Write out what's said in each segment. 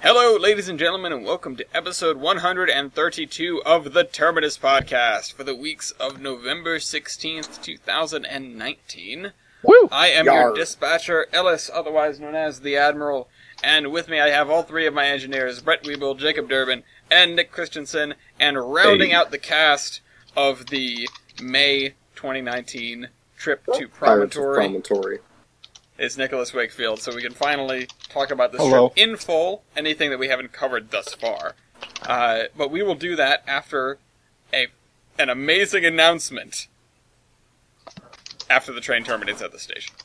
Hello, ladies and gentlemen, and welcome to episode 132 of the Terminus podcast for the weeks of November 16th, 2019. Woo! I am your dispatcher, Ellis, otherwise known as the Admiral, and with me I have all three of my engineers, Brett Weeble, Jacob Durbin, and Nick Christensen, and rounding out the cast of the May 2019 trip to Promontory. Is Nicholas Wakefield, so we can finally talk about this trip in full, anything that we haven't covered thus far. But we will do that after an amazing announcement after the train terminates at the station.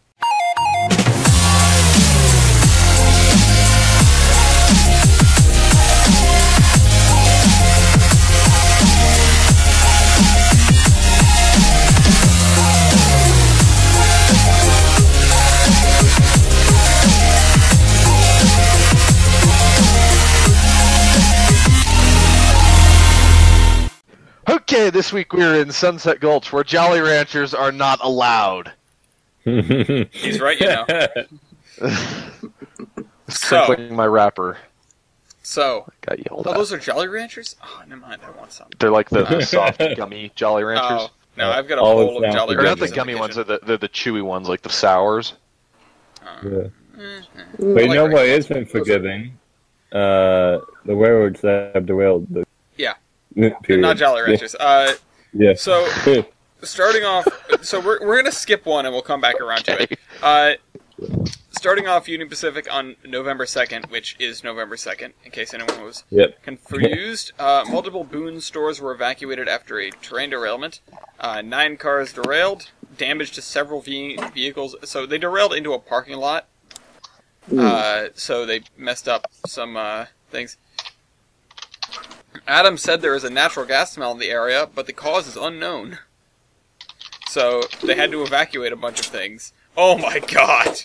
Okay, this week we're in Sunset Gulch, where Jolly Ranchers are not allowed. He's right, you know. Crinkling my wrapper. So, got yelled at. Those are Jolly Ranchers? Oh, never mind, I want some. They're like the soft, gummy Jolly Ranchers. Oh, no, I've got a bowl of Jolly They're Ranchers. not the gummy ones, they're the chewy ones, like the sours. Yeah. But you know what isn't forgiving? The railroads that have derailed the... Yeah. They're not Jolly Ranchers. Yeah. So, starting off... So, we're going to skip one and we'll come back around to it. Starting off Union Pacific on November 2nd, which is November 2nd, in case anyone was confused. Multiple Boone stores were evacuated after a train derailment. 9 cars derailed, damage to several vehicles. So, they derailed into a parking lot. So, they messed up some things. Adam said there is a natural gas smell in the area, but the cause is unknown. So, they had to evacuate a bunch of things. Oh my god!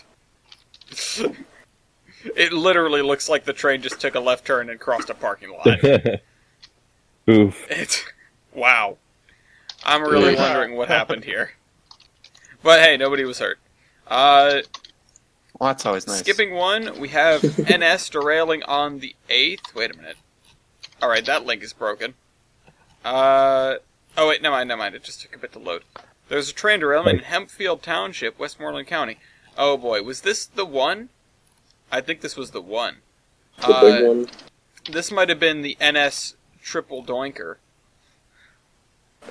It literally looks like the train just took a left turn and crossed a parking lot. Oof. Wow. I'm really wondering what happened here. But hey, nobody was hurt. Well, that's always nice. Skipping one, we have NS derailing on the 8th. Wait a minute. Alright, that link is broken. Oh wait, never mind, it just took a bit to load. There's a train derailment in Hempfield Township, Westmoreland County. Oh boy, was this the one? I think this was the one. The big one? This might have been the NS Triple Doinker.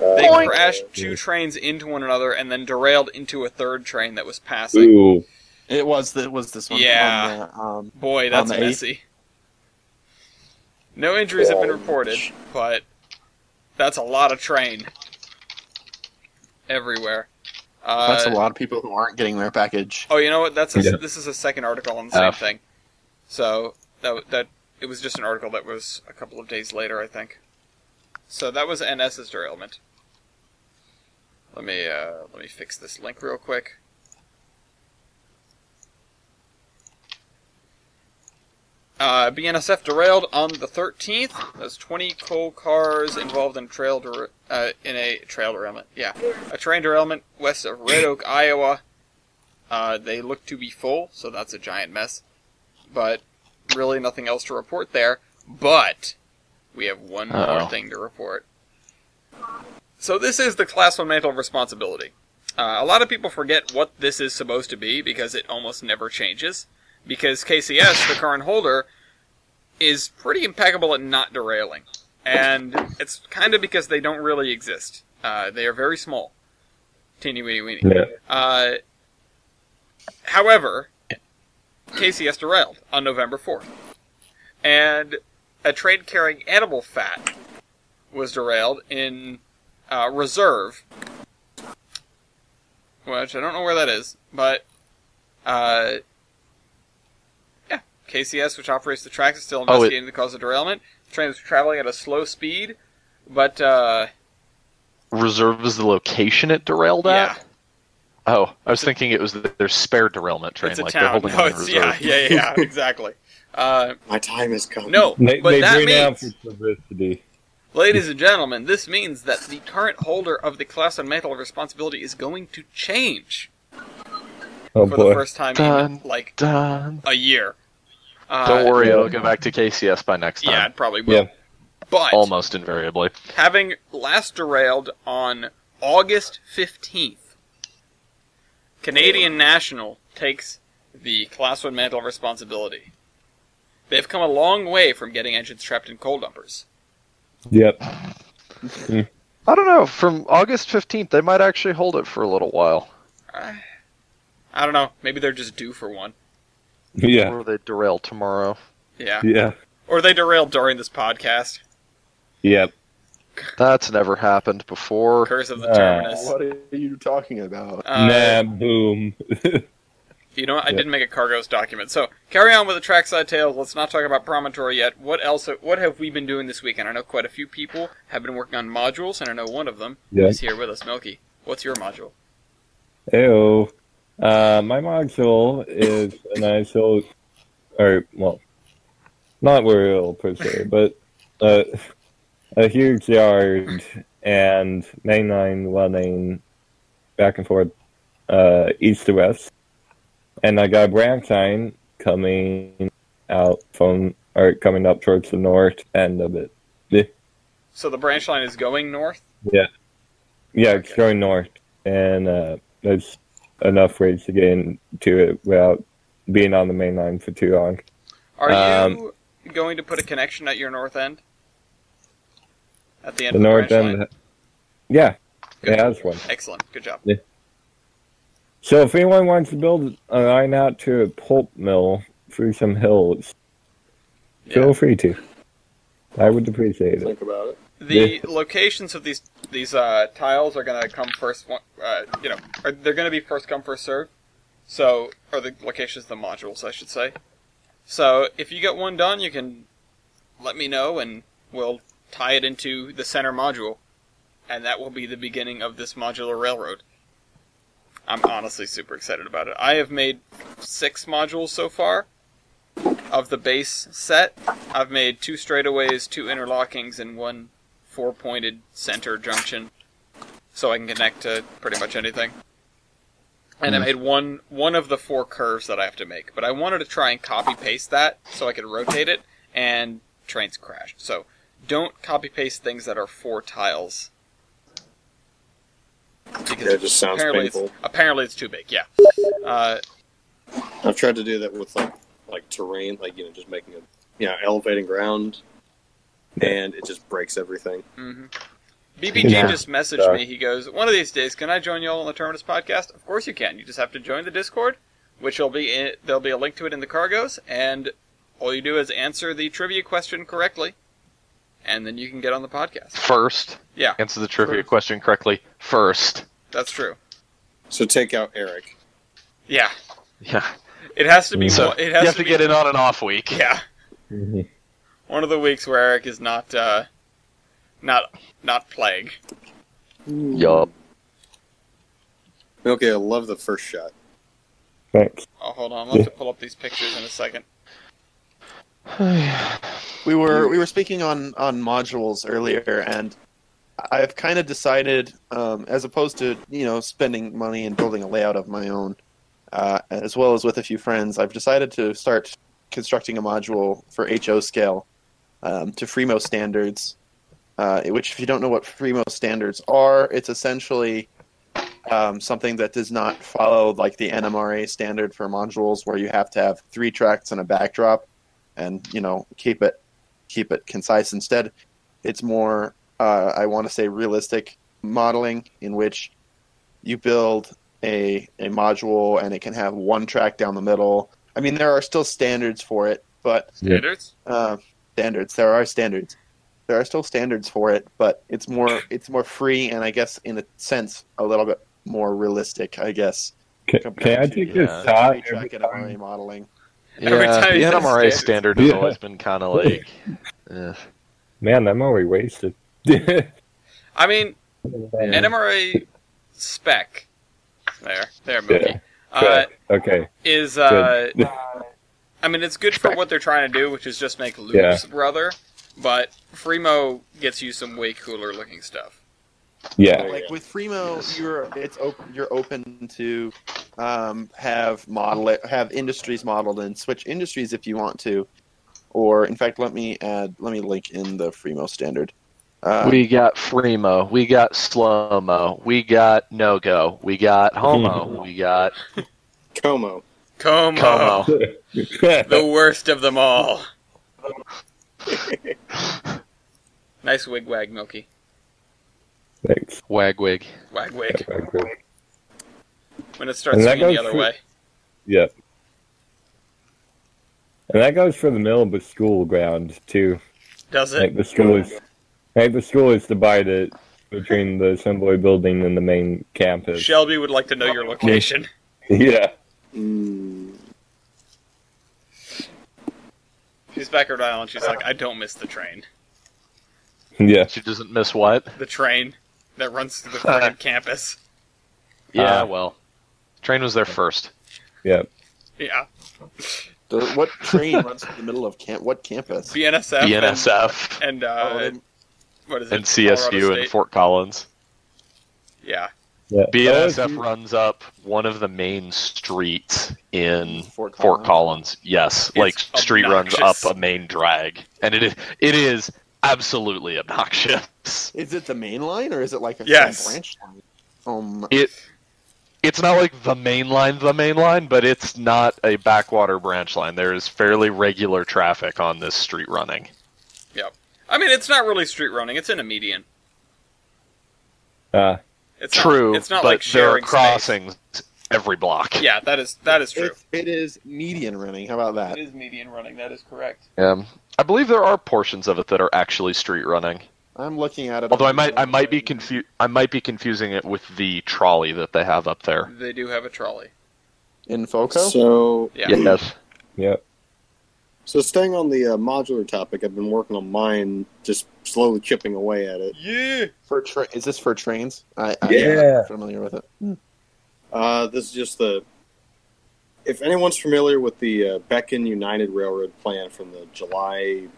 They crashed 2 trains into one another and then derailed into a 3rd train that was passing. Ooh. It was this one. Yeah. Boy, that's messy. No injuries have been reported, but that's a lot of train everywhere. That's a lot of people who aren't getting their package. Oh, you know what? This is a second article on the same thing. So that it was just an article that was a couple of days later, I think. So that was NS's derailment. Let me fix this link real quick. BNSF derailed on the 13th. There's 20 coal cars involved in a trail derailment. Yeah, a train derailment west of Red Oak, Iowa. They look to be full, so that's a giant mess. But really nothing else to report there. But we have one more thing to report. So this is the Class 1 mantle of responsibility. A lot of people forget what this is supposed to be because it almost never changes. Because KCS, the current holder, is pretty impeccable at not derailing. And it's kind of because they don't really exist. They are very small. Teeny weeny weeny. Yeah. However, KCS derailed on November 4th. And a train carrying animal fat was derailed in Reserve. Which I don't know where that is, but KCS, which operates the tracks, is still investigating the cause of derailment. The train was traveling at a slow speed, but Reserve is the location it derailed at? Yeah. Oh, I was thinking it was their spare derailment train, it's a like town. they're holding on in Reserve. Yeah, exactly. My time has come. No, but they that bring out means, for publicity. ladies and gentlemen, this means that the current holder of the Class 1 mantle of responsibility is going to change Oh for boy. the first time in, like, Dun. a year. Don't worry, it'll go back to KCS by next time. Yeah, it probably will. Yeah. But Almost invariably. having last derailed on August 15th, Canadian National takes the Class 1 mantle of responsibility. They've come a long way from getting engines trapped in coal dumpers. Yep. I don't know. From August 15th, they might actually hold it for a little while. I don't know. Maybe they're just due for one. Yeah. Or they derail tomorrow. Yeah. Yeah. Or they derailed during this podcast. Yep. That's never happened before. Curse of the Terminus. What are you talking about? Nah, boom. You know what? I didn't make a Cargos document. So, carry on with the trackside tales. Let's not talk about Promontory yet. What else? What have we been doing this weekend? I know quite a few people have been working on modules, and I know one of them is here with us, Milky. What's your module? Ew. My module is a nice old, or, well, not real per se, but a huge yard and mainline running back and forth east to west. And I got a branch line coming out from, or coming up towards the north end of it. Yeah. So the branch line is going north? Yeah. Yeah, it's going north. And there's enough ways to get into it without being on the main line for too long. Are you going to put a connection at your north end? At the end The of the north branch end, line? yeah, Good. it has one. Excellent. Good job. Yeah. So if anyone wants to build a line out to a pulp mill through some hills, feel free to. I would appreciate it. Think about it. The locations of these tiles are going to come first. They're going to be first come first serve. So, or the locations of the modules, I should say. So, if you get one done, you can let me know, and we'll tie it into the center module, and that will be the beginning of this modular railroad. I'm honestly super excited about it. I have made 6 modules so far of the base set. I've made 2 straightaways, 2 interlockings, and 1 4-pointed center junction, so I can connect to pretty much anything. And I made one of the 4 curves that I have to make, but I wanted to try and copy-paste that so I could rotate it, and trains crash. So don't copy-paste things that are 4 tiles. Because Yeah, it just sounds painful. Apparently it's too big, yeah. I've tried to do that with like terrain, just making elevating ground, and it just breaks everything. Mm-hmm. BBG just messaged me. He goes, one of these days, can I join y'all on the Terminus podcast? Of course you can. You just have to join the Discord, which there'll be a link to it in the Cargos, and all you do is answer the trivia question correctly, and then you can get on the podcast. First. Yeah. Answer the trivia question correctly first. That's true. So take out Eric. Yeah. Yeah. It has to be. So It has you have to get in on an off week. Yeah. One of the weeks where Eric is not plague. Yup. Okay, I love the first shot. Thanks. Oh, hold on. I'll have to pull up these pictures in a second. We were speaking on modules earlier, and I've kind of decided, as opposed to spending money and building a layout of my own, as well as with a few friends, I've decided to start constructing a module for HO scale to Fremo standards. Which, if you don't know what Fremo standards are, it's essentially something that does not follow like the NMRA standard for modules, where you have to have 3 tracks and a backdrop, and keep it concise. Instead, it's more I want to say realistic modeling, in which you build a module and it can have 1 track down the middle. I mean, there are still standards for it, but Standards? Standards. There are standards. There are still standards for it, but it's more free, and I guess in a sense a little bit more realistic. I guess. Can I take this shot? Track NMRA modeling. Yeah, Every time the he says NMRA standards. standard has always been kind of like... Man, I'm already wasted. I mean, NMRA spec. There, Mookie. Okay. Is Good. I mean, it's good for what they're trying to do, which is just make loops, brother. But Fremo gets you some way cooler looking stuff. Yeah. Like with Fremo, you're open to have industries modeled and switch industries if you want to. Or in fact, let me link in the Fremo standard. We got Fremo, we got Slow-Mo, we got No-Go, we got Homo, we got Como. Como. The worst of them all. Nice wig-wag, Milky. Thanks. Wagwig. Wag-wig. Okay. When it starts And that swinging the goes other for- way. Yep. And that goes for the middle of the school ground too. Does it? Like the school is divided between the assembly building and the main campus. Shelby would like to know your location. Yeah. She's back at Rhode Island. She's like, I don't miss the train. Yeah. She doesn't miss what? The train that runs through the friggin' campus. Yeah, well. Train was there first. Yeah. Yeah. What train runs through the middle of what campus? BNSF. BNSF And what is it? and CSU Colorado and State. Fort Collins. Yeah. Yeah. BNSF runs up one of the main streets in Fort Fort Collins. Yes, like It's street obnoxious. runs up a main drag, and it is absolutely obnoxious. Is it the main line or is it like a Yes. branch line? It's not like the main line, but it's not a backwater branch line. There is fairly regular traffic on this street running. Yep. I mean, it's not really street running. It's in a median. It's True, Not, it's not but like there are sharing space. crossings every block. Yeah, that is true. It is median running. How about that? It is median running. That is correct. I believe there are portions of it that are actually street running. I'm looking at it. Although I might be confusing it with the trolley that they have up there. They do have a trolley. in FOCO. So, Yeah. Yes. Yep. so staying on the modular topic, I've been working on mine, just slowly chipping away at it. Yeah. Is this for trains? I'm Yeah. not familiar with it. This is just if anyone's familiar with the Beacon United Railroad plan from the July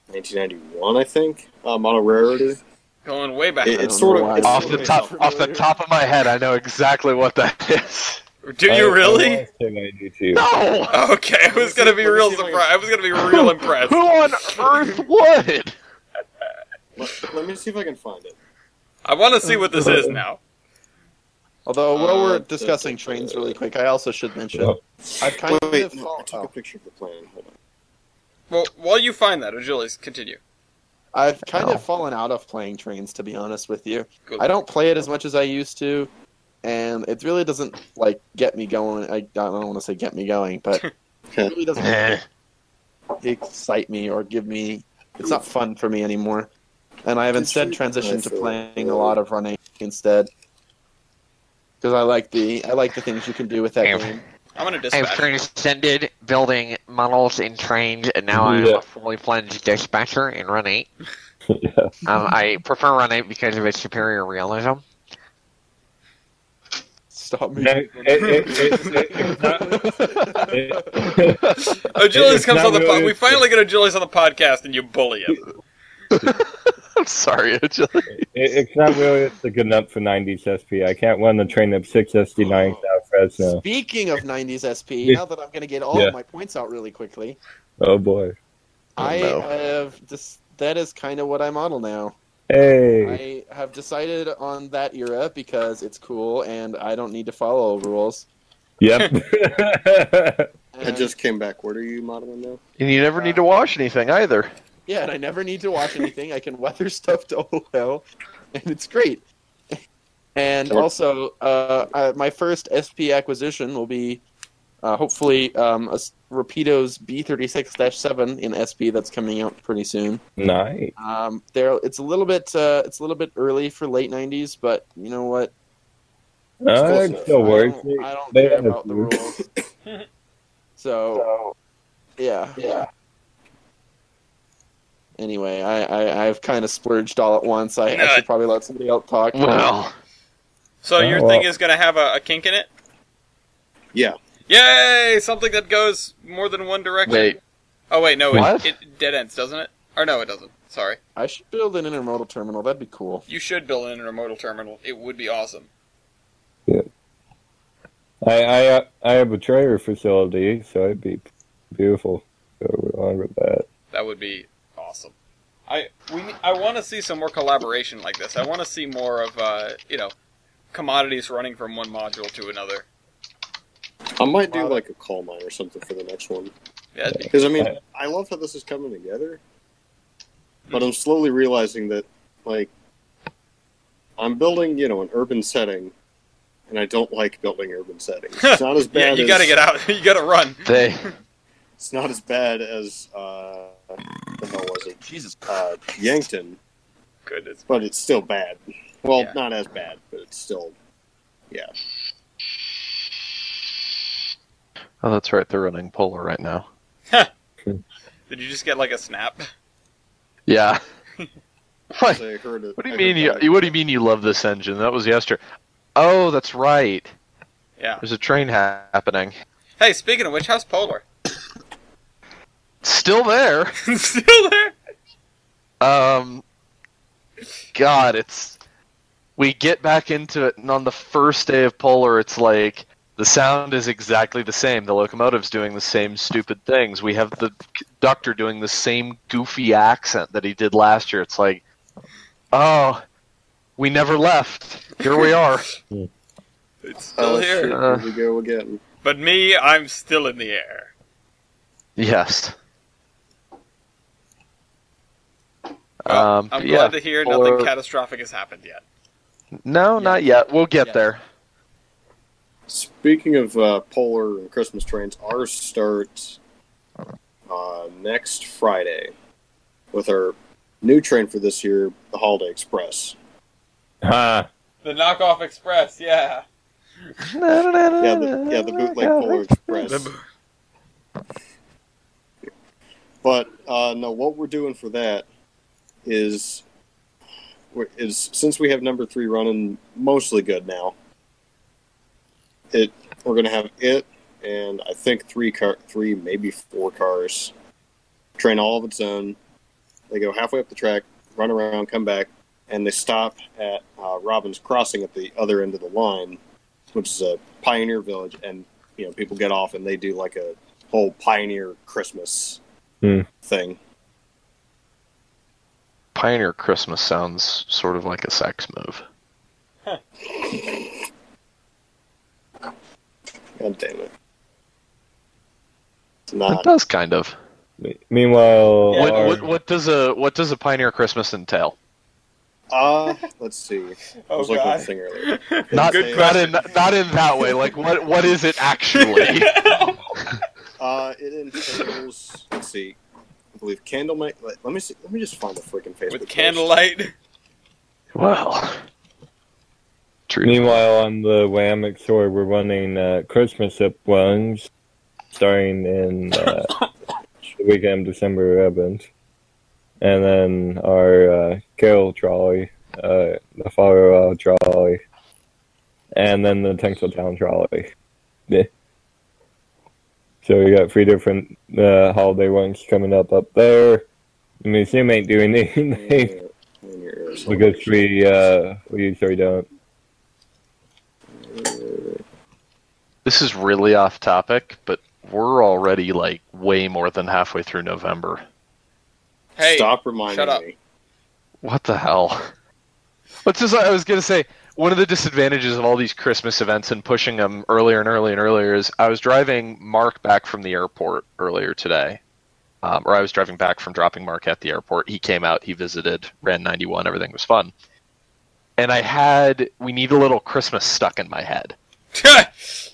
1991, I think, mono railroader. Going way back. It's don't sort know of why. it's Off sort the of top, familiar. off the top of my head, I know exactly what that is. Do you really? I do too. No. Okay, I was gonna be real surprised. I was gonna be real impressed. Who on earth would? Let me see if I can find it. I want to see what this is now. Although while we're Uh, discussing trains really quick, I also should mention Oh. I've kind Wait, of no, I took a picture of the plan. Hold on. Well, while you find that, Julius, continue. I've kind of fallen out of playing trains, to be honest with you. Good. I don't play it as much as I used to, and it really doesn't like get me going. I don't want to say get me going, but it really doesn't excite me or give me. It's not fun for me anymore, and I have instead transitioned to playing a lot of running instead because I like the things you can do with that game. I'm gonna I've dispatch. transcended building models in trains, and now I'm Yeah. a fully fledged dispatcher in Run 8. Yeah. I prefer Run 8 because of its superior realism. Stop me. Oh, Julius It's comes not on the pod. really- We finally get a Julius on the podcast, and you bully him. I'm sorry, It's not realistic enough for 90s SP. I can't run the train up 6 SD9s out of Fresno. Speaking of 90s SP, Yeah. now that I'm going to get all Yeah. of my points out really quickly, Oh boy. I no. have just that is kind of what I model now. Hey. I have decided on that era because it's cool and I don't need to follow rules. Yep. I And, just came back. What are you modeling now? And you never need to wash anything either. yeah, and I never need to watch anything. I can weather stuff to well, and it's great. And Sure. also, my first SP acquisition will be hopefully Rapido's B36-7 in SP that's coming out pretty soon. Nice. It's a little bit early for late 90s, but you know what? It still works. I don't They care have about the a- rules. So, yeah. Anyway, I've kind of splurged all at once. I should probably let somebody else talk. Well, So your well. thing is gonna have a kink in it? Yeah. Yay! Something that goes more than one direction. wait. Oh wait, no, What? it dead ends, doesn't it? Or no, it doesn't. Sorry. I should build an intermodal terminal. That'd be cool. You should build an intermodal terminal. It would be awesome. Yeah. I have a trailer facility, so it'd be beautiful. Go along with that. That would be awesome. I want to see some more collaboration like this. I want to see more of commodities running from one module to another. I might do like a coal mine or something for the next one. Yeah, Because I mean, I love how this is coming together, but I'm slowly realizing that like I'm building, an urban setting, and I don't like building urban settings. It's not as bad. You gotta get out. You gotta run. It's not as bad as the hell was it? Jesus. Yankton. Goodness. But it's still bad. Well, Yeah. not as bad, but it's still, yeah. Oh, that's right. They're running Polar right now. Did you just get like a snap? Yeah. What? I heard it. What do you mean? What do you mean you love this engine? That was yesterday. Oh, that's right. Yeah. There's a train happening. Hey, speaking of which, how's Polar? Still there. Still there? God, we get back into it, and on the first day of Polar, it's like the sound is exactly the same. The locomotive's doing the same stupid things. We have the conductor doing the same goofy accent that he did last year. It's like, oh, we never left. Here we are. It's still here. Shit, here we go again. But me, I'm still in the air. Yes. Well, I'm glad to hear nothing Polar- catastrophic has happened yet. No, not yet. We'll get there. Speaking of Polar and Christmas trains, ours starts next Friday with our new train for this year, the Holiday Express. Ha! The knockoff express, yeah. Yeah, the bootleg Polar Express. But no, what we're doing for that is since we have number 3 running mostly good now, we're going to have it and I think 3 maybe 4 cars train all of its own. They go halfway up the track, run around, come back, and they stop at Robbins Crossing at the other end of the line, which is a pioneer village, and people get off and they do like a whole pioneer Christmas thing. Pioneer Christmas sounds sort of like a sex move. Huh. God damn it. It's It not. does kind of. Meanwhile, Yeah. What does a Pioneer Christmas entail? Let's see. I Oh, was looking at God. this thing earlier. Not Good not in that way. Like what is it actually? It entails. Let's see. I believe candlelight. Let me see. Let me just find the freaking Facebook. With post. candlelight. Well, true. meanwhile, on the Whammock shore, we're running Christmas up ones, starting in the weekend of December 11th. And then our Carol trolley, the Farewell trolley, and then the Tinseltown trolley. Yeah. So we got 3 different holiday ones coming up there. The museum ain't doing anything because we usually don't. This is really off topic, but we're already like way more than halfway through November. Hey, Stop reminding shut up. me. What the hell? What's this? I was gonna say one of the disadvantages of all these Christmas events and pushing them earlier and earlier and earlier is I was driving Mark back from the airport earlier today, or I was driving back from dropping Mark at the airport. He came out, he visited, ran 91, everything was fun, and we need a little Christmas stuck in my head.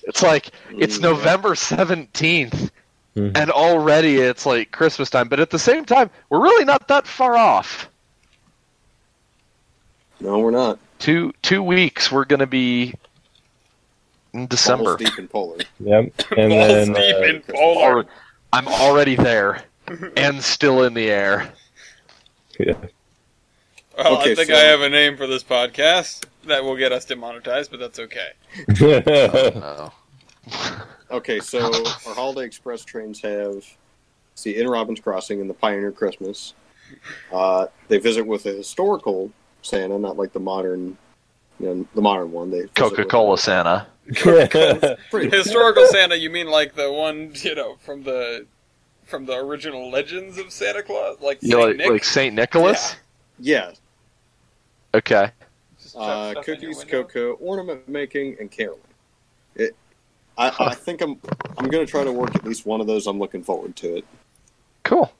It's like it's November 17th. Mhm. And already it's like Christmas time, but at the same time, we're really not that far off. No, we're not. 2 weeks, we're gonna be in December. Balls deep in Polar. Yep. And Balls then deep in Polar. I'm already there and still in the air. yeah. Well, Okay, I think so- I have a name for this podcast that will get us demonetized, but that's okay. Oh, Okay, so our Holiday Express trains have, in Robbins Crossing and the Pioneer Christmas. They visit with a historical Santa, not like the modern, the modern one. They visit Coca-Cola with Santa. pretty Historical Santa, you mean like the one, from the original legends of Santa Claus? Like Saint Nick? Like Saint Nicholas? Yeah. Okay. Just chuck stuff in your Cookies, window? cocoa, ornament making, and caroling. I think I'm going to try to work at least one of those. I'm looking forward to it. Cool.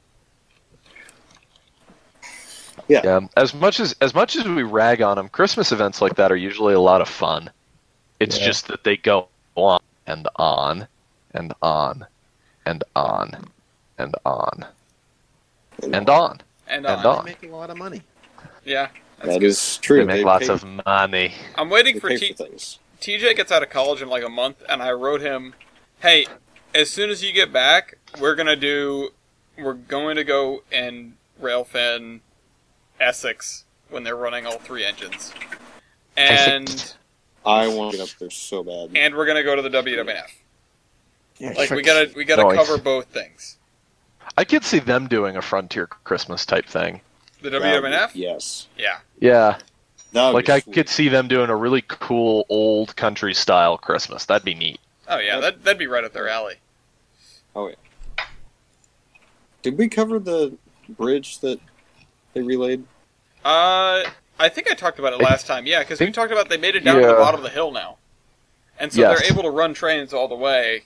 Yeah. Yeah. As much as we rag on them, Christmas events like that are usually a lot of fun. It's just that they go on and on and on and on and on and on And and They on. make a lot of money. Yeah. That is true. They make lots of money. I'm waiting they for pay for things. TJ gets out of college in like a month, and I wrote him, "Hey, as soon as you get back, we're going to go and railfan Essex when they're running all 3 engines, and I want to get up there so bad. we're going to go to the WWF. Yeah, Like sure. we gotta Nice. cover both things. I could see them doing a Frontier Christmas type thing. The WWF, Yes. yeah, Yeah. That would Like be I sweet. could see them doing a really cool old country style Christmas. That'd be neat. oh yeah, that'd be right up their alley. Oh, yeah. Did we cover the bridge that they relayed? I think I talked about it last time. Yeah, because we talked about they made it down to the Yeah. bottom of the hill now, and so Yes. they're able to run trains all the way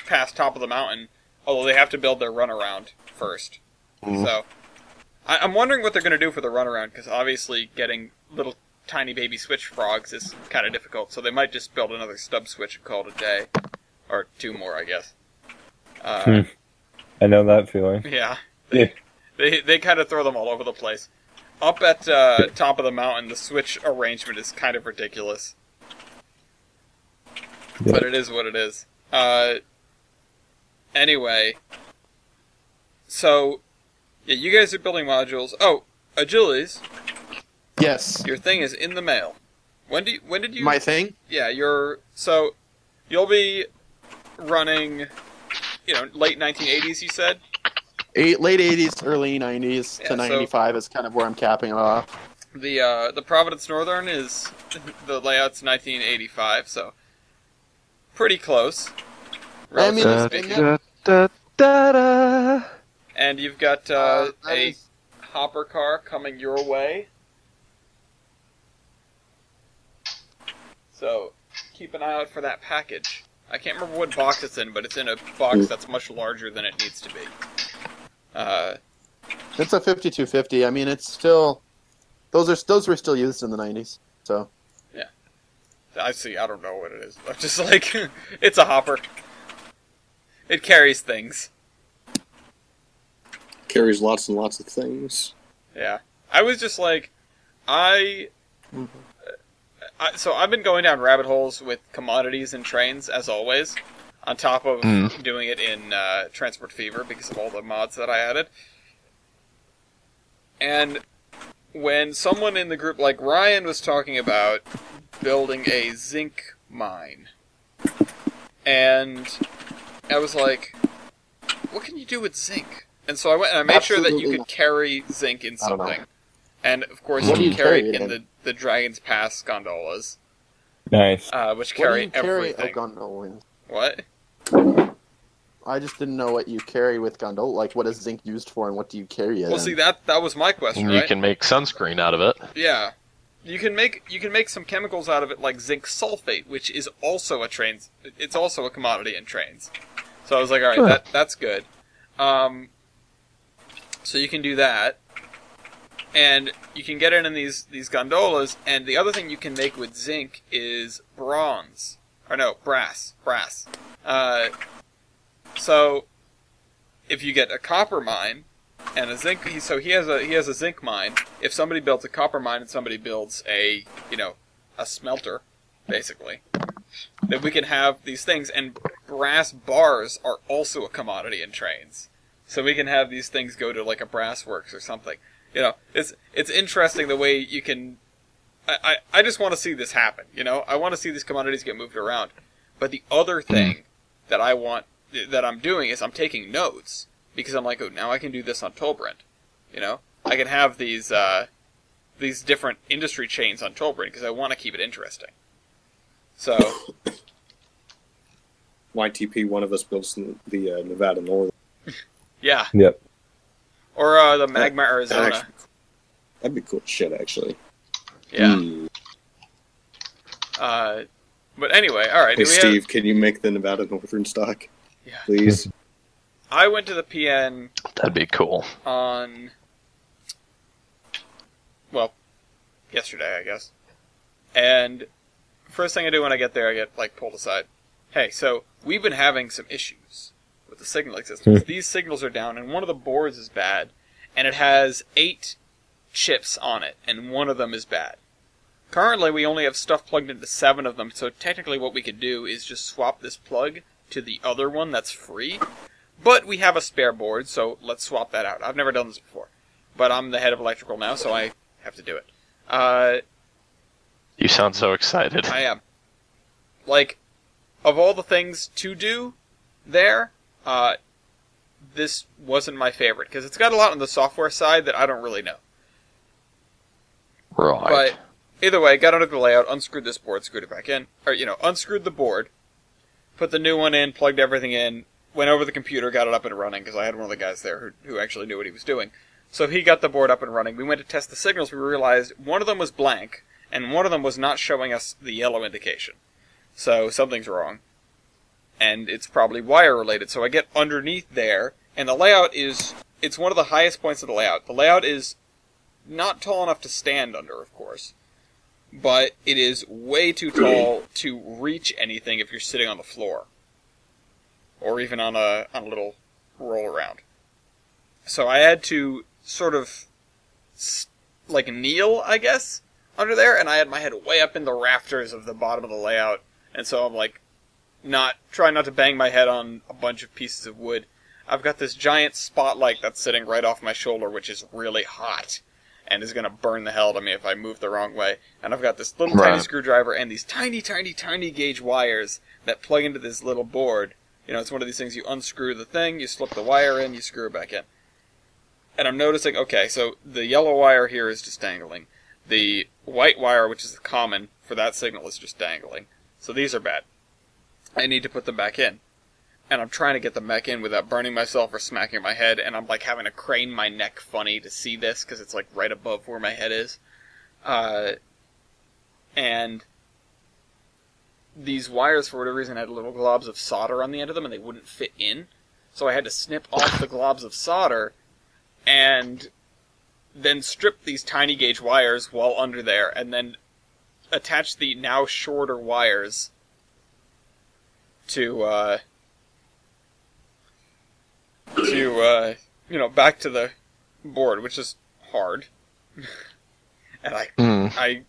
past top of the mountain. Although they have to build their runaround first. So I'm wondering what they're going to do for the runaround, because obviously getting little tiny baby switch frogs is kind of difficult. So they might just build another stub switch and call it a day, or 2 more, I guess. I know that feeling. Yeah. Yeah. They kind of throw them all over the place. Up at top of the mountain, the switch arrangement is kind of ridiculous. Yeah. But it is what it is. Anyway. So, yeah, you guys are building modules. Oh, Achilles, Yes. your thing is in the mail. When did you... My thing? Yeah, so, you'll be running, late 1980s, you said? Late 80s, early 90s Yeah, to 95 is kind of where I'm capping it off. The Providence Northern is, the layout's 1985, so pretty close. I mean, relatively it's speaking. Da-da-da-da. And you've got that a is- hopper car coming your way. So keep an eye out for that package. I can't remember what box it's in, but it's in a box that's much larger than it needs to be. It's a 5250. I mean, it's still those were still used in the 90s. So I don't know what it is. I'm just like, it's a hopper. It carries things. Carries lots and lots of things. Yeah. I was just like, so I've been going down rabbit holes with commodities and trains, as always, on top of doing it in Transport Fever because of all the mods that I added. And when someone in the group, like Ryan, was talking about building a zinc mine, and I was like, what can you do with zinc? And so I went and I made sure that you Absolutely could carry zinc in I don't know. something. And of course What do you you carry carry it it in in? the Dragon's Pass gondolas, Nice. which what do carry you carry everything. a gondola in? What? I just didn't know what you carry with gondola. Like, what is zinc used for, and what do you carry it Well, in? see that was my question, You right? can make sunscreen out of it. Yeah, you can make some chemicals out of it, like zinc sulfate, which is also it's also a commodity in trains. So I was like, all right, that's good. So you can do that, and you can get it in these gondolas. And the other thing you can make with zinc is brass. So if you get a copper mine and a zinc, so he has a zinc mine. If somebody builds a copper mine and somebody builds a smelter, basically, then we can have these things. And brass bars are also a commodity in trains, so we can have these things go to like a brass works or something. It's interesting the way you can. I just want to see this happen. I want to see these commodities get moved around. But the other thing that I'm doing is I'm taking notes, because I'm like, oh, now I can do this on Tolbrand. You know, I can have these different industry chains on Tollbridge because I want to keep it interesting. So, YTP, one of us builds the Nevada Northern. yeah. Yep. Or the Magma Arizona. That'd be cool shit, actually. Yeah. Hmm. But anyway, all right. Hey, Steve, can you make the Nevada Northern stock? Yeah. Please? I went to the PN That'd be cool. on, well, yesterday, I guess. And first thing I do when I get there, I get, like, pulled aside. Hey, so we've been having some issues with the signaling systems. These signals are down, and one of the boards is bad, and it has 8 chips on it, and one of them is bad. Currently, we only have stuff plugged into 7 of them, so technically what we could do is just swap this plug to the other one that's free. But we have a spare board, so let's swap that out. I've never done this before. But I'm the head of electrical now, so I have to do it. You sound so excited. I am. Like, of all the things to do there, this wasn't my favorite, because it's got a lot on the software side that I don't really know. Right. But either way, got under the layout, unscrewed this board, screwed it back in. Or, unscrewed the board, put the new one in, plugged everything in, went over the computer, got it up and running, because I had one of the guys there who actually knew what he was doing. So he got the board up and running. We went to test the signals. We realized one of them was blank, and one of them was not showing us the yellow indication. So something's wrong. And it's probably wire related. So I get underneath there, and the layout it's one of the highest points of the layout. The layout is not tall enough to stand under, of course. But it is way too tall to reach anything if you're sitting on the floor. Or even on a little roll around. So I had to sort of, like, kneel, I guess, under there, and I had my head way up in the rafters of the bottom of the layout, and so I'm, like, trying not to bang my head on a bunch of pieces of wood. I've got this giant spotlight that's sitting right off my shoulder, which is really hot, and is going to burn the hell out of me if I move the wrong way. And I've got this little tiny screwdriver and these tiny, tiny, tiny gauge wires that plug into this little board. It's one of these things, you unscrew the thing, you slip the wire in, you screw it back in. And I'm noticing, okay, so the yellow wire here is just dangling. The white wire, which is common for that signal, is just dangling. So these are bad. I need to put them back in. And I'm trying to get them back in without burning myself or smacking my head, and I'm like having to crane my neck funny to see this, because it's like right above where my head is. And these wires, for whatever reason, had little globs of solder on the end of them, and they wouldn't fit in. So I had to snip off the globs of solder, and then strip these tiny gauge wires while under there, and then attach the now shorter wires to back to the board, which is hard. And I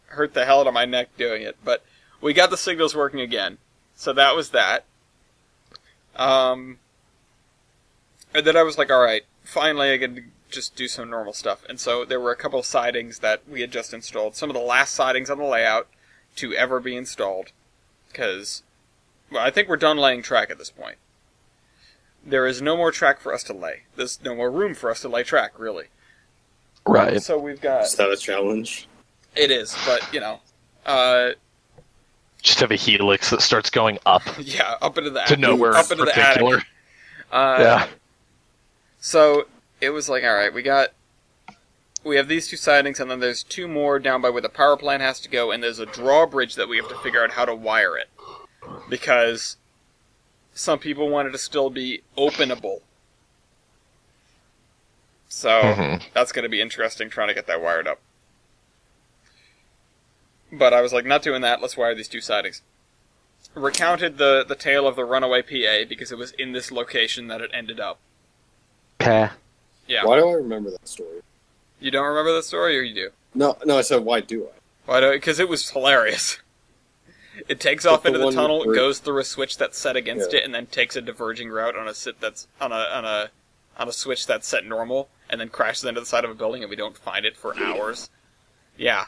hurt the hell out of my neck doing it, but we got the signals working again. So that was that. And then I was like, alright, finally I can just do some normal stuff. And so there were a couple of sidings that we had just installed. Some of the last sidings on the layout to ever be installed. Because, I think we're done laying track at this point. There is no more track for us to lay. There's no more room for us to lay track, really. Right. So we've got... Is that a challenge? It is, but, just have a helix that starts going up. Yeah, up into the to nowhere up into particular. The attic. Yeah. So it was like, all right, we have these 2 sidings, and then there's 2 more down by where the power plant has to go, and there's a drawbridge that we have to figure out how to wire it, because some people want it to still be openable. So that's going to be interesting trying to get that wired up. But I was like, not doing that, let's wire these 2 sidings. Recounted the tale of the runaway PA, because it was in this location that it ended up. Okay. Yeah. Why do I remember that story? You don't remember that story, or you do? No, I said, why do I? Why do? Because it was hilarious. It takes off into the tunnel, goes through a switch that's set against it, and then takes a diverging route on a switch that's set normal, and then crashes into the side of a building, and we don't find it for hours. Yeah.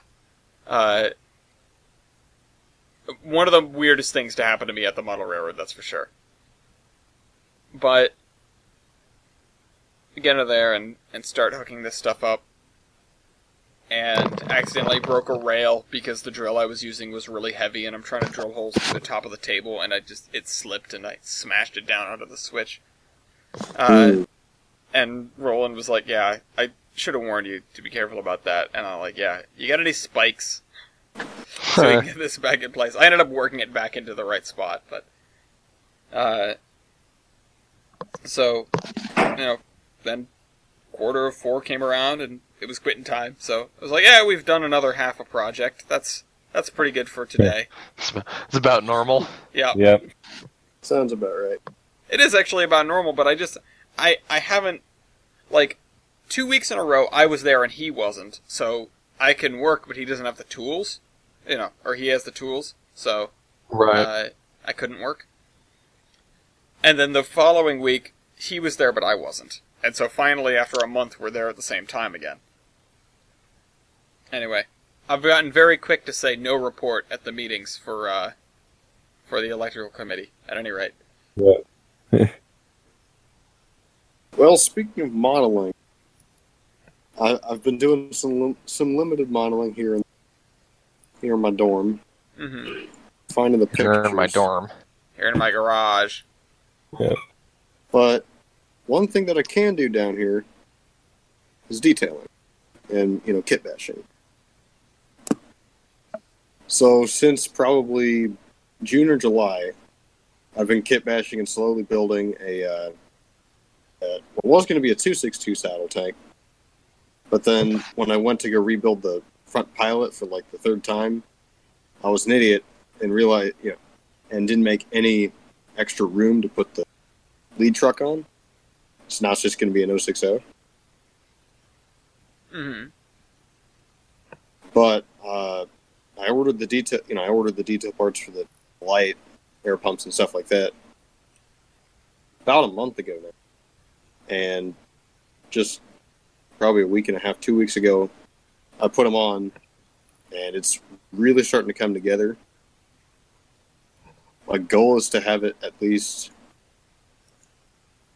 One of the weirdest things to happen to me at the model railroad, that's for sure. But get into there and start hooking this stuff up, and accidentally broke a rail because the drill I was using was really heavy, and I'm trying to drill holes through the top of the table, and it slipped, and I smashed it down onto the switch. And Roland was like, yeah, I should have warned you to be careful about that. And I'm like, yeah, you got any spikes? So we can get this back in place. I ended up working it back into the right spot, but... So, then 4:15 came around, and it was quitting time. So I was like, yeah, we've done another half a project. That's pretty good for today. It's about normal. Yeah. Yep. Sounds about right. It is actually about normal, but I haven't, 2 weeks in a row, I was there and he wasn't. So I can work, but he doesn't have the tools, or he has the tools. So Right. I couldn't work. And then the following week, he was there, but I wasn't. And so finally, after a month, we're there at the same time again. Anyway, I've gotten very quick to say no report at the meetings for the electrical committee, at any rate. Yeah. Well, speaking of modeling, I've been doing some limited modeling here in my dorm. Mm-hmm. Finding the pictures. Here in my dorm. Here in my garage. Yeah. But one thing that I can do down here is detailing and, kit bashing. So since probably June or July, I've been kit bashing and slowly building what was going to be a 262 saddle tank. But then when I went to go rebuild the front pilot for the third time, I was an idiot and realized, and didn't make any extra room to put the lead truck on. So now it's just going to be an 060. Mm-hmm. But I ordered the detail. I ordered the detail parts for the light, air pumps, and stuff like that about a month ago now, and just probably a week and a half, 2 weeks ago, I put them on, and it's really starting to come together. My goal is to have it at least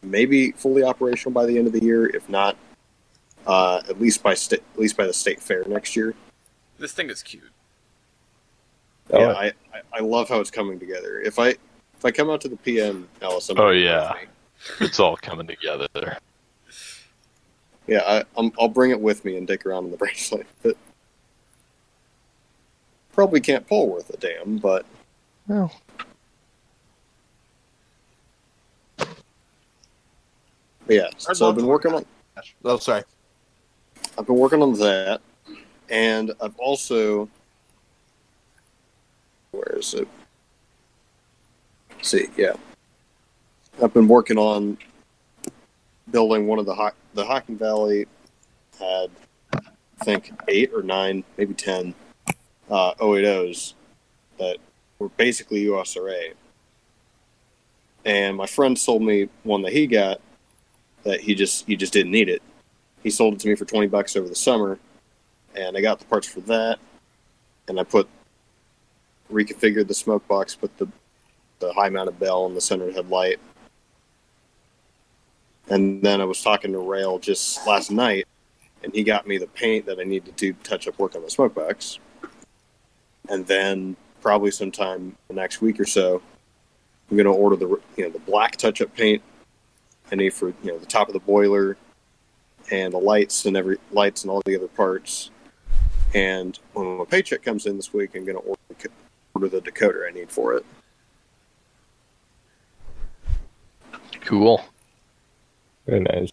maybe fully operational by the end of the year, if not at least by the state fair next year. This thing is cute. Oh, Yeah, I love how it's coming together. If I come out to the PM, Alice, Oh, yeah. It's all coming together. Yeah, I'll bring it with me and dig around in the bracelet. But probably can't pull worth a damn, but No. yeah. So I've been working on. Oh, sorry. I've been working on that, and I've also. Where is it? Let's see, yeah. I've been working on building one of the Hocking Valley had, I think, 8 or 9, maybe 10 080s that were basically USRA. And my friend sold me one that he got that he just didn't need it. He sold it to me for $20 over the summer, and I got the parts for that, and I reconfigured the smoke box, put the high mounted bell and the center headlight. And then I was talking to Rail just last night, and he got me the paint that I needed to touch up work on the smoke box. And then probably sometime the next week or so, I'm going to order the black touch up paint I need for the top of the boiler and the lights and all the other parts. And when my paycheck comes in this week, I'm going to order the decoder I need for it. Cool. very nice.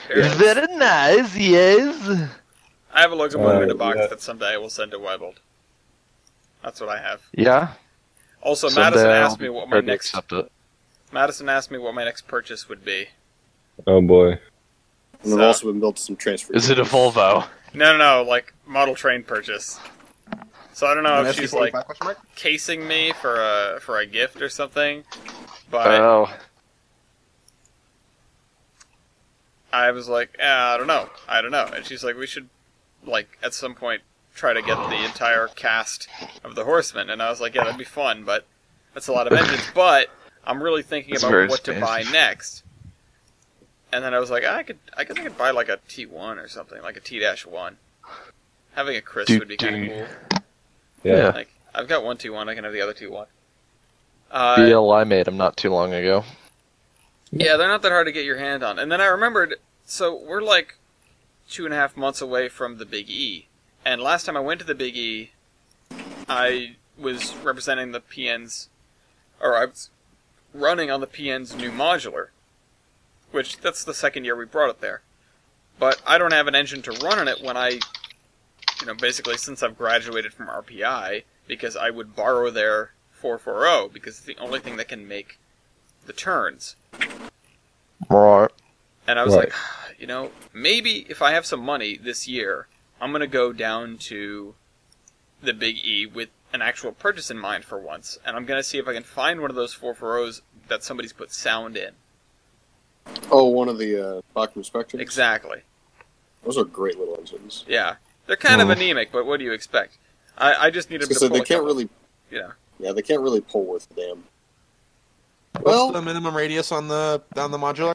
Very nice, yes. I have a locomotive in a box yeah. that someday I will send to Weibold. That's what I have. Yeah. Also, Someday Madison I'll asked be me what my prepared to next accept it. Madison asked me what my next purchase would be. Oh boy. And I've So- also been building some transfer. Is it a Volvo? No, like model train purchase. So I don't know if she's like ST-45? casing me for a gift or something, but Oh. I was like, I don't know, and she's like, we should at some point try to get the entire cast of the Horsemen, and I was like, yeah, that'd be fun, but that's a lot of engines. But I'm really thinking That's about very what to buy expensive. next. and then I was like, I guess I could buy like a T1 or something, like a T-1. Having a Chris would be kind of cool. Yeah. Like, I've got one T1, I can have the other T1. BLI made them not too long ago. Yeah, they're not that hard to get your hand on. And then I remembered, so we're like 2.5 months away from the Big E. And last time I went to the Big E, I was representing the PN's, or I was running on the PN's new modular, which that's the second year we brought it there. But I don't have an engine to run on it when I, basically since I've graduated from RPI, because I would borrow their 440, because it's the only thing that can make the turns. Right. And I was like, maybe if I have some money this year, I'm going to go down to the Big E with an actual purchase in mind for once. And I'm going to see if I can find one of those 440s that somebody's put sound in. Oh, one of the Bachman Spectrums? Exactly. Those are great little engines. Yeah. They're kind of anemic, but what do you expect? I just needed to pull they can't really... Yeah, they can't really pull worth a damn. What's the minimum radius on the modular?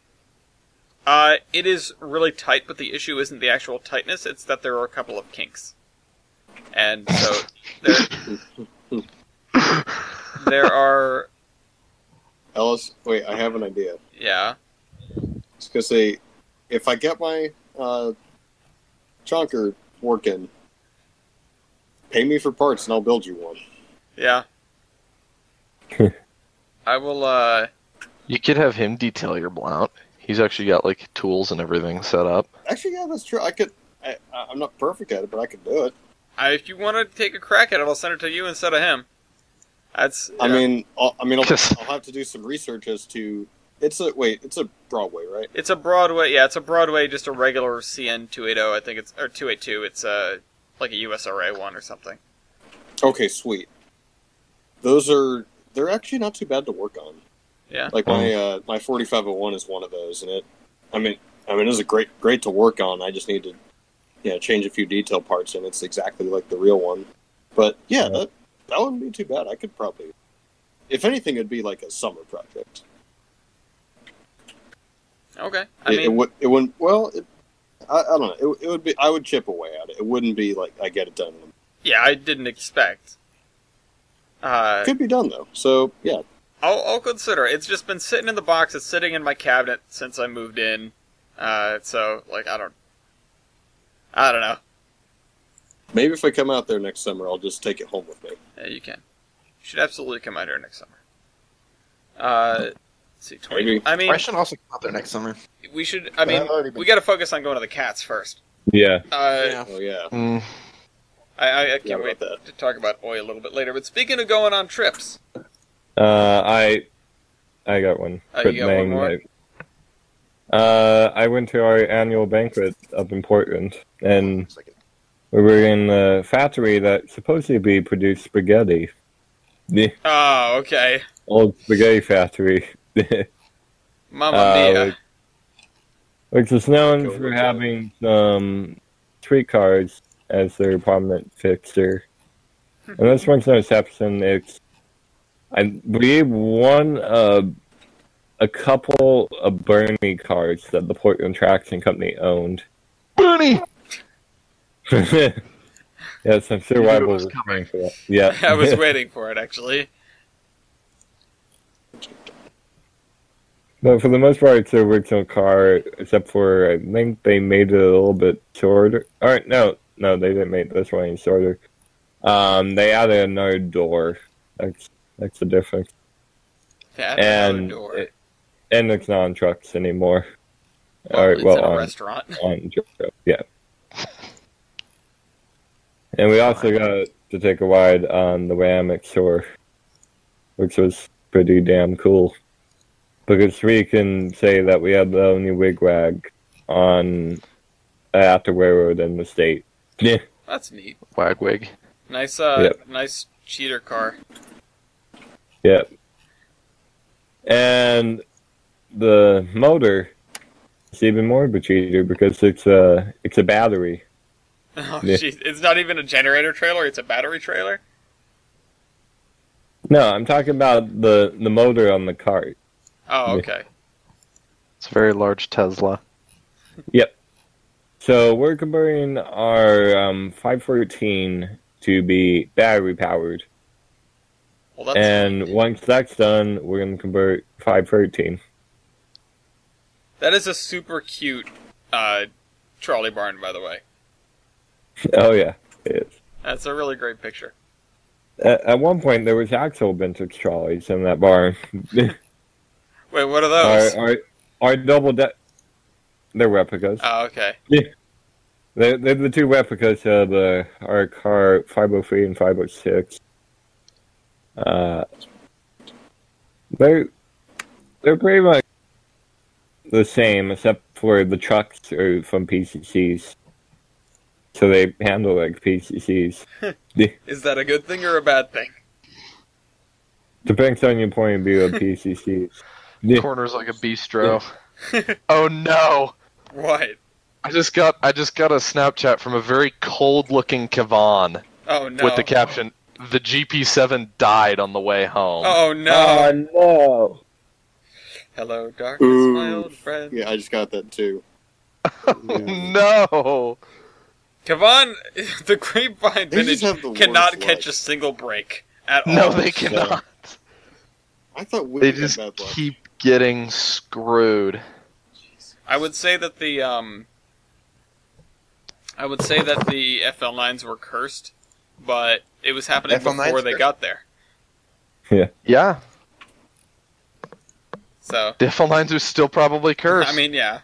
It is really tight, but the issue isn't the actual tightness, it's that there are a couple of kinks. And so, there are... Ellis, wait, I have an idea. Yeah? I was going to say, if I get my chonker working, pay me for parts and I'll build you one. Yeah. I will, You could have him detail your blount. He's actually got, like, tools and everything set up. Actually, yeah, that's true. I'm not perfect at it, but I could do it. If you want to take a crack at it, I'll send it to you instead of him. That's. I'll have to do some research as to. It's a Broadway, right? It's a Broadway. Yeah, it's a Broadway, just a regular CN 280. I think it's or 282. It's like a USRA one or something. Okay, sweet. They're actually not too bad to work on. Yeah. Like my 4501 is one of those, and it's great to work on. I just need to, change a few detail parts, and it's exactly like the real one. But yeah, that wouldn't be too bad. I could probably, if anything, it'd be like a summer project. Okay. It wouldn't. Well, I don't know. It would be. I would chip away at it. It wouldn't be like I get it done. Yeah, I didn't expect. Could be done though. So yeah. I'll consider it. It's just been sitting in the box. It's sitting in my cabinet since I moved in. So like I don't know. Maybe if I come out there next summer, I'll just take it home with me. Yeah, you can. You should absolutely come out here next summer. Let's see, 20. Maybe. I mean, I should also come out there next summer. we should. I mean, we got to focus on going to the cats first. Yeah. Oh yeah. I can't wait to talk about Oi a little bit later. But speaking of going on trips, I got one. you got one more? I went to our annual banquet up in Portland, and we were in the factory that supposedly produced spaghetti. The oh, okay. old spaghetti factory. Mamma mia. Which is known for having some streetcars as their prominent fixture. And this one's no exception. It's, I believe, one of a couple of Bernie cars that the Portland Traction Company owned. Bernie! Yes, I'm sure Rival was coming for that. Yeah. I was waiting for it, actually. But for the most part, it's the original car, except for, I think they made it a little bit shorter. Alright, no, they didn't make this one any shorter. They added another door. That's the difference. Another door. And it's not on trucks anymore. It's in a restaurant. On yeah. And we also got to take a ride on the Ram Shore, which was pretty damn cool. Because we can say that we had the only wigwag on after railroad in the state. Yeah. That's neat. Wagwig. Nice, nice cheater car. Yep. And the motor is even more of a cheater because it's a battery. Oh, jeez. It's not even a generator trailer, it's a battery trailer? No, I'm talking about the motor on the cart. Oh, okay. It's a very large Tesla. Yep. So we're converting our 513 to be battery powered, Well, that's and once that's done, we're gonna convert 513. that is a super cute trolley barn, by the way. Oh yeah, it is. That's a really great picture. At one point, there was actual vintage trolleys in that barn. Wait, what are those? Our double deck. They're replicas. Oh, okay. They're the two replicas of our car 503 and 506. They're pretty much the same, except for the trucks are from PCCs. So they handle like PCCs. Is that a good thing or a bad thing? Depends on your point of view of PCCs. Corner's like a bistro. Oh no! What? I just got a Snapchat from a very cold-looking Kavan Oh no. with the caption, "The GP7 died on the way home." Oh no. Oh no! Hello, darkness, my Ooh. old friend. Yeah, I just got that too. No! Kavan, the Grapevine They just Vintage have the cannot worst catch luck. a single break at all. No, they cannot. I thought we They had just bad luck. keep getting screwed. I would say that the FL9s were cursed, but it was happening FL9s before they cursed? got there. Yeah, So, the FL9s are still probably cursed. I mean, yeah.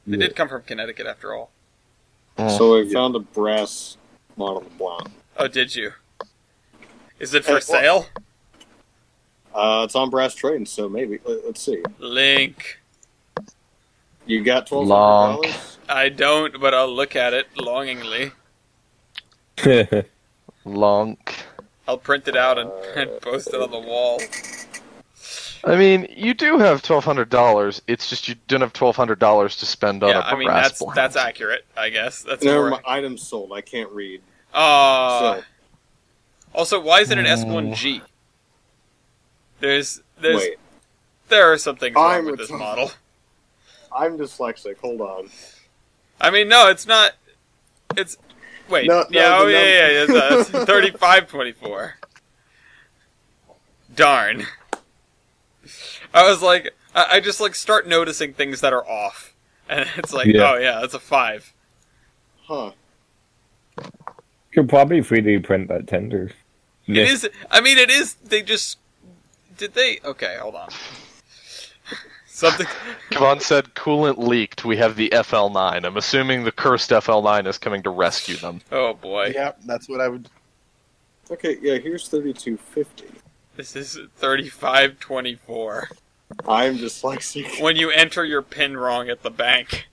They did come from Connecticut after all. So I found a brass model Blount. Oh, did you? Is it for Well- sale? It's on brass trade, so maybe. Let's see. Link. You got Lonk. $1,200? I don't, but I'll look at it longingly. Lonk. I'll print it out and post it on the wall. I mean, you do have $1,200. It's just you don't have $1,200 to spend on Yeah, a I mean, brass that's accurate, I guess. That's Never more... mind. Items sold. I can't read. So. So, Also, why is it an S1G? There's wait. there are some things wrong I'm with this retarded. model. I'm dyslexic. Hold on. I mean, no, it's not. It's wait, No, yeah, the oh yeah, it's 3524. Darn. I was like, I just like start noticing things that are off, and it's like, Yeah. oh yeah, that's a 5. Huh. Could probably 3D print that tender. It is. I mean, it is. They just did they? Okay, hold on. Something. Kavan said coolant leaked. We have the FL9. I'm assuming the cursed FL9 is coming to rescue them. Oh boy, Yeah, that's what I would. Okay, yeah, here's 3250. this is 3524. I'm dyslexic. When you enter your PIN wrong at the bank.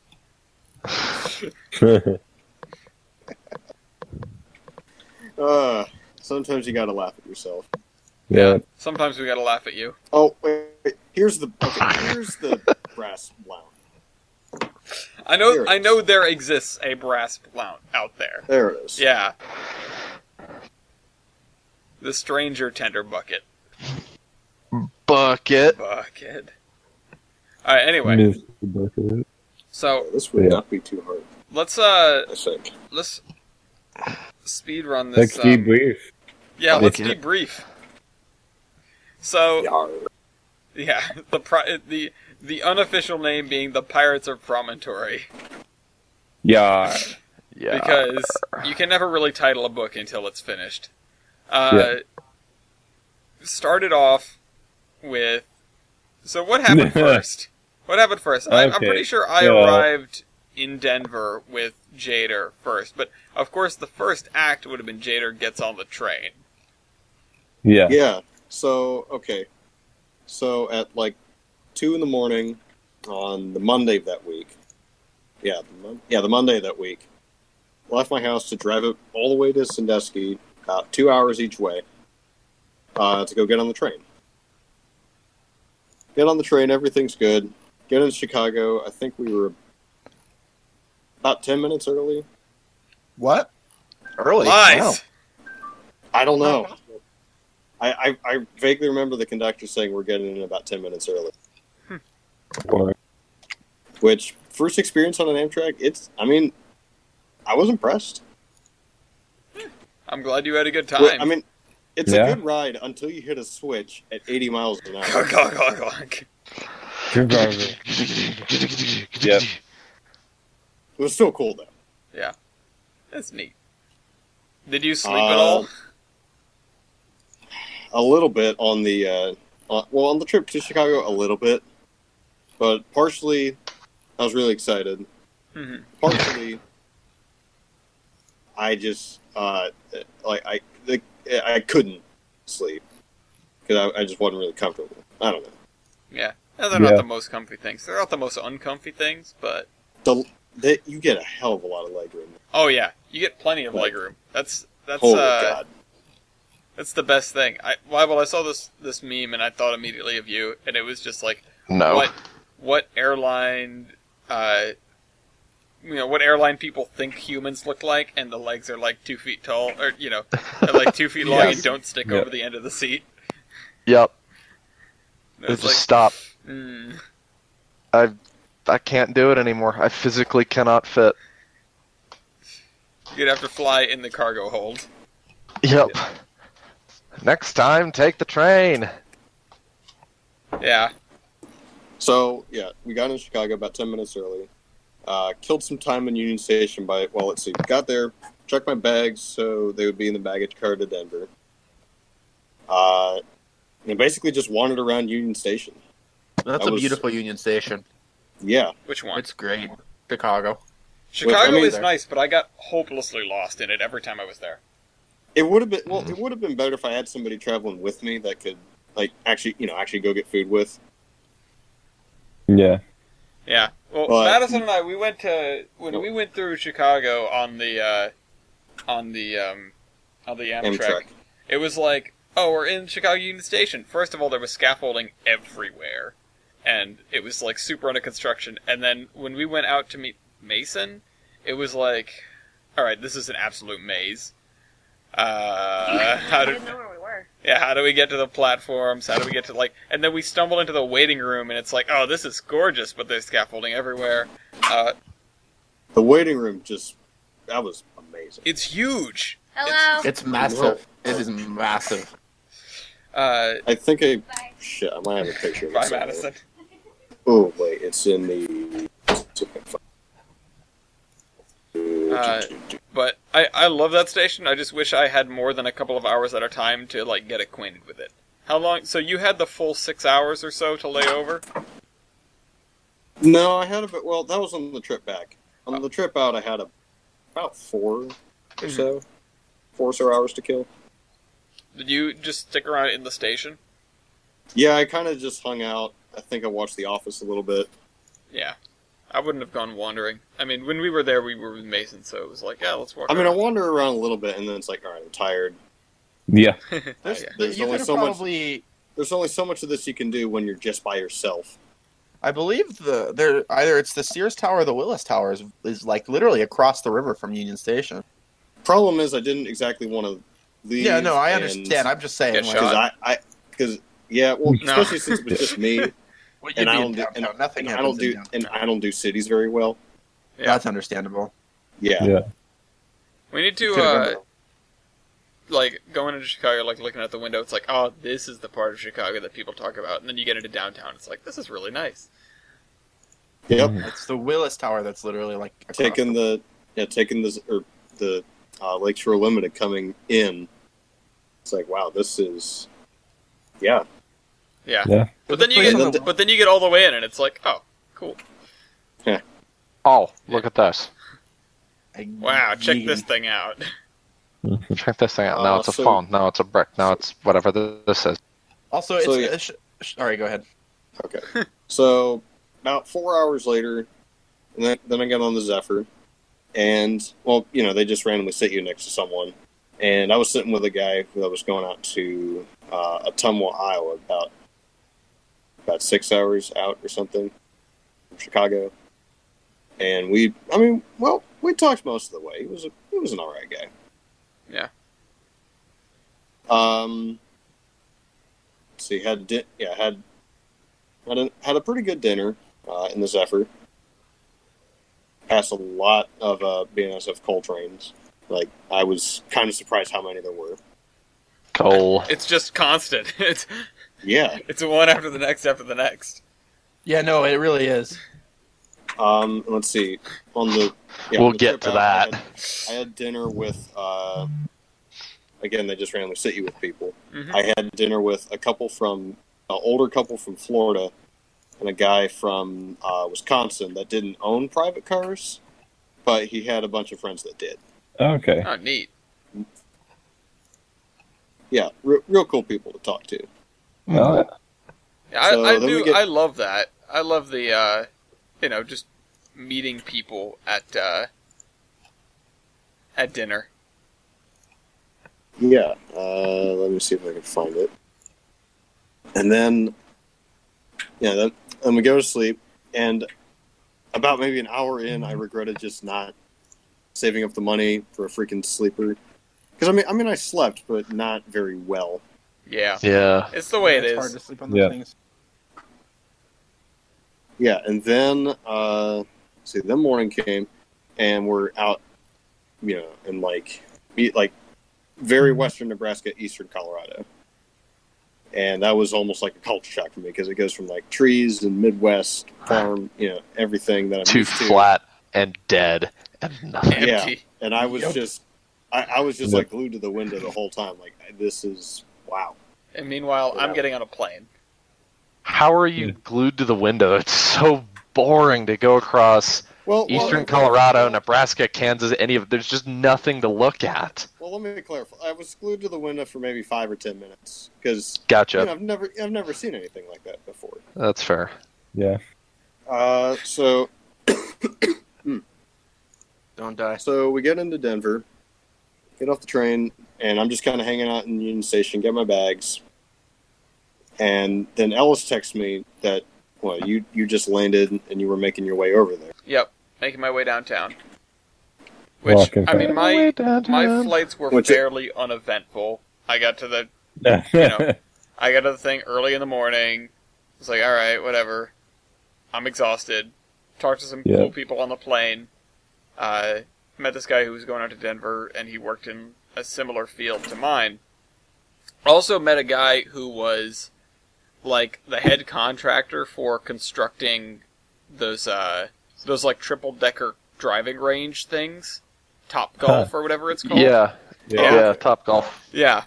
Sometimes you gotta laugh at yourself. Yeah. Sometimes we gotta laugh at you. Oh, wait. Here's the brass Blount. Here it I is. know there exists a brass blount out there. There it is. Yeah. The Stranger Tender Bucket. Bucket. Bucket. Alright, anyway. Missed the bucket. So, This would Yeah. not be too hard, let's I think. speed run Let's this. debrief. Yeah, let's Bucket. debrief. So, Yar. yeah, the unofficial name being the Pirates of Promontory. Yeah. Yeah. Because you can never really title a book until it's finished. Started off with... So what happened first? What happened first? I'm Okay, pretty sure I so- arrived in Denver with Jader first. But, of course, the first act would have been Jader gets on the train. Yeah. Yeah. So, okay. So, at like 2 in the morning on the Monday of that week. Yeah, the Monday of that week. Left my house to drive it all the way to Sandusky, about 2 hours each way, to go get on the train. Get on the train, everything's good. Get in Chicago, I think we were about 10 minutes early. What? Early. Lies! Wow. I don't know. I vaguely remember the conductor saying we're getting in about 10 minutes early. Or- Which, first experience on an Amtrak, I was impressed. I'm glad you had a good time. Well, I mean, it's Yeah. a good ride until you hit a switch at 80 miles an hour. Glug, glug, glug, glug. Yep. It was still cool, though. Yeah. That's neat. Did you sleep at all? A little bit on the, on the trip to Chicago, a little bit. But partially, I was really excited. Mm-hmm. Partially, I just, I couldn't sleep. Because I just wasn't really comfortable. I don't know. Yeah. They're not the most comfy things. They're not the most uncomfy things, but... You get a hell of a lot of leg room. Oh, yeah. You get plenty of leg room. That's Holy God. That's the best thing. I saw this meme and I thought immediately of you, and it was just like, No. what airline, what airline people think humans look like, and the legs are like 2 feet tall, or are like 2 feet long Yes. and don't stick over the end of the seat. Yep. It's Just stop. mm, I can't do it anymore. I physically cannot fit. you'd have to fly in the cargo hold. Yep. Next time, take the train. Yeah. So, yeah, we got in Chicago about 10 minutes early. Killed some time in Union Station let's see. Got there, checked my bags so they would be in the baggage car to Denver. And basically just wandered around Union Station. That's a beautiful Union Station. Yeah. Which one? It's great. Chicago. Chicago is there. nice, but I got hopelessly lost in it every time I was there. It would have been better if I had somebody traveling with me that could, actually go get food with. Yeah. Yeah. Well, But- Madison and I, we went through Chicago on the Amtrak. It was like, oh, we're in Chicago Union Station. First of all, there was scaffolding everywhere, and it was like super under construction. And then when we went out to meet Mason, it was like, all right, this is an absolute maze. I didn't know where we were. Yeah, how do we get to the platforms? How do we get to, and then we stumble into the waiting room, and it's like, oh, this is gorgeous, but there's scaffolding everywhere. The waiting room that was amazing. It's huge. Hello. It's massive. It is massive. I think I might have a picture of it. Bye, somewhere. Madison. Oh, wait, it's in the... But I love that station. I just wish I had more than a couple of hours at a time to, get acquainted with it. How long? So you had the full 6 hours or so to lay over? No, I had that was on the trip back. On the trip out, I had about 4 or so. 4 or so hours to kill. Did you just stick around in the station? Yeah, I kind of just hung out. I think I watched The Office a little bit. Yeah. I wouldn't have gone wandering. I mean, when we were there, we were with Mason, so it was like, yeah, let's walk I mean, I around. wander around a little bit, and then it's like, all right, I'm tired. Yeah. There's You only could so much. probably. There's only so much of this you can do when you're just by yourself. I believe either it's the Sears Tower or the Willis Tower is like literally across the river from Union Station. Problem is, I didn't exactly want to leave. Yeah, no, I understand. I'm just saying. Get Like, shot. Because especially since it was just me, what and you I do don't in do, downtown, nothing and I happens don't do, in downtown. and I don't do cities very well. Yeah. That's understandable. Yeah. Yeah. We need Could've to, been- going into Chicago, looking out the window, it's like, oh, this is the part of Chicago that people talk about. And then you get into downtown, it's like, this is really nice. Yep. It's the Willis Tower that's literally like across Taking the Lakeshore Limited coming in. It's like, wow, this is, yeah. Yeah. Yeah. But then you And then- you get all the way in, and it's like, oh, cool. Oh, look at this. Wow, check this thing out. Check this thing out. Now it's a so- phone. Now it's a brick. Now it's whatever this is. Also, it's. So, yeah. Sorry, go ahead. Okay. So about 4 hours later, and then I got on the Zephyr, and they just randomly sit you next to someone, and I was sitting with a guy that was going out to Ottumwa, Iowa, about 6 hours out or something from Chicago, and we talked most of the way. He was an all right guy. Yeah. So he had a pretty good dinner in the Zephyr. passed a lot of BNSF coal trains. Like, I was kind of surprised how many there were. Coal. It's just constant. Yeah. It's one after the next after the next. Yeah, no, it really is. Let's see. We'll on the get trip to out, that. I had dinner with, again, they just randomly sit you with people. Mhm. I had dinner with an older couple from Florida, and a guy from Wisconsin that didn't own private cars, but he had a bunch of friends that did. Okay. Oh, neat. Yeah, real cool people to talk to. Well, Yeah, So I then we do. get- I love that. I love the, just meeting people at dinner. Yeah, let me see if I can find it. And then, then we go to sleep, and about maybe an hour in, I regretted just not saving up the money for a freaking sleeper. Because I mean, I slept, but not very well. Yeah. Yeah. It's the way it It's hard is. to sleep on those Yeah. things. Yeah, and then then morning came, and we're out, in very western Nebraska, eastern Colorado, and that was almost like a culture shock for me because it goes from like trees and Midwest farm, everything that I'm Too used to. flat and dead and nothing. Empty. Yeah, and I was Yep. just, I was just Yep. like glued to the window the whole time. Like, this is wow. And meanwhile, I'm Yeah. getting on a plane. How are you glued to the window? It's so boring to go across Eastern Colorado, Nebraska, Kansas, there's just nothing to look at. Well, let me clarify. I was glued to the window for maybe 5 or 10 minutes because Gotcha. I've never seen anything like that before. That's fair. yeah. So Don't die. So we get into Denver, get off the train, and I'm just kind of hanging out in Union Station, get my bags. And then Ellis texts me that, you just landed and you were making your way over there. Yep, making my way downtown. Which, Walking I mean, my downtown. flights were Which- fairly uneventful. I got to the I got to the thing early in the morning. It's like, all right, whatever. I'm exhausted. Talked to some Yeah. cool people on the plane. Met this guy who was going out to Denver, and he worked in a similar field to mine. Also met a guy who was like the head contractor for constructing those like triple decker driving range things, Top Golf or whatever it's called. Yeah. Yeah. Yeah, Top Golf. Yeah.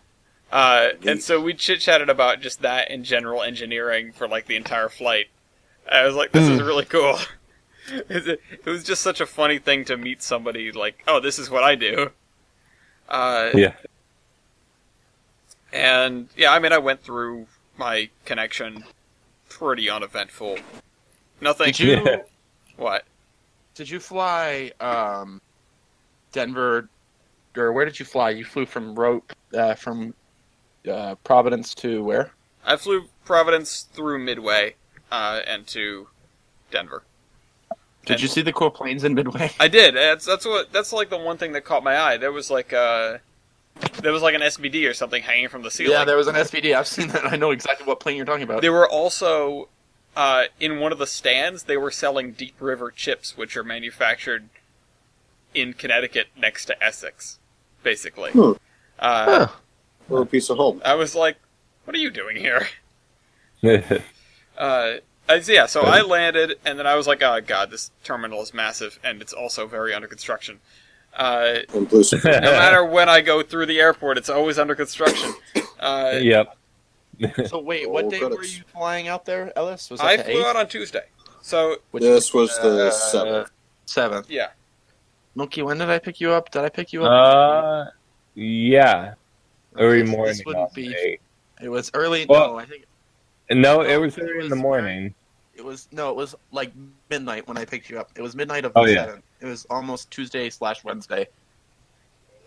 And so we chit-chatted about just that in general engineering for like the entire flight. I was like, this is really cool. It was just such a funny thing to meet somebody like, oh, this is what I do. Yeah. And yeah, I mean, I went through my connection pretty uneventful. Nothing. Did you Yeah. What? did you fly Denver, or where did you fly? You flew from Providence to where? I flew Providence through Midway and to Denver. Did you see the cool planes in Midway? I did. That's like the one thing that caught my eye. There was like an SBD or something hanging from the ceiling. Yeah, there was an SVD. I've seen that. I know exactly what plane you're talking about. They were also in one of the stands. They were selling Deep River chips, which are manufactured in Connecticut next to Essex, basically. Hmm. Uh, Or a piece of home. I was like, "What are you doing here?" Yeah. So I landed, and then I was like, "Oh God, this terminal is massive, and it's also very under construction." And blue No matter when I go through the airport, it's always under construction. Yep. So wait, what Roll day were credits. you flying out there, Ellis? Was that I the flew 8th? out on Tuesday. So, This was the 7th. 7th. yeah. Milky, when did I pick you up? Did I pick you up? Yeah. Early This morning. wouldn't on be- the 8th. It was early. Well- No, I think No, it was it early in the was morning. it was like midnight when I picked you up. It was midnight of Oh, the yeah. 7th. It was almost Tuesday/Wednesday.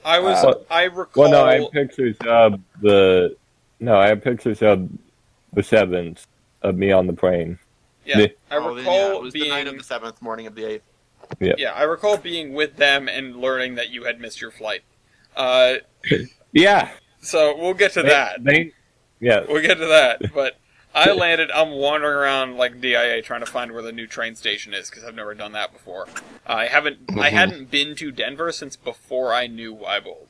I was. Well- I recall. Well, no, I have pictures of the 7th of me on the plane. Yeah, I Oh, recall yeah, it was being. the night of the 7th, morning of the 8th. Yeah, I recall being with them and learning that you had missed your flight. Yeah. So we'll get to that. Yeah. We'll get to that. But I landed. I'm wandering around like DIA trying to find where the new train station is because I've never done that before. I hadn't been to Denver since before I knew Weibold.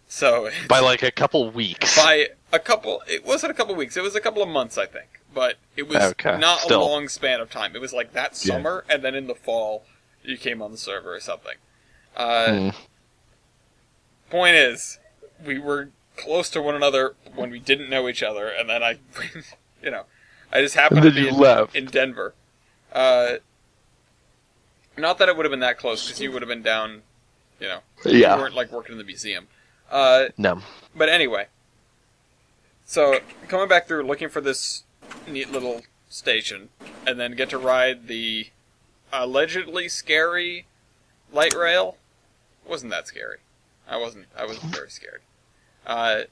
So By like a couple weeks. it wasn't a couple weeks. It was a couple of months, I think. But it was not a long span of time. It was like that summer, and then in the fall, you came on the server or something. Point is, we were close to one another when we didn't know each other, and then I just happened to be in Denver. Not that it would have been that close, because you would have been down, you weren't like working in the museum. No. But anyway, so coming back through, looking for this neat little station, and then get to ride the allegedly scary light rail. Wasn't that scary? I wasn't very scared. Well,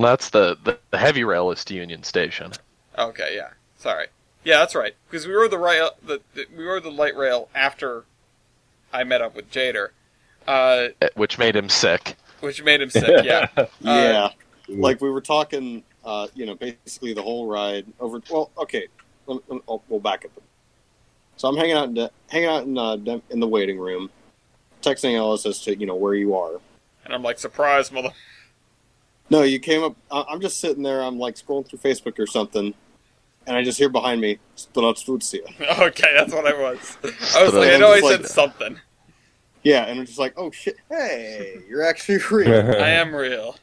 that's the heavy rail is to Union Station. Okay, yeah. Sorry. Yeah, that's right. Because we rode the light rail after I met up with Jader. Which made him sick. Yeah. Yeah. Like we were talking, basically the whole ride over. Well, okay, we'll back up. So I'm hanging out in the waiting room, texting Ellis as to where you are. And I'm like, surprise, mother. No, you came up. I'm just sitting there. I'm like scrolling through Facebook or something, and I just hear behind me, "Strutsia." Okay, that's what I was. I was like, I know I said something. Yeah, and I'm just like, oh shit, hey, you're actually real. I am real.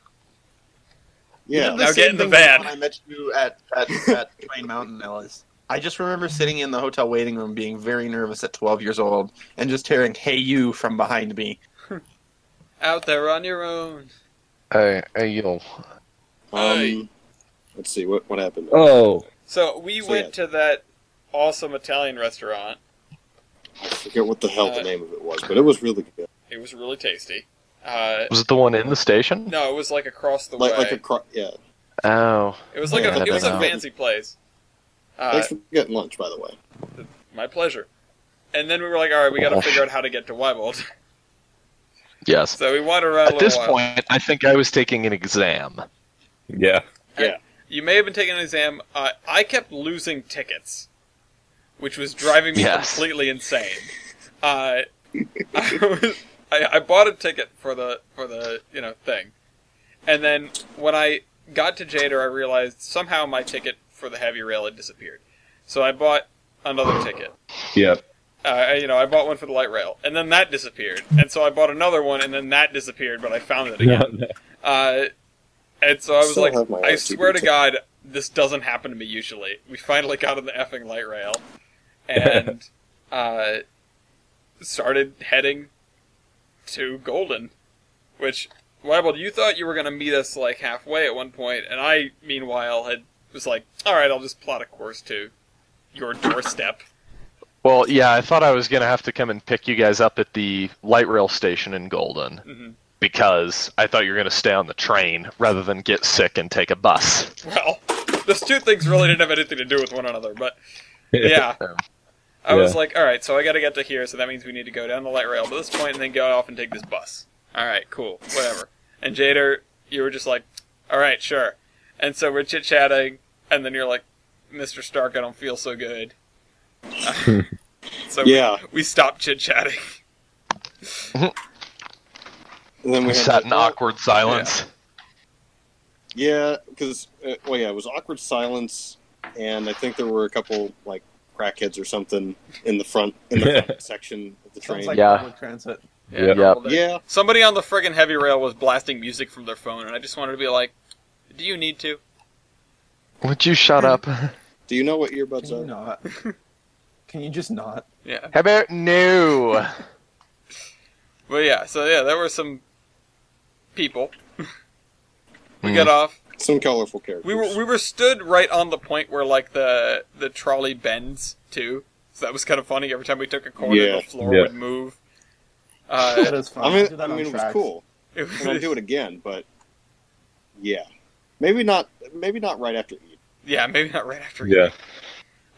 Yeah. Now get in the van. When I met you at Train Mountain, Ellis. I just remember sitting in the hotel waiting room being very nervous at 12 years old and just hearing, "Hey, you," from behind me. Out there on your own. Hey, yo. Let's see, what happened? Oh. So we went to that awesome Italian restaurant. I forget what the hell the name of it was, but it was really good. It was really tasty. Was it the one in the station? No, it was like across the way. Yeah. Oh. It was like a fancy place. Thanks for getting lunch, by the way. My pleasure. And then we were like, all right, we got to figure out how to get to Weibold. Yes. So we wandered around At this point, I think I was taking an exam. Yeah. Yeah. You may have been taking an exam. I kept losing tickets, which was driving me completely insane. I bought a ticket for the thing, and then when I got to Jader, I realized somehow my ticket for the heavy rail had disappeared. So I bought another ticket. Yep. I bought one for the light rail, and then that disappeared. And so I bought another one, and then that disappeared, but I found it again. And so I was like, I swear to God, this doesn't happen to me usually. We finally got on the effing light rail, and started heading to Golden, which, Weibold, you thought you were going to meet us like halfway at one point, and I, meanwhile, was like, alright, I'll just plot a course to your doorstep. Well, yeah, I thought I was going to have to come and pick you guys up at the light rail station in Golden, because I thought you were going to stay on the train rather than get sick and take a bus. Well, those two things really didn't have anything to do with one another, but yeah. I was like, alright, so I gotta get to here, so that means we need to go down the light rail to this point and then go off and take this bus. Alright, cool, whatever. And Jader, you were just like, alright, sure. And so we're chit-chatting, and then you're like, Mr. Stark, I don't feel so good. So we stopped chit-chatting. And then we sat in awkward silence. Yeah, because, it was awkward silence, and I think there were a couple, like, crackheads or something in the front section of the train. Sounds like public transit. Yeah. Somebody on the friggin' heavy rail was blasting music from their phone, and I just wanted to be like, do you need to? Would you shut up? Do you know what earbuds Can you are? not? Can you just not? Yeah. How about no? But yeah, so there were some people. We got off. Some colorful characters. We were stood right on the point where like the trolley bends too, so that was kind of funny. Every time we took a corner, the floor would move. That is fun. I mean, it was cool. I'll do it again, but yeah, maybe not right after eat. Yeah, maybe not right after. Yeah.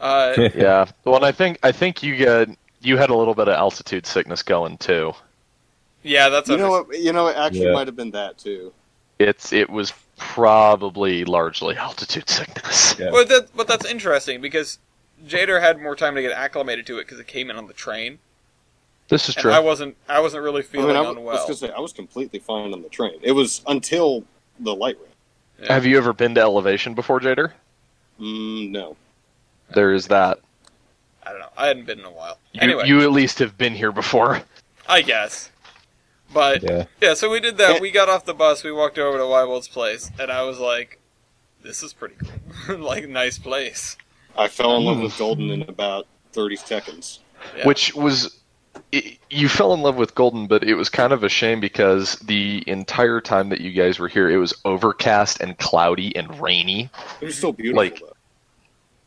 Yeah. Well, I think you had a little bit of altitude sickness going too. Yeah, that's it actually might have been that too. It was probably largely altitude sickness. Yeah. But that's interesting because Jader had more time to get acclimated to it because it came in on the train. This is And true. I wasn't really feeling I was unwell. gonna say I was completely fine on the train. It was until the light rain. Yeah. Have you ever been to elevation before, Jader? No. There is that. I don't know. I hadn't been in a while. Anyway, You at least have been here before. I guess. But Yeah. so we did that. We got off the bus. We walked over to Wywold's place, and I was like, "This is pretty cool. Like, nice place." I fell in love with Golden in about 30 seconds. Yeah. Which was... You fell in love with Golden, but it was kind of a shame because the entire time that you guys were here, it was overcast and cloudy and rainy. It was still beautiful, Like- though.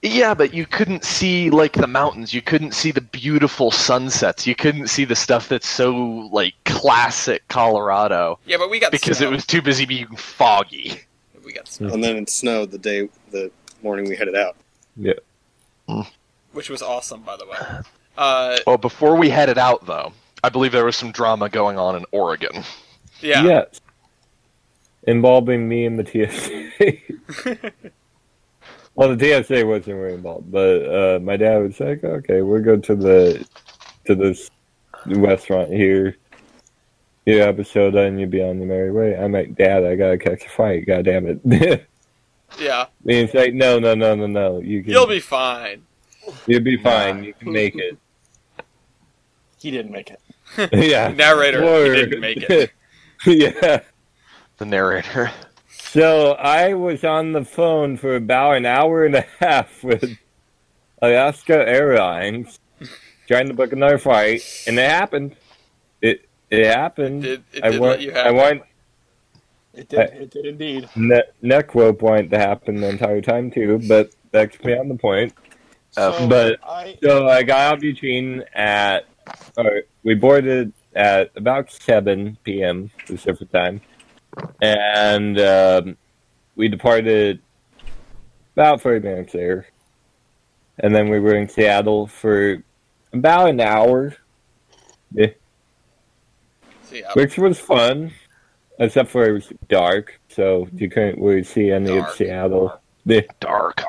Yeah, but you couldn't see, like, the mountains. You couldn't see the beautiful sunsets. You couldn't see the stuff that's so, like, classic Colorado. Yeah, but we got Because snow. it was too busy being foggy. We got snow, And then it snowed the morning we headed out. Yeah. which was awesome, by the way. Well, before we headed out, though, I believe there was some drama going on in Oregon. Yeah. Yes. Involving me and the TSA. Well, the TSA wasn't really involved, but my dad was like, "Okay, we'll go to this restaurant here. You have a soda and you'll be on your merry way." I'm like, "Dad, I gotta catch a flight. God damn it!" Yeah. And he's like, "No. You'll be fine. You'll be fine. You can make it." He didn't make it. Yeah. Narrator, he didn't make it. Yeah. The narrator. So I was on the phone for about an hour and a half with Alaska Airlines trying to book another flight, and it happened. It happened. It did let you have I want It did indeed. neck rope wanted to happen the entire time too, but that's beyond the point. But so I got out of Eugene we boarded at about 7 p.m. Pacific time, and we departed about 30 minutes there, and then we were in Seattle for about an hour, which was fun, except for it was dark, so you couldn't really see any of Dark. Seattle. Dark.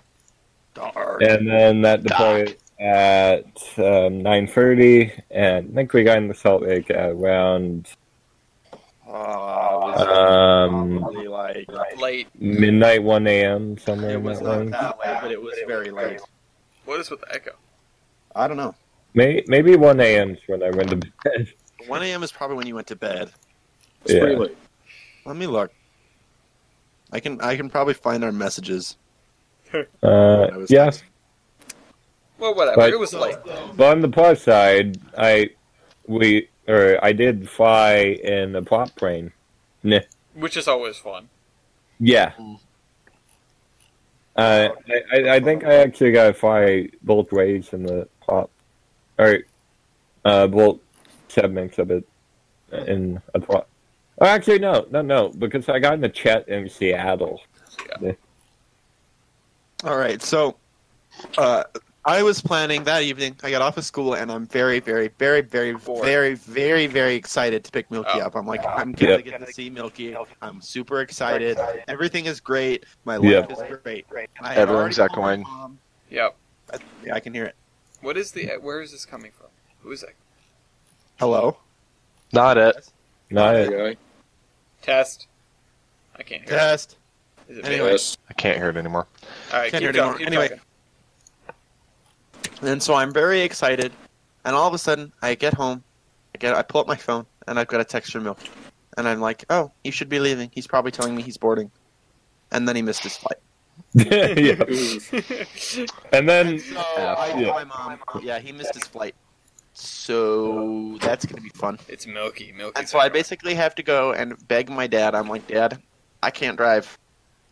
And then that departed at 9:30, and I think we got into Salt Lake at around Probably like late. midnight, 1 a.m., somewhere it in was that not range. that late, but it was very late. What is with the echo? I don't know. Maybe 1 a.m. is when I went to bed. 1 a.m. is probably when you went to bed. It's Yeah. pretty late. Let me look. I can probably find our messages. Yeah, Well, whatever. But- It was late. but on the plus side, I did fly in a prop plane. Which is always fun. Yeah. I think I actually got to fly both ways in the prop, or both segments of it in a prop. Oh, actually, no, because I got in a chat in Seattle. All right, so I was planning that evening. I got off of school, and I'm very, very, very, very, very, very, very excited to pick Milky up. I'm like, I'm gonna get to see Milky. I'm super excited. Everything is great. My life is great. And I had Everyone's already told my echoing. mom- Yep. Yeah, I can hear it. What is the? Where is this coming from? Who is that? Hello. Not it. Not it. Okay. Test. I can't hear. Test. It. Is it Anyway. Yes. I can't hear it anymore. All right, Can't keep hear it going. Keep anymore. Anyway. talking. And so I'm very excited, and all of a sudden I get home, I pull up my phone, and I've got a text from Milky, and I'm like, oh, he should be leaving. He's probably telling me he's boarding, and then he missed his flight. Yeah. And then So I told my mom, yeah, he missed his flight. So that's gonna be fun. It's Milky. Milky. And so I basically have to go and beg my dad. I'm like, Dad, I can't drive.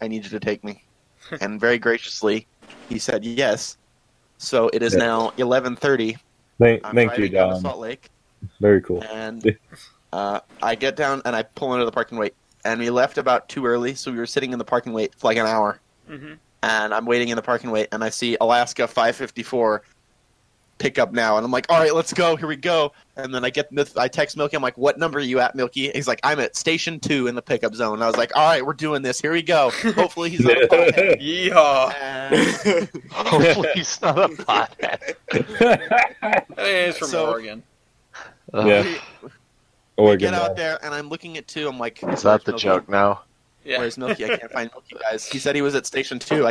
I need you to take me. And very graciously, he said yes. So it is Yeah. now 11:30. thank I'm you, driving down to Don. Salt Lake. Very cool. And I get down and I pull into the parking wait. And we left about too early, so we were sitting in the parking wait for like an hour. Mm-hmm. And I'm waiting in the parking wait, and I see Alaska 554 pickup now. And I'm like, all right, let's go. Here we go. And then I text Milky. I'm like, what number are you at, Milky? He's like, I'm at station 2 in the pickup zone. And I was like, all right, we're doing this. Here we go. Hopefully he's not a pothead. Yeehaw! And Hopefully he's not a pothead. I think he's from So- Oregon. Yeah. we Oregon. get out there, and I'm looking at 2. I'm like, Is that the "Where's joke now? Yeah. Where's Milky? I can't find Milky, guys. He said he was at station 2.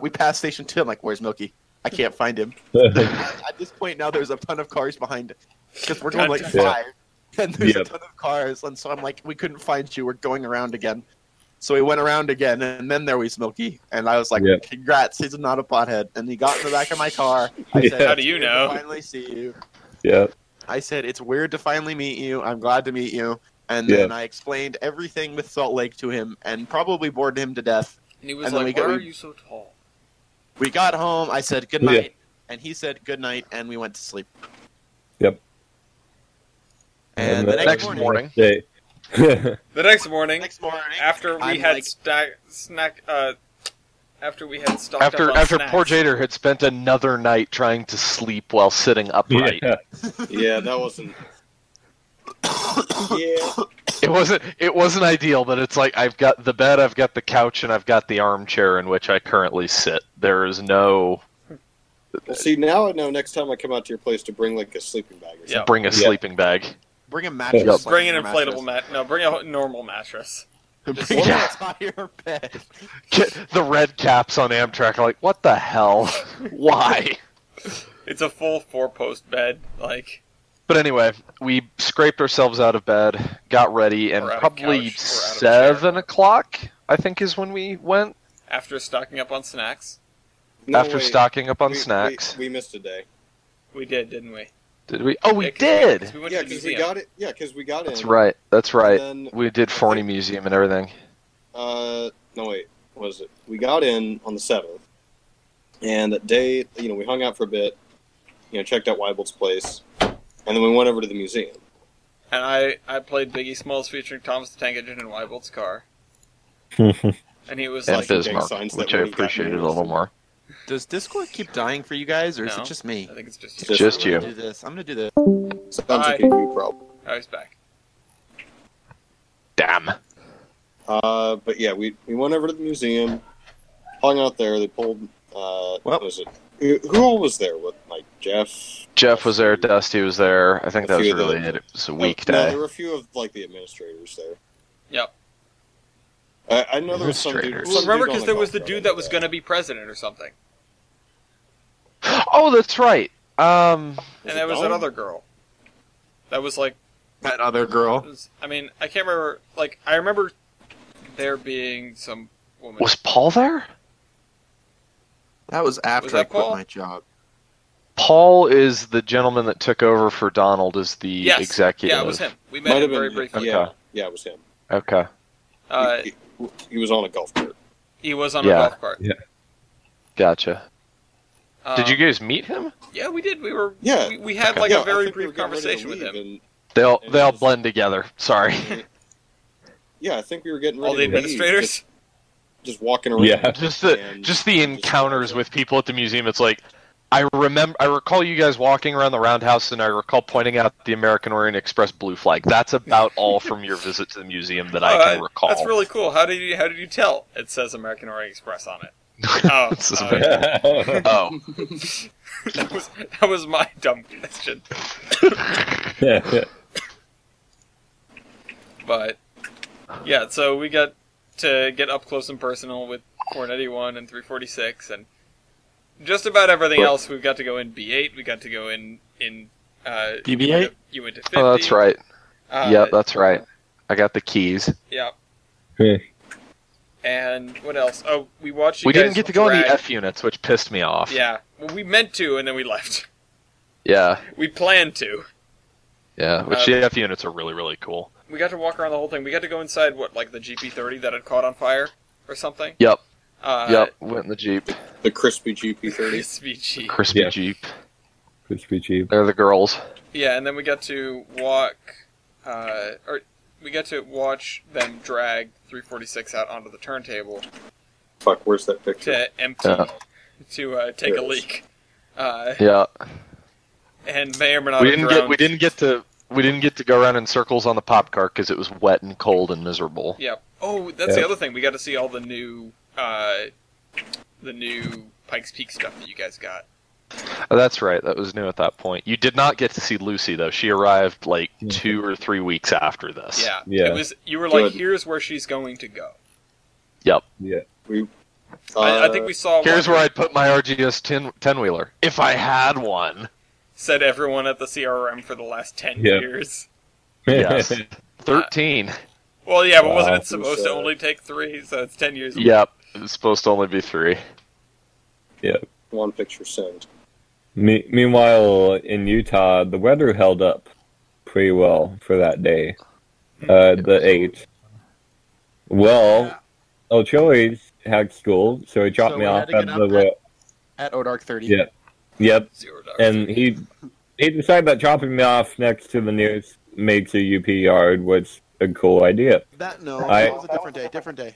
We passed station 2. I'm like, where's Milky? I can't find him. At this point now, there's a ton of cars behind it. Because we're going like Yeah. 5. And there's a Yep. ton of cars. And so I'm like, we couldn't find you. We're going around again. So we went around again, and then there was Milky. And I was like, Yep. congrats, he's not a pothead. And he got in the back of my car. I said, Yeah. How do you "It's weird know?" to finally see you. Yeah. I said, it's weird to finally meet you. I'm glad to meet you. And then I explained everything with Salt Lake to him and probably bored him to death. And he was And then like, we why got- are you so tall? We got home. I said, good Yeah. night. And he said, good night. And we went to sleep. Yep. And the next morning, Day. The next morning, after we I'm had like- after we had stocked up on After snacks. poor Jader had spent another night trying to sleep while sitting upright. Yeah. Yeah, that wasn't. Yeah. It wasn't ideal, but it's like I've got the bed, I've got the couch, and I've got the armchair in which I currently sit. There is no Well, see, now I know next time I come out to your place to bring like a sleeping bag or something. Yeah. bring a sleeping bag. bring a mattress. Yep. like Bring an your inflatable mat. No, bring a normal mattress. mattress. Just- Bring Yeah. an entire bed. Get the red caps on Amtrak are like, what the hell? Why? It's a full 4-post bed. Like, But anyway, we scraped ourselves out of bed, got ready, and Or out of probably couch, or out of chair. 7 o'clock, I think, is when we went. after stocking up on snacks. No, after wait. stocking up on We- snacks. we missed a day. We did, didn't we? Did we? Oh, we Yeah, 'cause did! 'cause we went Yeah, to the because we museum. got it. Yeah, because we got That's in. right, that's right. And then, We did Forney Museum and everything. no wait, what was it? We got in on the 7th, and that day, we hung out for a bit, checked out Weibel's place, and then we went over to the museum. And I played Biggie Smalls featuring Thomas the Tank Engine in Weibel's car. And he was And like, Bismarck, signs that which I when he got appreciated a news. little more. Does Discord keep dying for you guys, or is No. it just me? I think it's just It's you. Just I'm you. gonna do this. I'm gonna do this. Sounds Bye. like a you problem. Oh, he's back. Damn. But yeah, we went over to the museum, hung out there. They pulled. What was it? Who all was there? With like Jeff? Jeff was there, Dusty was there. I think A that was few of really the- it. It was a No, weekday. there were a few of like the administrators there. Yep. I know there was some dude. Administrators. Well, some remember, dude on because the there was golf the cart, dude I that was think. going to be president or something. Oh, that's right. And Was there it was Dawn? that other girl. That was like, That other girl. I mean, I can't remember. Like, I remember there being some woman. Was Paul there? That was after Was that I quit Paul? my job. Paul is the gentleman that took over for Donald as the Yes. executive. Yeah, it was him. We met Might him have very been. briefly. Yeah, Okay. yeah, it was him. Okay. He He was on a golf cart. was on Yeah. a golf cart. Gotcha. Did you Um, guys meet him? Yeah, we did. We were. Yeah. We had Okay. like Yeah, a I very think we were brief getting ready to conversation with leave, him. and- They all it was- blend together. Sorry. Yeah, I think we were getting ready All the to leave, administrators. just walking around. Yeah. just the And encounters with people at the museum. It's like I recall you guys walking around the roundhouse, and I recall pointing out the American Orient Express blue flag. That's about all from your visit to the museum that I can recall. That's really cool. How did you tell? It says American Orient Express on it. Oh, This is oh, Oh, that was my dumb question. But yeah, so we got to get up close and personal with 491 and 346, and just about everything else. We got to go in B8. We got to go in BB-8? You went to 50. oh, that's right. Uh, That's right. I got the keys. Yeah. And what else? Oh, we watched. You We didn't guys get to go in the drag- F units, which pissed me off. Yeah, well, we meant to, and then we left. Yeah. We planned to. Yeah. Which the F units are really, really cool. We got to walk around the whole thing. We got to go inside like the GP30 that had caught on fire or something. Yep. Uh, Went in the Jeep. The crispy GP30. SVG. Crispy Yeah. Jeep. Crispy cheap. They're the girls. Yeah, and then we got to we got to watch them drag 346 out onto the turntable Fuck, where's that picture? to empty, Yeah. to take a There it is. leak. Yeah. And may or may not We have didn't drowned. we didn't get to go around in circles on the pop cart because it was wet and cold and miserable. Yep. Oh, that's the other thing. We got to see all the new Pikes Peak stuff that you guys got. Oh, that's right. That was new at that point. You did not get to see Lucy though. She arrived like 2 or 3 weeks after this. Yeah. Yeah. It was. You were like, Good. here's where she's going to go. Yep. Yeah. I think we saw. Here's one where I'd put my RGS 10-wheeler if I had one. said everyone at the CRM for the last 10 Yeah. years. Yes. 13. Well, yeah, but wasn't Wow. it supposed to only take 3? So it's 10 years. Yep. It was supposed to only be 3. Yeah. One picture sent. Meanwhile, in Utah, the weather held up pretty well for that day. The 8th. Well, Ochoi's had school, so he dropped So me we off had to at get the up road. At Odark 30. Yeah. Yep. $0. And he decided that dropping me off next to the nearest makes a UP yard was a cool idea. That no, I- that was a different day. Different day.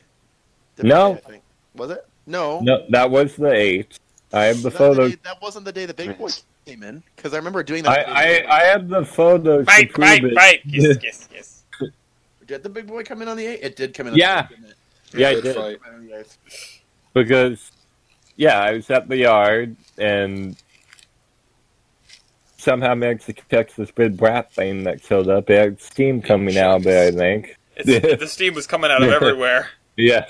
No. Day, I think. Was it? No. No, that was the 8th. I have the That's photos. that wasn't the day the big boy came in, because I remember doing that. I have the photos to Bite, prove bite, it. bite. Yes, yes, yes. Did the big boy come in on the 8th? It did come in on Yeah. the 8th, didn't it? Yeah, I Good did. fight. Come in on the 8th. Because, yeah, I was at the yard and somehow managed to catch this big brat thing that showed up. It had steam coming out of it, I think. The steam was coming out of everywhere. Yeah.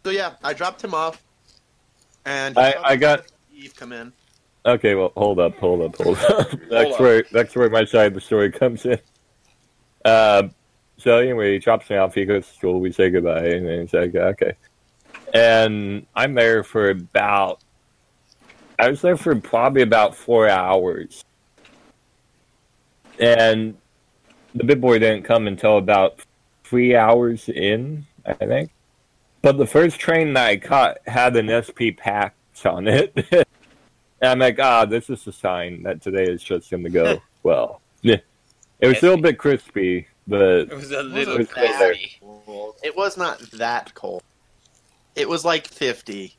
So yeah, I dropped him off, and I got- Eve come in. Okay, well, hold up. That's where my side of the story comes in. So anyway, he drops me off. He goes to school. We say goodbye, and then he's like, "Okay." And I'm there for I was there for probably about 4 hours, and the big boy didn't come until about 3 hours in, I think. But the first train that I caught had an SP pack on it. And I'm like, this is a sign that today is just going to go well. It was still a bit crispy, but It was a little was cool there. crispy. It was not that cold. It was like 50.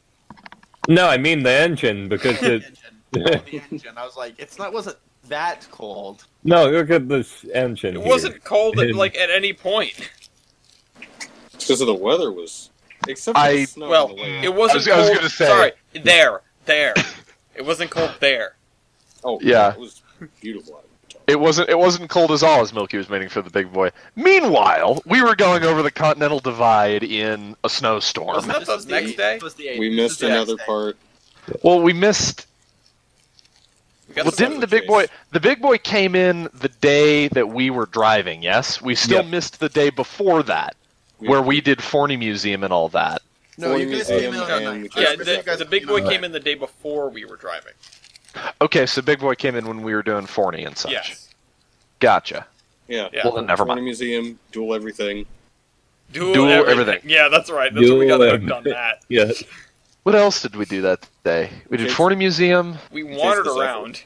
no, I mean the engine because it. The engine. I was like, wasn't that cold. No, look at this engine. It here. wasn't cold at, at any point. Because of the weather was. Except for the snow Well, on the way. it wasn't I was cold. gonna say- Sorry, there. It wasn't cold there. Oh, Yeah. It was beautiful out. It wasn't cold as all as Milky was waiting for the big boy. Meanwhile, we were going over the Continental Divide in a snowstorm. Wasn't that the next day? We missed another part. Well, we missed. We got Well, some- didn't the big boy came in the day that we were driving? Yes, we still Yep. missed the day before that, where we did Forney Museum and all that. No, you guys came in on And the we 9th. Yeah, just- the big boy came in the day before we were driving. Okay, so big boy came in when we were doing Forney and such. Yes. Gotcha. Yeah. Yeah. Well, then never Funny mind. museum, dual everything. Dual everything. Yeah, that's right. That's what we got Dual hooked on everything. that. Yeah. What else did we do that day? We did Chased- Forney Museum. We wandered the around.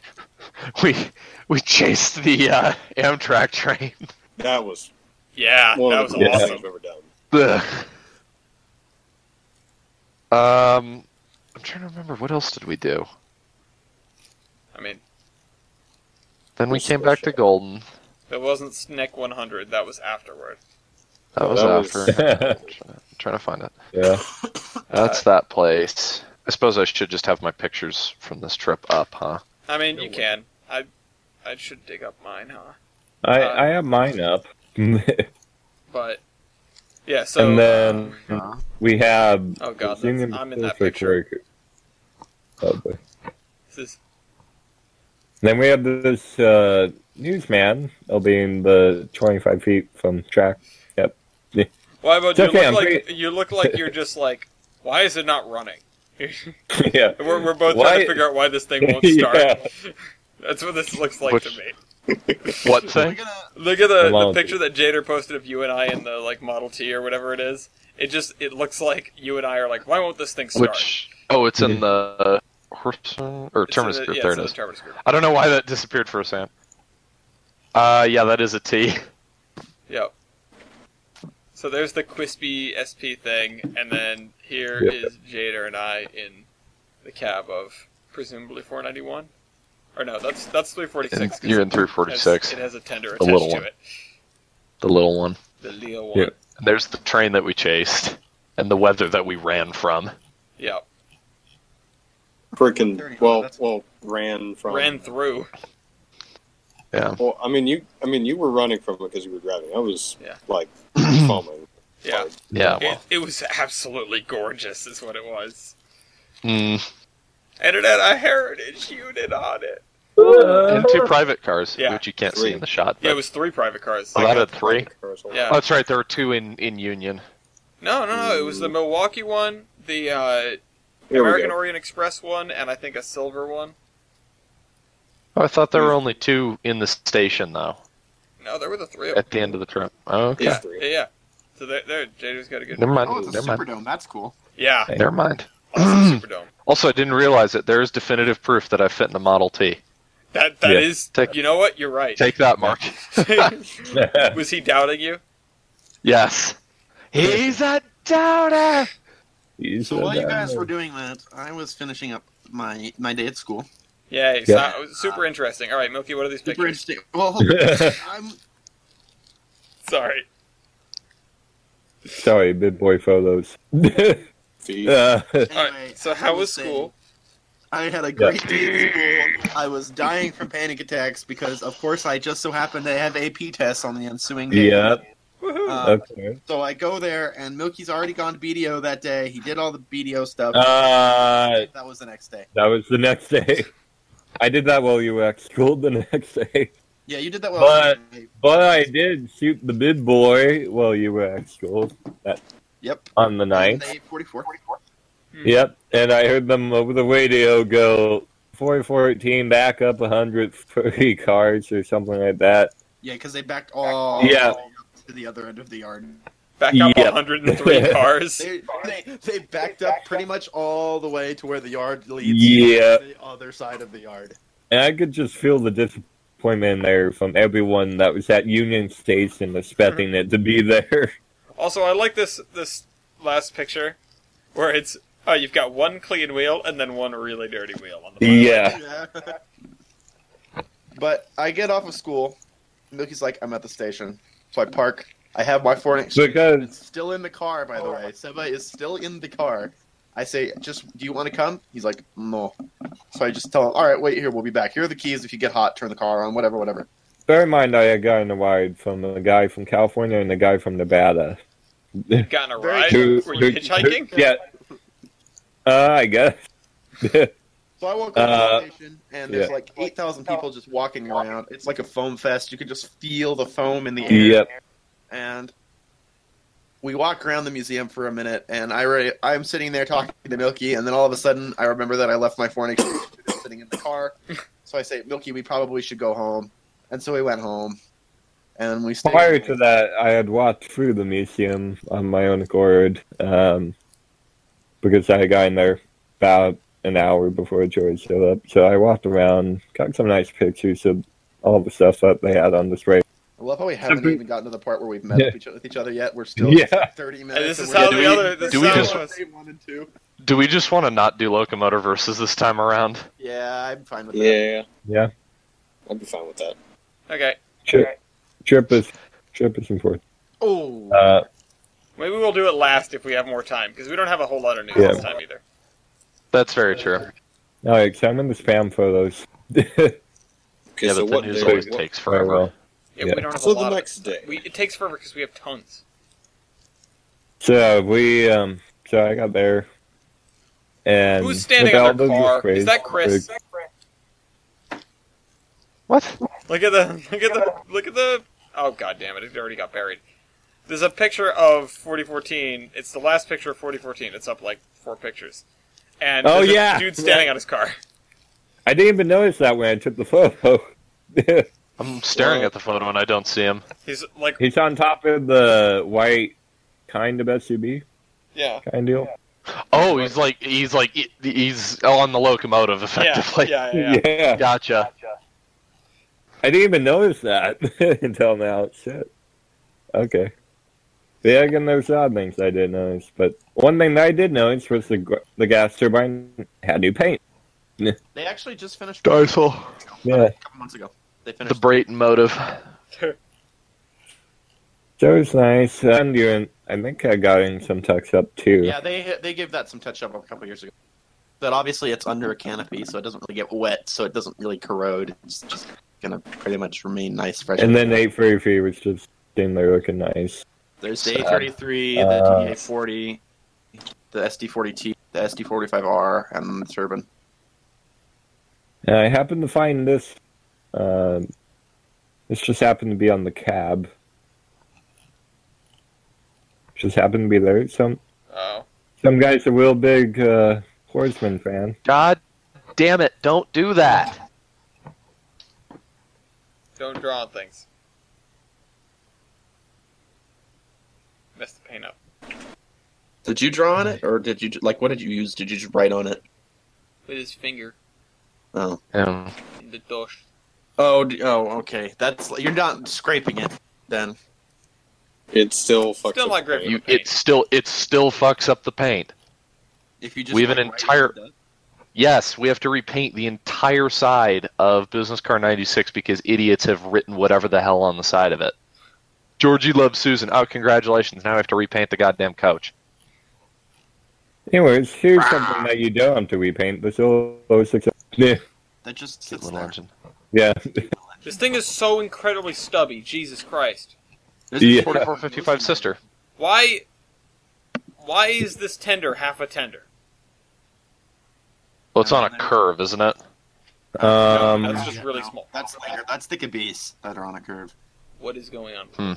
We chased the Amtrak train. That was Yeah, one that of was the coolest awesome. things I've ever done. Ugh. I'm trying to remember what else did we do. I mean, Then we came back to Golden. that wasn't SNEC 100. That was afterward. That was That was- after. I'm trying to find it. Yeah. That's that place. I suppose I should just have my pictures from this trip up, huh? I mean, you can. I should dig up mine, huh? I have mine up. But yeah. So and then we have. oh god, Union I'm in that Pacific picture. Worker. Oh boy. This is Then we have this newsman. He'll be in the 25 feet from track. Yep. why about It's you? okay, I'm You look like you're just like, why is it not running? Yeah. We're both Why- trying to figure out why this thing won't start. Yeah. That's what this looks like Which- to me. What thing? Look at The the Model picture T. that Jader posted of you and I in the Model T or whatever it is. It looks like you and I are like, why won't this thing start? Which? Oh, it's in the Horseman or It's in Terminus the- group. yeah, There it's it in is. the Terminus group. I don't know why that disappeared for a second. Yeah, that is a T. Yep. So there's the Quispy SP thing, and then here Yep. is Jader and I in the cab of presumably 491. Or no, that's 346. 'cause You're in 346. It has a tender The attached little to one. it. The little one. The Leo one. Yeah. And there's the train that we chased, and the weather that we ran from. Yeah. Freaking That's- ran from. Ran through. Yeah. Well, I mean, you were running from it because you were driving. I was Yeah. like foaming. Yeah. Yeah. Well. It was absolutely gorgeous, is what it was. Mm. And it had a heritage unit on it. And 2 private cars, Yeah. which you can't 3. see in the shot. Yeah, it But was 3 private cars. Was that a 3? Yeah. Oh, that's right. There were 2 in Union. No. It was the Milwaukee one, the Here we American go. Orient Express one, and I think a silver one. Oh, I thought there were only 2 in the station, though, No, there were the 3 of them. at the end of the trip. Oh, okay. Yeah, Three. yeah. So there, JJ's got a good. Never mind. Oh, it's a Never mind. Superdome. That's cool. Yeah, Never mind. awesome Superdome. Also, I didn't realize it. There is definitive proof that I fit in a Model T. That Yeah. is. Take- You know what? You're right. Take that, Mark. Was he doubting you? Yes. He's a doubter! So while you guys were doing that, I was finishing up my day at school. Yeah. Yeah. It was super interesting. All right, Milky. What are these Super pictures? interesting. Well, I'm Sorry. Sorry, big boy photos. Feet. anyway. All right. So how was saying, school? I had a great day at school. I was dying from panic attacks because, of course, I just so happened to have AP tests on the ensuing day. Yeah. Woohoo. Okay. So I go there, and Milky's already gone to BDO that day. He did all the BDO stuff. That was the next day. That was the next day. I did that while you were at school the next day. Yeah, you did that well. But I did shoot the big boy while you were at school. Yep. On the And 9th. they 44. Yep. And I heard them over the radio go 414 back up 130 cars or something like that. Yeah, because they backed all Yeah. the way up to the other end of the yard. Back up Yep. 103 cars. They backed up pretty much all the way to where the yard leads Yeah. to the other side of the yard. And I could just feel the disappointment there from everyone that was at Union Station expecting it to be there. Also, I like this last picture where it's you've got one clean wheel and then one really dirty wheel on the bottom. Yeah. But I get off of school. Milky's like, I'm at the station. So I park. I have my foreign exchange. Because It's still in the car, by the way. Seba is still in the car. I say, do you want to come? He's like, no. So I just tell him, all right, wait here, we'll be back. Here are the keys. If you get hot, turn the car on, whatever. bear in mind, I got in a ride from a guy from California and a guy from Nevada. Got in a Very ride? Who- Were you who- hitchhiking? Yeah. I guess. So I walk up to the station, and there's yeah. like 8,000 people just walking around. It's like a foam fest. You can just feel the foam in the air. Yep. And we walk around the museum for a minute, and I'm sitting there talking to Milky, and then all of a sudden I remember that I left my foreign exchange student sitting in the car. So I say, Milky, we probably should go home. And so we went home, and we stayed. Prior to that, I had walked through the museum on my own accord because I got in there about an hour before George showed up. So I walked around, got some nice pictures of all the stuff that they had on display. I love how we haven't even gotten to the part where we've met Yeah. with each other yet. We're still Yeah. 30 minutes. This is and how we're the other. This do is we how it just- was. Day 1 and 2. Do we just want to not do locomotive versus this time around? Yeah, I'm fine with that. Yeah, Yeah. I'd be fine with that. Okay, Trip is important. Oh, maybe we'll do it last if we have more time because we don't have a whole lot of news Yeah. this time either. That's very true. All right, so I'm in the spam photos. Okay, Yeah, so but the what news day? always what- takes Oh, forever. well. Yeah, Yeah. we don't have So a the lot. next day. It takes forever because we have tons. So we, so I got there, and Who's standing with all on the the car? displays, Is that Chris? What? Look at the. Oh god damn it! It already got buried. There's a picture of 4014. It's the last picture of 4014. It's up like 4 pictures. And Oh, there's a yeah. dude standing on his car. I didn't even notice that when I took the photo. I'm staring Well- at the photo and I don't see him. He's like, He's on top of the white kind of SUV yeah, kind deal. Oh, he's on the locomotive yeah, effectively. Yeah. Gotcha. I didn't even notice that until now. Shit. Okay. Yeah, again, there's odd things I didn't notice, but one thing that I did notice was the gas turbine had new paint. They actually just finished Diesel. Yeah. a couple months ago. They The finished. Brayton motive. Joe's nice. And I think I got in some touch up too. Yeah, they gave that some touch up a couple years ago. But obviously, it's under a canopy, so it doesn't really get wet, so it doesn't really corrode. It's just gonna pretty much remain nice, fresh. And then 833 was just in there looking nice. There's the A33, the DA40, the SD40T, the SD45R, and the Turbine. And I happened to find this. This just happened to be on the cab. Just happened to be there. Some guy's a real big Horseman fan. God damn it, don't do that. Don't draw on things. Messed the paint up. Did you draw on it, or did you what did you use? Did you just write on it? With his finger Oh. in the dust. Oh, okay. You're not scraping it then. It still fucks Still up not the great. paint. It still fucks up the paint. If you just We have an write entire- it, Yes, we have to repaint the entire side of Business Car 96 because idiots have written whatever the hell on the side of it. Georgie loves Susan. Oh, congratulations. Now we have to repaint the goddamn coach. Anyways, here's something that you don't have to repaint. The Solo 6. Yeah. that just Cute sits little there. engine. Yeah. This thing is so incredibly stubby. Jesus Christ. There's Yeah. 4455 sister. Why is this tender half a tender? Well, it's on a curve, isn't it? That's just really No, small. That's later. That's the caboose that are on a curve. What is going on?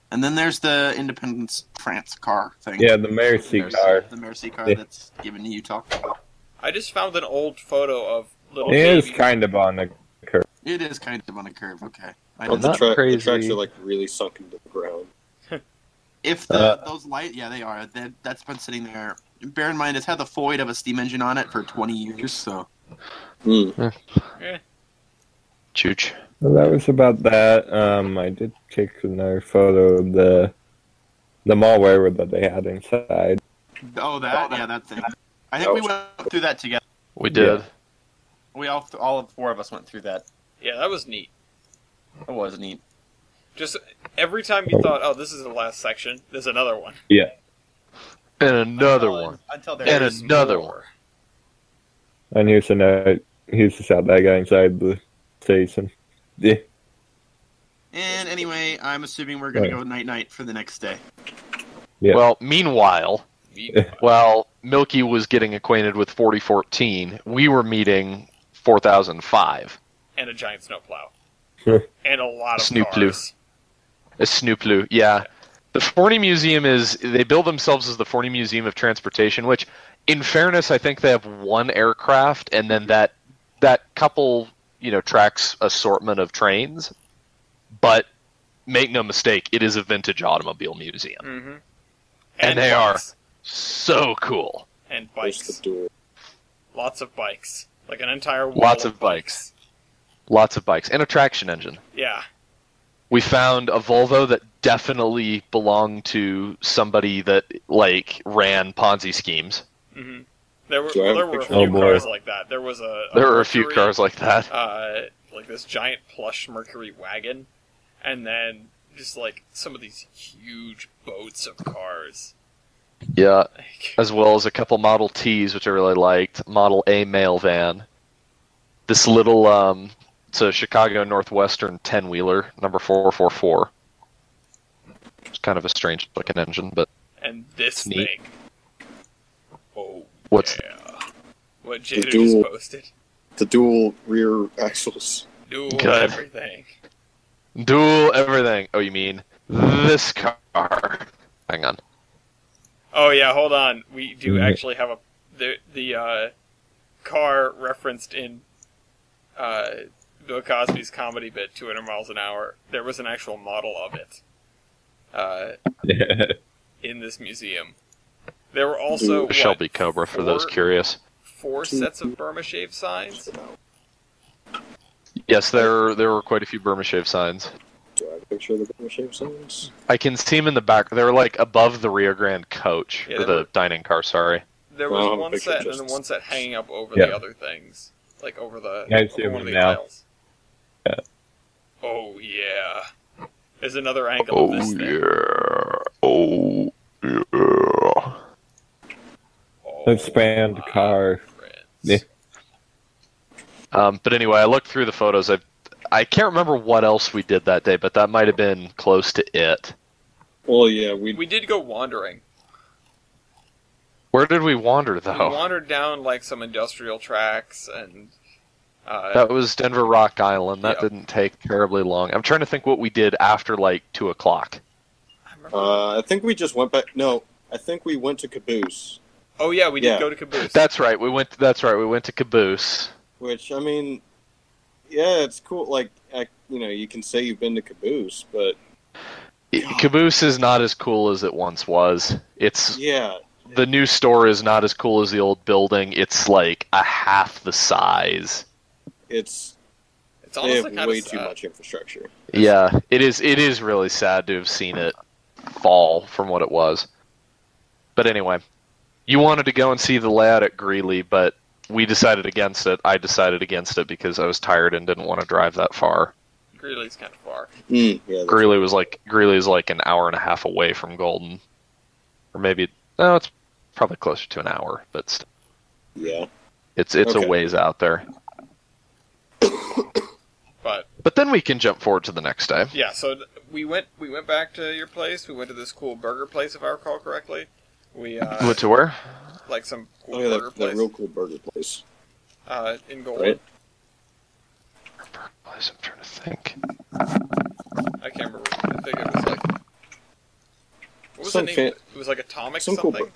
And then there's the Independence France car thing. Yeah, the Mercy car. The Mercy car Yeah. that's given you talk about. I just found an old photo of little It is baby. kind of on the curve. It is kind of on a curve, okay. I Well, know. not The crazy. tracks are like really sunk into the ground. If those light, yeah, they are. That's been sitting there. Bear in mind, it's had the void of a steam engine on it for 20 years, so. Mm. Chooch. Well, that was about that. I did take another photo of the malware that they had inside. Oh, that thing. I think we went through that together. We did. Yeah. We all four of us went through that. Yeah, that was neat. It was neat. Just every time you thought, oh, this is the last section, there's another one. Yeah. And another one. Until And there's another more. one. And here's just out that guy inside the station. Yeah. And anyway, I'm assuming we're gonna go night-night for the next day. Yeah. Well, meanwhile, Meanwhile. while Milky was getting acquainted with 4014, we were meeting 4005. And a giant snowplow. Sure. And a lot of Snooplu. cars. A Snooplu, yeah. The Forney Museum they build themselves as the Forney Museum of Transportation, which, in fairness, I think they have one aircraft, and then that couple, tracks assortment of trains. But make no mistake, it is a vintage automobile museum. Mm-hmm. And they are bikes. so cool. And There's bikes. the duel. Lots of bikes. Like an entire wall Lots of bikes. Lots of bikes. And a traction engine. Yeah. We found a Volvo that definitely belonged to somebody that, ran Ponzi schemes. Mm-hmm. There were Do I have a a picture? few Oh, boy. cars like that. There was There were a few Mercury, cars like that. like this giant plush Mercury wagon, and then just some of these huge boats of cars. Yeah, Like, as well as a couple Model Ts, which I really liked. Model A mail van. This little, it's a Chicago Northwestern 10-wheeler, number 444. It's kind of a strange looking engine, but and this It's neat. thing. Oh, What's- yeah. What Jada dual- just posted. The dual rear axles. Dual Good. everything. dual everything. Oh, you mean this car? Hang on. Oh yeah, hold on. We do Mhm. actually have the car referenced in Bill Cosby's comedy bit 200 miles an hour. There was an actual model of it in this museum. There were also A Shelby Cobra for those curious. 4 sets of Burma shave signs. Yes, there were quite a few Burma shave signs. Do I have a picture of the Burma shape signs? I can see them in the back. They're above the Rio Grande coach, Yeah, or they the were- dining car. Sorry. There Well, I was have a one picture set and just- then one set hanging up over Yeah. the other things, like over the I see over one them of the now. aisles. Yeah. Oh yeah. There's another angle of this Oh thing. yeah. Oh yeah. Oh, Expand my car. friends. Yeah. But anyway, I looked through the photos. I can't remember what else we did that day, but that might have been close to it. Well, yeah, We did go wandering. Where did we wander, We though? wandered down like some industrial tracks and That was Denver Rock Island. That Yep. didn't take terribly long. I'm trying to think what we did after like 2 o'clock. I remember. I think we just went back. No, I think we went to Caboose. Oh yeah, we did yeah. go to Caboose. That's right. We went to Caboose. Which, I mean, yeah, it's cool. Like, you can say you've been to Caboose, but Caboose is not as cool as it once was. It's yeah, the new store is not as cool as the old building. It's like a half the size. it's It's they honestly have kind way of too much infrastructure. Yeah, it is. It is really sad to have seen it fall from what it was. But anyway, you wanted to go and see the layout at Greeley, but we decided against it. I decided against it because I was tired and didn't want to drive that far. Greeley's kind of far. Yeah, Greeley is like an hour and a half away from Golden, or maybe it's probably closer to an hour, but still, yeah. it's Okay. a ways out there. But then we can jump forward to the next day. Yeah, so we went back to your place. We went to this cool burger place, if I recall correctly. We Went to where? like some cool Oh yeah, burger that place real cool burger place. in Golden. Right. I'm trying to think. I can't remember. I think it was like what was Some the name? fan- It was like Atomic some cool something.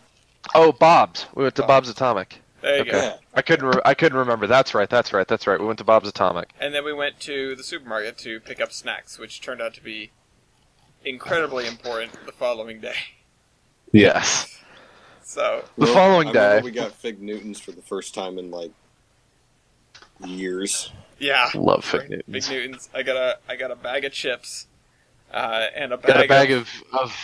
Oh, Bob's. We went to Bob's. Bob's Atomic. There you Okay. go. Yeah. I couldn't remember. That's right. We went to Bob's Atomic. And then we went to the supermarket to pick up snacks, which turned out to be incredibly important the following day. Yes. So The Well, following I remember day. we got Fig Newtons for the first time in like years. yeah, Love Fig Big Newtons. Newtons. I got a bag of chips, and a bag, Got a bag of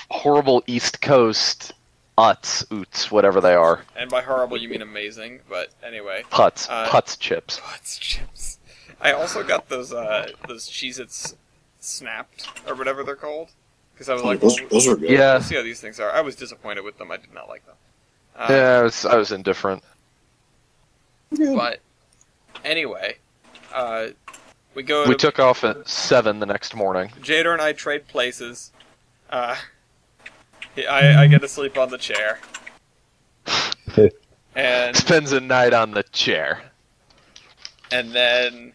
horrible East Coast oots, whatever they are. and by horrible you mean amazing, but anyway, Putz chips. Putz chips. I also got those Cheez-Its snapped or whatever they're called because I was like, those, well, those were good. Yeah, let's see how these things are. I was disappointed with them. I did not like them. I was indifferent. But anyway, we We took off at 7 the next morning. Jader and I trade places. I get to sleep on the chair, and Spends a night on the chair. then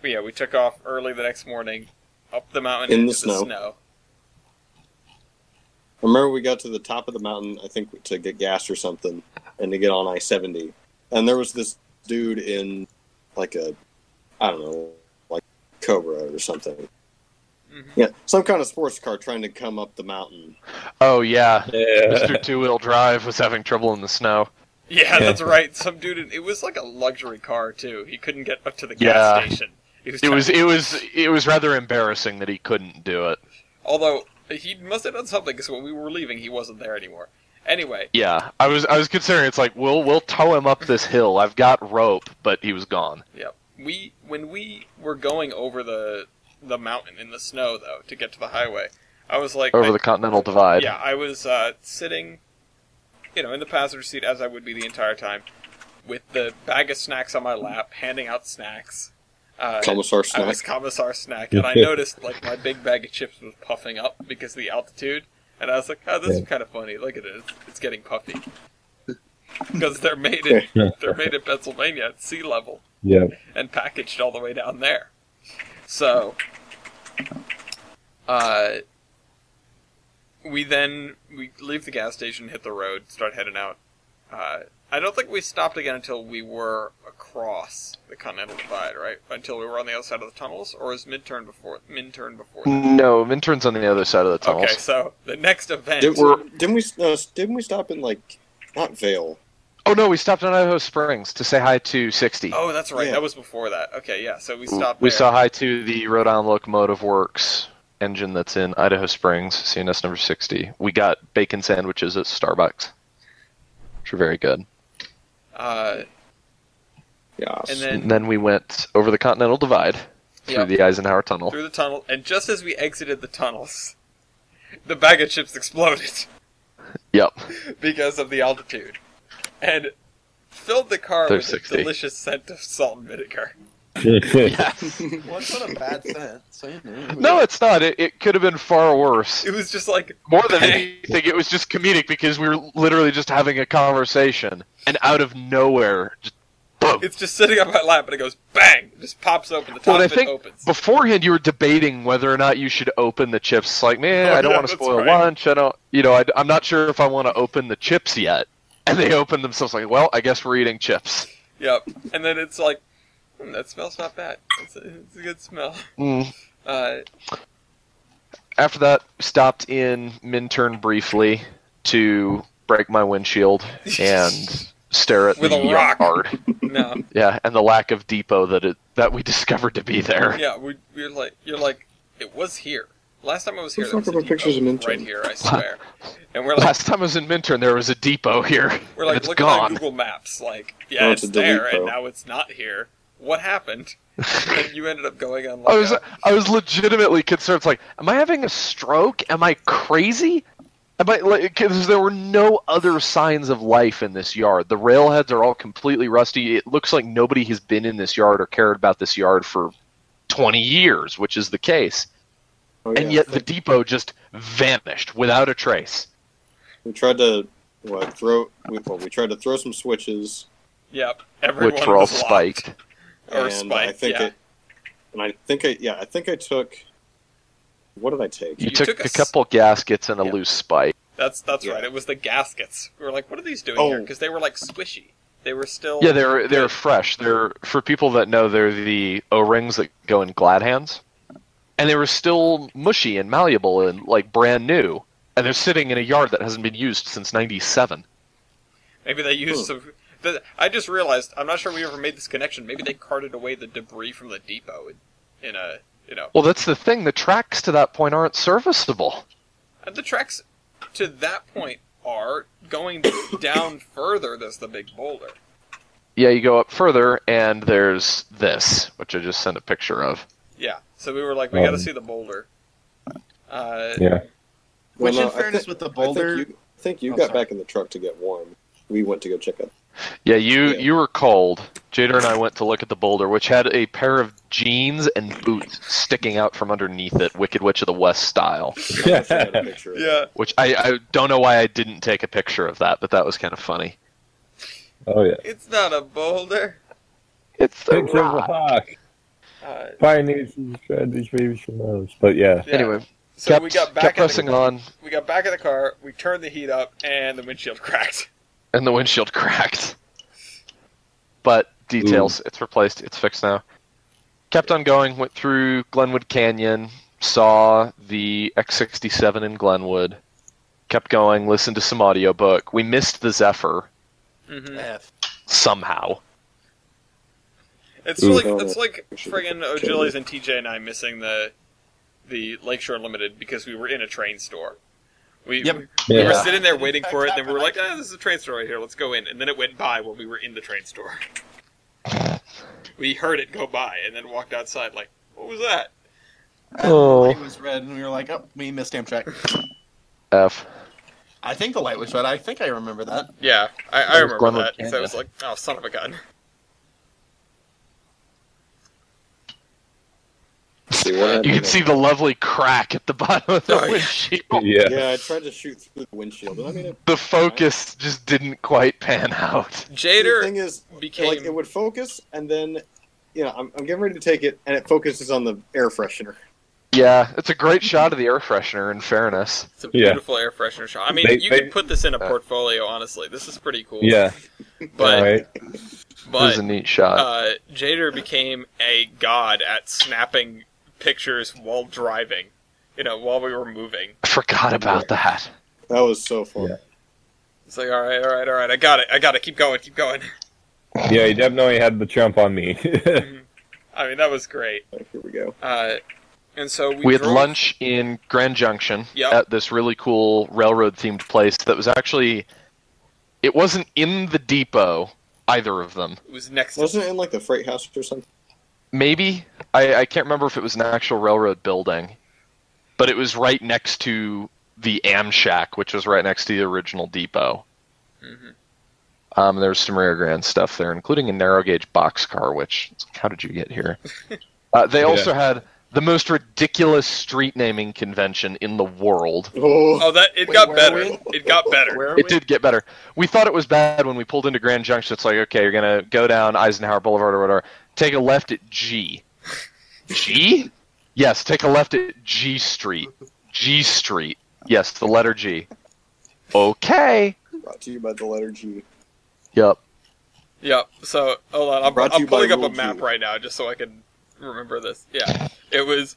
we took off early the next morning, up the mountain In into the snow. I remember we got to the top of the mountain, I think, to get gas or something, and to get on I-70. And there was this dude in, like Cobra or something. Mhm. Yeah, some kind of sports car trying to come up the mountain. Oh yeah, Yeah. Mr. Two-Wheel Drive was having trouble in the snow. Yeah, that's right. Some dude. It was like a luxury car too. He couldn't get up to the gas Yeah. station. It was rather embarrassing that he couldn't do it. Although he must have done something because when we were leaving, he wasn't there anymore. Anyway, Yeah, I was considering it's like we'll tow him up this hill. I've got rope, but he was gone. yep. When we were going over the mountain in the snow though to get to the highway, I was like Over the Continental Divide. Yeah, I was sitting, in the passenger seat as I would be the entire time, with the bag of snacks on my lap, handing out snacks. Commissar I Snack. was Commissar Snack, and I noticed like my big bag of chips was puffing up because of the altitude, and I was like, "Oh, this is kind of funny. Look at it; it's getting puffy." Because they're made in Pennsylvania at sea level Yeah. and packaged all the way down there. So, we leave the gas station, hit the road, start heading out. I don't think we stopped again until we were across the Continental Divide, right? Until we were on the other side of the tunnels, or is Minturn before that? No, Minturn's on the other side of the tunnels. Okay, so the next event. Didn't we stop in not Vale? Oh no, we stopped in Idaho Springs to say hi to 60. Oh, that's right. Yeah. That was before that. Okay, yeah. So we stopped. We there. saw hi to the Rhode Island Locomotive Works engine that's in Idaho Springs, CNS number 60. We got bacon sandwiches at Starbucks, which are very good. Yes. And then we went over the Continental Divide through Yep. the Eisenhower Tunnel. through the tunnel, and just as we exited the tunnels, the bag of chips exploded Yep. because of the altitude, and filled the car They're with 60. a delicious scent of salt and vinegar. Yeah. Well, it's not a bad scent. So, you know. No, it's not. It could have been far worse. It was just like More than bang. anything, it was just comedic because we were literally just having a conversation, and out of nowhere, just boom. It's just sitting on my lap, and it goes bang. It just pops open. The top Well, and I of it think opens. beforehand you were debating whether or not you should open the chips. It's like, man, Oh, I don't yeah, want to that's spoil right. lunch. I don't, I'm not sure if I want to open the chips yet. And they opened themselves like, well, I guess we're eating chips. Yep. And then it's like, that smells not bad. It's a good smell. Mm. Uh, After that, stopped in Minturn briefly to break my windshield and stare at With the a rock. yard. no. Yeah, and the lack of depot that we discovered to be there. Yeah, you're like, it was here. Last time I was here, Let's there was talk a about pictures depot of Minturn. right here, I swear. And we're like, Last time I was in Minturn, there was a depot here. we're and like it's looking on gone. Google Maps, like, Oh, yeah, it's it's a delete there, and pro. now it's not here. What happened? And you ended up going on like I was legitimately concerned. It's like, am I having a stroke? Am I crazy? Because there were no other signs of life in this yard. The railheads are all completely rusty. It looks like nobody has been in this yard or cared about this yard for 20 years, which is the case. Oh, yeah. And yet the depot just vanished without a trace. We tried to we tried to throw some switches, yep, everyone Which were all was locked. spiked. Or and spiked, I think yeah. I think I took. What did I take? You You took took a a couple gaskets and a Yeah. loose spike. That's Yeah. right. It was the gaskets. We were like, what are these doing Oh. here? Because they were like squishy. They were still. Yeah, they're good. fresh. They're, for people that know, they're the O-rings that go in glad hands. And they were still mushy and malleable and like brand new. And they're sitting in a yard that hasn't been used since '97. Maybe they used some. I just realized. I'm not sure we ever made this connection. Maybe they carted away the debris from the depot in a. Well, that's the thing. The tracks to that point aren't serviceable. And the tracks to that point are going down further. There's the big boulder. Yeah, you go up further, and there's this, which I just sent a picture of. Yeah. So we were like, we got to see the boulder. Yeah. Which, Well, in no, I fairness, think- with the boulder, I think you Oh, got sorry. back in the truck to get warm. We went to go check out. Yeah, Yeah. you were cold. Jader and I went to look at the boulder, which had a pair of jeans and boots sticking out from underneath it, Wicked Witch of the West style. I had a picture of it. Yeah. Which I don't know why I didn't take a picture of that, but that was kind of funny. Oh yeah. It's not a boulder. It's the Picture of a rock. hawk. Uh, Pioneers and strategies, babies from those. But yeah. yeah. Anyway, So we got back kept in the- pressing on, We got back in the car. We turned the heat up, and the windshield cracked. and the windshield cracked. But details, it's replaced, it's fixed now. Kept on going, went through Glenwood Canyon, saw the X67 in Glenwood, kept going, listened to some audiobook. We missed the Zephyr Mm-hmm. F. somehow. It's Ooh. like friggin' O'Gillies and TJ and I missing the Lakeshore Limited because we were in a train store. We Yep. we were Yeah. sitting there waiting for it, and then we were like, this is a train store right here, let's go in. And then it went by while we were in the train store. We heard it go by, and then walked outside like, what was that? Oh. The light was red, and we were like, oh, we missed Amtrak. F. I think the light was red. I think I remember that. Yeah, I was remember Glenwood that. So I Canyon. was like, oh, son of a gun. See what happened. You can see the lovely crack at the bottom of the Oh, yeah. windshield. Yeah. Yeah, I tried to shoot through the windshield, and I mean, The focus just didn't quite pan out. the Jader thing is, became... like, it would focus, and then, I'm getting ready to take it, and it focuses on the air freshener. Yeah, it's a great shot of the air freshener, in fairness. It's a Yeah. beautiful air freshener shot. I mean, They- you they- could put this in a portfolio, honestly. This is pretty cool. Yeah. But, Right. It but was a neat shot. Jader became a god at snapping pictures while driving. While we were moving. I forgot about that. That was so fun. Yeah. It's like, all right. I got it. Keep going. Yeah, he definitely had the trump on me. I mean, that was great. Here we go. And so We had drove- lunch in Grand Junction Yep. at this really cool railroad-themed place that was actually... It wasn't in the depot, either of them. It was next to... Wasn't it in like the freight house or something? Maybe. I can't remember if it was an actual railroad building, but it was right next to the Am Shack, which was right next to the original depot. Mm-hmm. There was some Rio Grande stuff there, including a narrow gauge boxcar, which, how did you get here? They also had the most ridiculous street naming convention in the world. Oh, it got better. It got better. It did get better. We thought it was bad when we pulled into Grand Junction. It's like, okay, you're going to go down Eisenhower Boulevard or whatever. Take a left at G. G? Yes, take a left at G Street. G Street. Yes, the letter G. Okay. Brought to you by the letter G. Yep. Yep. So, hold on. I'm Brought to you pulling by up a Rule map G. right now just so I can remember this. Yeah. It was...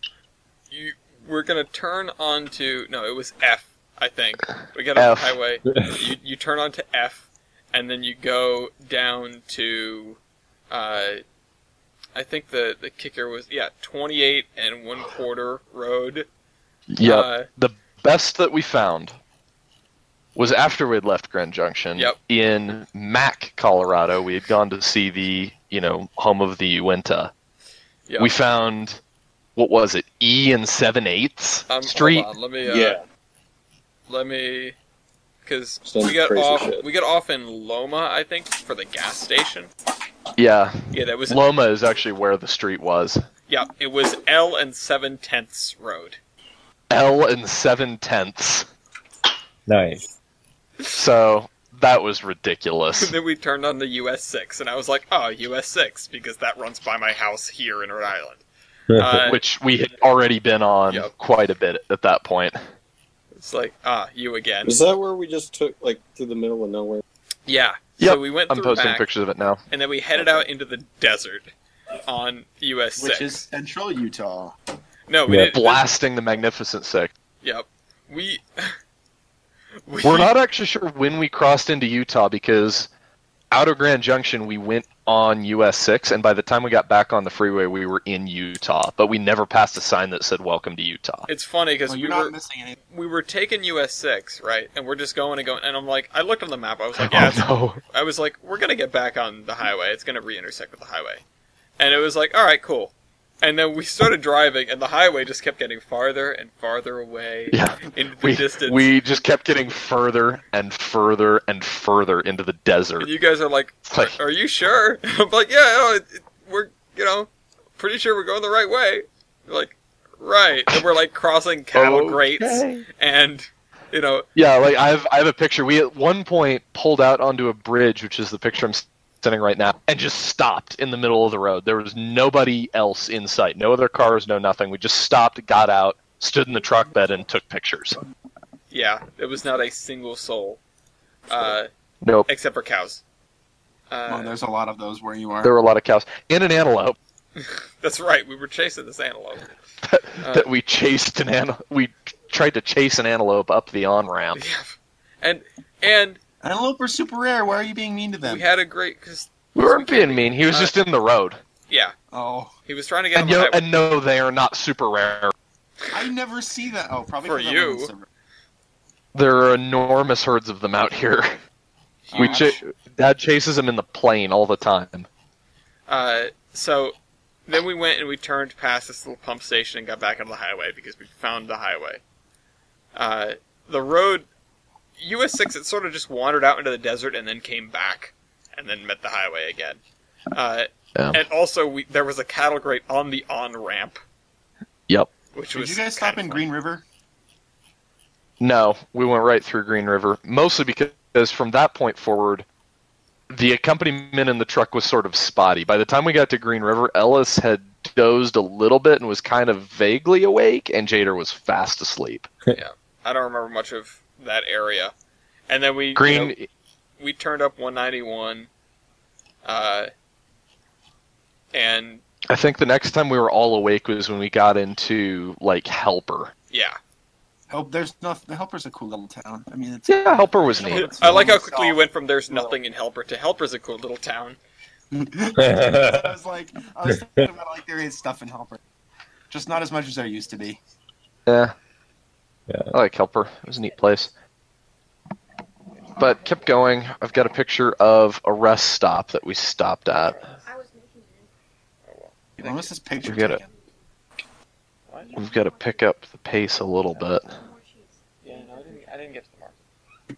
We're going to turn onto... No, it was F, I think. We get on the highway. You turn onto F, and then you go down to... I think the kicker was 28 1/4 road. Yep. The best that we found was after we'd left Grand Junction. Yep. In Mac, Colorado. We had gone to see the home of the Uinta. Yep. We found, what was it, E and 7/8 Street. Hold on, let me, because we got off in Loma, I think, for the gas station. Yeah. Yeah, that was Loma is actually where the street was. Yeah, it was L and 7/10 road. L and 7/10. Nice. So that was ridiculous. And then we turned on the US 6, and I was like, oh, US 6, because that runs by my house here in Rhode Island. Which we had already been on quite a bit at that point. It's like, you again. Is that where we just took, like, through the middle of nowhere? Yeah. Yep. So we went through I'm posting Mac, pictures of it now. and then we headed out into the desert on US 6. Which is central Utah. No, we didn't. Blasting the Magnificent Six. Yep. We're not actually sure when we crossed into Utah because out of Grand Junction we went on US 6, and by the time we got back on the freeway we were in Utah, but we never passed a sign that said "Welcome to Utah." It's funny because You're not missing anything. we were taking US 6, right? And we're just going, and I'm like, I looked on the map, I was like, yeah, I was like, we're gonna get back on the highway, it's gonna re-intersect with the highway. And it was like, alright, cool. And then we started driving, and the highway just kept getting farther and farther away into the distance. We just kept getting further and further and further into the desert. And you guys are like, are you sure? I'm like, yeah, we're, pretty sure we're going the right way. You're like, right. And we're like crossing cattle grates, and, Yeah, like I have a picture. We at one point pulled out onto a bridge, which is the picture I'm sitting right now, and just stopped in the middle of the road. There was nobody else in sight. No other cars, no nothing. We just stopped, got out, stood in the truck bed, and took pictures. Yeah, there was not a single soul. Nope. Except for cows. Well, there's a lot of those where you are. There were a lot of cows. And an antelope. That's right, we were chasing this antelope. That we chased we tried to chase an antelope up the on-ramp. Yeah. And Antelope are super rare. Why are you being mean to them? we had a great... Cause We weren't being mean. He was just in the road. Yeah. Oh. He was trying to get on the highway. And no, they are not super rare. I never see that. Oh, probably For 'cause I you. live in Silver. There are enormous herds of them out here. Dad chases them in the plain all the time. So then we went and we turned past this little pump station and got back on the highway because we found the highway. The road, US 6, it sort of just wandered out into the desert and then came back and then met the highway again. And also, there was a cattle grate on the on-ramp. Yep. Which Did was you guys stop in fun. Green River? No, we went right through Green River, mostly because from that point forward, the accompaniment in the truck was sort of spotty. By the time we got to Green River, Ellis had dozed a little bit and was kind of vaguely awake, and Jader was fast asleep. Yeah, I don't remember much of that area. And then we turned up 191, and I think the next time we were all awake was when we got into, like, Helper. yeah. Helper's a cool little town. I mean, it's Helper was neat. I like how quickly you went from there's nothing in Helper to Helper's a cool little town. I was thinking about like there is stuff in Helper, just not as much as there used to be. Yeah. I like Helper. It was a neat place. but kept going. I've got a picture of a rest stop that we stopped at. When was this picture We gotta- taken? We've got to pick up the pace a little bit. Yeah, no, I didn't get to the market.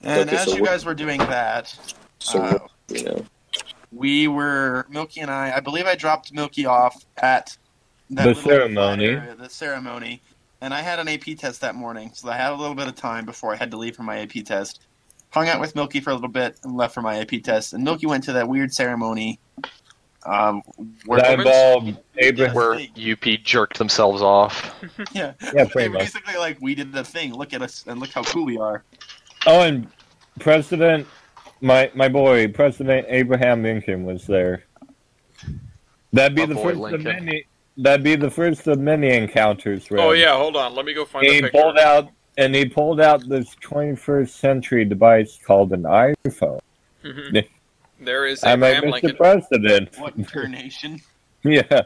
And Okay, as so you guys were doing that, So, you know. Milky and I believe I dropped Milky off at that The little ceremony. area, the ceremony, and I had an AP test that morning, so I had a little bit of time before I had to leave for my AP test. Hung out with Milky for a little bit and left for my AP test, and Milky went to that weird ceremony. Where That involved Abraham. Where UP jerked themselves off. yeah, Yeah, pretty much. basically like we did the thing. Look at us and look how cool we are. Oh, and President, my boy, President Abraham Lincoln was there. That'd be My the boy first of Lincoln. many. That'd be the first of many encounters. Red. Oh yeah, hold on. Let me go find the He picture. pulled out this 21st century device called an iPhone. Mhm. There is I'm like, Abraham Mr. Lincoln. President. What incarnation? Yeah.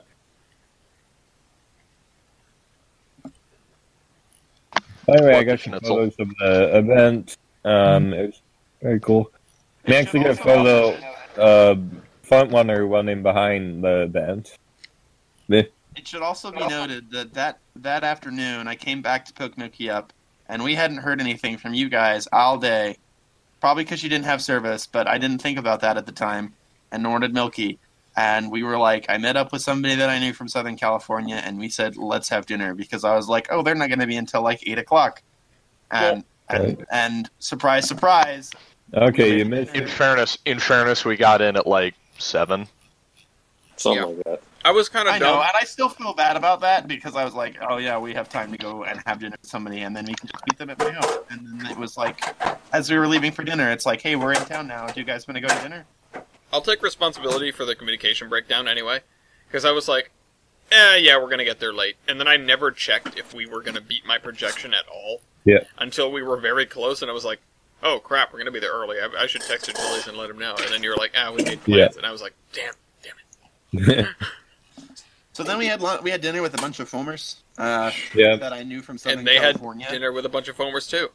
Anyway, I got some Schnitzel. photos of the event. It was very cool. We actually got a photo of front runner running behind the event. It should also be noted that afternoon I came back to pick Milky up, and we hadn't heard anything from you guys all day. Probably because you didn't have service, but I didn't think about that at the time, and nor did Milky. And we were like, I met up with somebody that I knew from Southern California, and we said, let's have dinner, because I was like, oh, they're not going to be until like 8 o'clock. And surprise, surprise. Okay, you missed In it. fairness, we got in at like 7. Something Yeah. like that. I was kind of I know, dumb. and I still feel bad about that, because I was like, oh yeah, we have time to go and have dinner with somebody, and then we can just meet them at my house. And then it was like, as we were leaving for dinner, it's like, hey, we're in town now. Do you guys want to go to dinner? I'll take responsibility for the communication breakdown anyway, because I was like, yeah, we're gonna get there late, and then I never checked if we were gonna beat my projection at all. Yeah. Until we were very close, and I was like, oh crap, we're gonna be there early. I should text Julius and let him know. And then you were like, we made plans, Yeah. and I was like, damn it. So then we had dinner with a bunch of foamers Yeah. that I knew from Southern And they California. had dinner with a bunch of foamers too.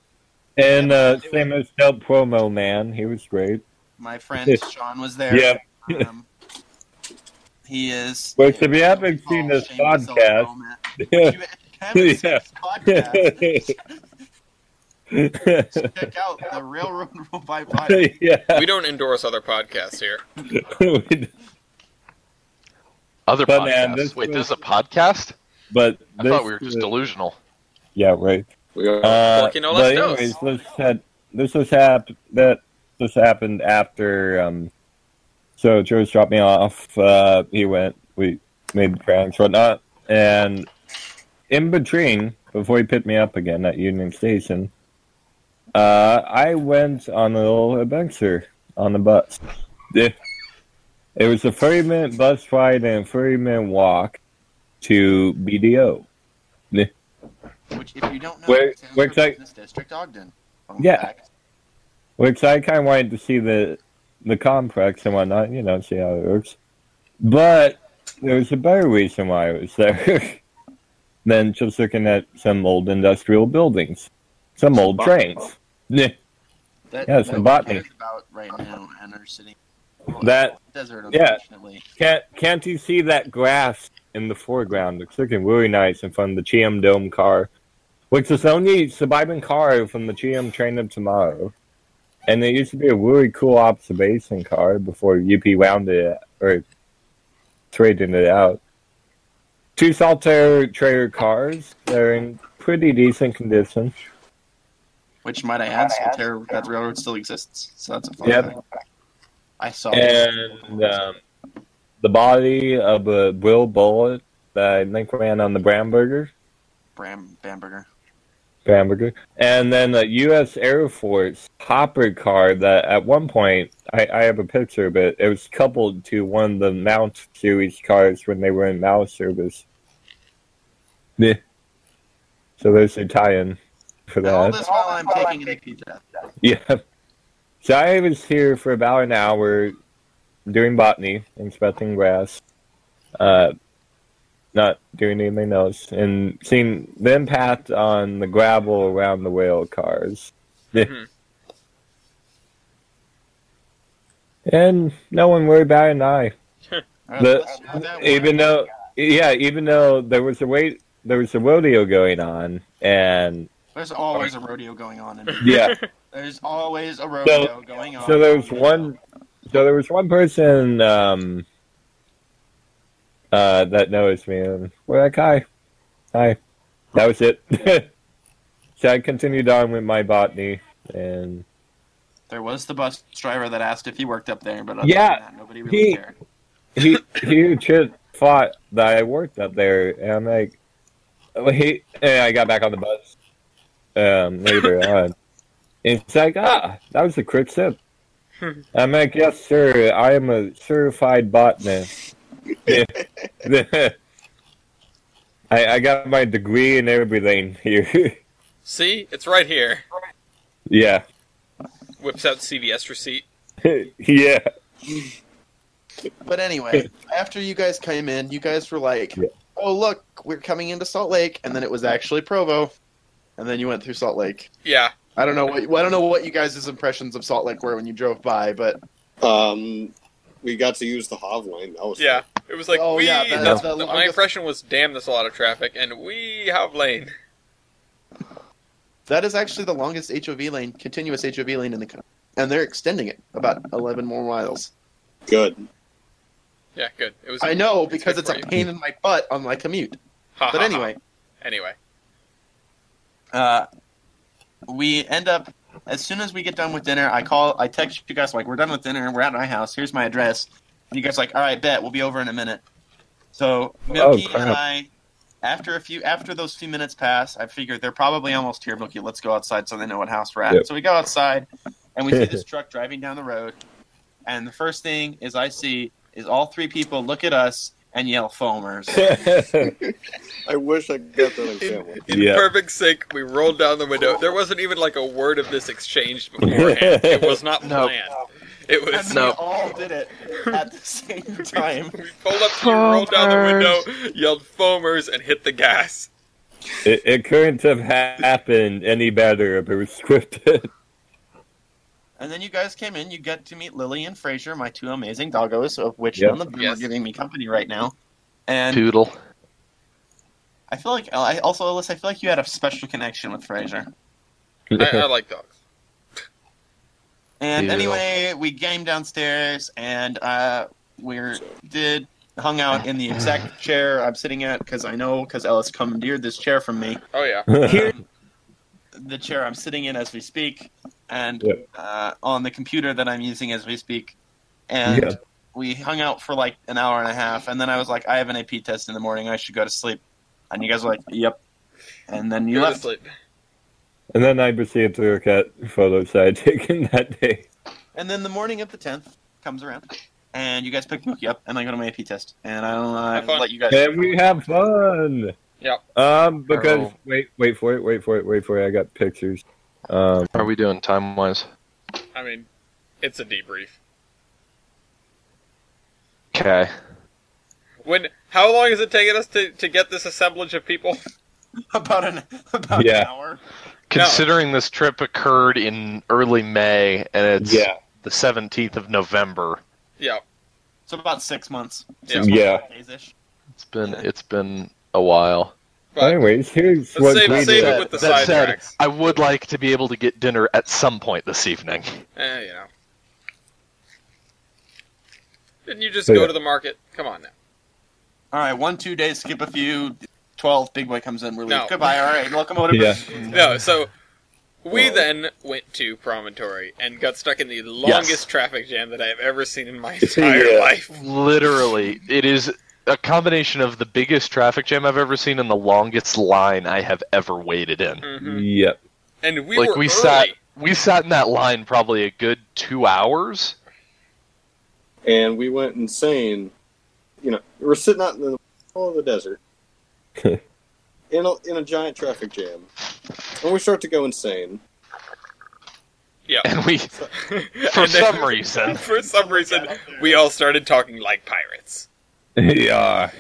And same as Stout Promo Man, he was great. My friend Sean was there. Yeah. He is. Which, if you haven't seen this shameless podcast, If you haven't seen Yeah. this podcast, check out the Railroad Rule by Pilot. yeah. We don't endorse other podcasts here. Other But, podcasts. man, this Wait, was- this is a podcast? But I this thought we were just was- delusional. Yeah, right. We are. Porque no las But dos. anyways, this happened after. So Joe's dropped me off. He went. We made pranks, whatnot, and in between, before he picked me up again at Union Station, I went on a little adventure on the bus. It was a 30-minute bus ride and a 30-minute walk to BDO. Which, if you don't know, Where- stands where for can I- Business District Ogden. Fun Yeah. fact. Which I kind of wanted to see the complex and whatnot, see how it works. But there was a better reason why I was there than just looking at some old industrial buildings, some old trains. Yeah, That, Yeah, it's that in we botany. cared about right now and are sitting That desert, yeah. unfortunately. can't you see that grass in the foreground? It's looking really nice in front of the GM Dome car, which is the only suburban car from the GM Train of Tomorrow. And it used to be a really cool observation car before UP wound it or traded it out. Two Saltair trailer cars. They're in pretty decent condition. Which, might I add, Solterra, that railroad still exists. So that's a fun Yep. fact. I saw it. And the body of a Will Bullet that I think ran on the Bamberger. Bamberger. And then a U.S. Air Force hopper car that at one point, I have a picture of it, it was coupled to one of the Mount series cars when they were in Mount service. Yeah. So there's a tie-in for All that. this while I'm taking an AP test. Yeah. So I was here for about an hour doing botany, inspecting grass, not doing anything else, and seeing the impact on the gravel around the rail cars. Mhm. And no one worried about an eye. Let's do that Even though there was a rodeo going on, and There's always a rodeo going on. yeah, There's always a rodeo going on. so there was one person that noticed me, and we're like, hi. That was it. So I continued on with my botany, and There was the bus driver that asked if he worked up there, but other Yeah, than that, nobody really cared. he legit thought that I worked up there, and I'm like, and I got back on the bus later on. And it's like, that was a quick sip. I'm like, yes, sir, I am a certified botanist. I got my degree and everything here. See, it's right here. Yeah. Whips out CVS receipt. Yeah. But anyway, after you guys came in, you guys were like, oh, look, we're coming into Salt Lake. And then it was actually Provo. And then you went through Salt Lake. Yeah. I don't know what you guys' impressions of Salt Lake were when you drove by, but we got to use the Hav lane. That was Yeah. fun. It was like, Oh, yeah, that's the my longest- impression was, damn, there's a lot of traffic, and we have lane. that is actually the longest HOV lane, continuous HOV lane in the country. And they're extending it about 11 more miles. Good. Yeah, good. It was. I know, because it's good a for you. pain in my butt on my commute. Ha, But ha, anyway, ha. Anyway. we end up, as soon as we get done with dinner, I text you guys, like, we're done with dinner, we're at my house, here's my address. And you guys are like, all right, bet, we'll be over in a minute. So, Milky and I, after those few minutes pass, I figured they're probably almost here, Milky, let's go outside so they know what house we're at. Yep. So we go outside, and we see this truck driving down the road, and the first thing I see is all three people look at us and yell foamers. I wish I got that on camera. In Yeah. perfect sync, we rolled down the window. There wasn't even like a word of this exchanged beforehand. It was not Nope. planned. It And was. we all did it at the same time. We pulled up to you, rolled down the window, yelled foamers, and hit the gas. It couldn't have happened any better if it was scripted. And then you guys came in. You get to meet Lily and Fraser, my two amazing doggos, of which Yep. none of them Yes. are giving me company right now. And Doodle. I feel like, Alyssa, I feel like you had a special connection with Fraser. I like dogs. And Yeah. anyway, we came downstairs and hung out in the exact chair I'm sitting at because Ellis commandeered this chair from me. Oh, yeah. The chair I'm sitting in as we speak, and Yep. on the computer that I'm using as we speak. And Yeah. we hung out for like an hour and a half, and then I was like, I have an AP test in the morning, I should go to sleep. And you guys were like, yep. And then you Go to left. sleep. And then I proceeded to look at photos I had taken that day. And then the morning of the 10th comes around, and you guys pick Mookie up, and I go to my AP test. And I don't know, I Have fun. let you guys. And we have fun! Yep. Because, wait for it, I got pictures. How are we doing time-wise? I mean, it's a debrief. Okay. How long has it taken us to get this assemblage of people? about an Yeah. hour. Considering this trip occurred in early May, and it's Yeah. the 17th of November, Yeah. So about 6 months. Yeah. Yeah. Days-ish. it's been a while. But Anyways, here's let's what save we it did. with the That side said, tracks. I would like to be able to get dinner at some point this evening. You know. Didn't you just So, go yeah. to the market? Come on now. All right, 1-2 days, skip a few. 12, big boy comes in, we leave. No. Goodbye, all right, locomotive. Yeah. No, so we then went to Promontory and got stuck in the longest traffic jam that I have ever seen in my entire Yeah. life. Literally, it is a combination of the biggest traffic jam I've ever seen and the longest line I have ever waited in. Hmm. Yep. And we Like were we early. sat in that line probably a good 2 hours. And we went insane. You know, we're sitting out in the middle of the desert in a giant traffic jam, and we start to go insane. Yeah. And we, For for some reason, For some reason, we all started talking like pirates. Yeah.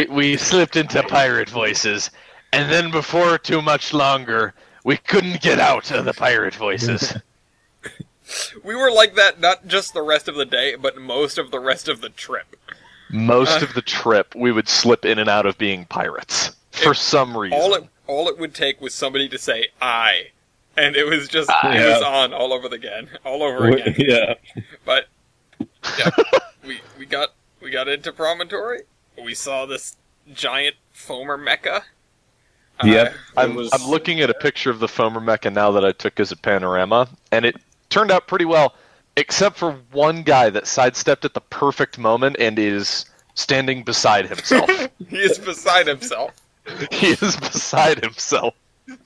we slipped into pirate voices, and then before too much longer, we couldn't get out of the pirate voices. We were like that not just the rest of the day, but most of the rest of the trip. Most of the trip, we would slip in and out of being pirates for some reason. All it would take was somebody to say "I," and it was just it was on all over again. Yeah. But yeah, we got into Promontory. We saw this giant foamer mecha. Yep. I'm looking at a picture of the foamer mecha now that I took as a panorama, and it turned out pretty well, except for one guy that sidestepped at the perfect moment and is standing beside himself. He is beside himself. He is beside himself.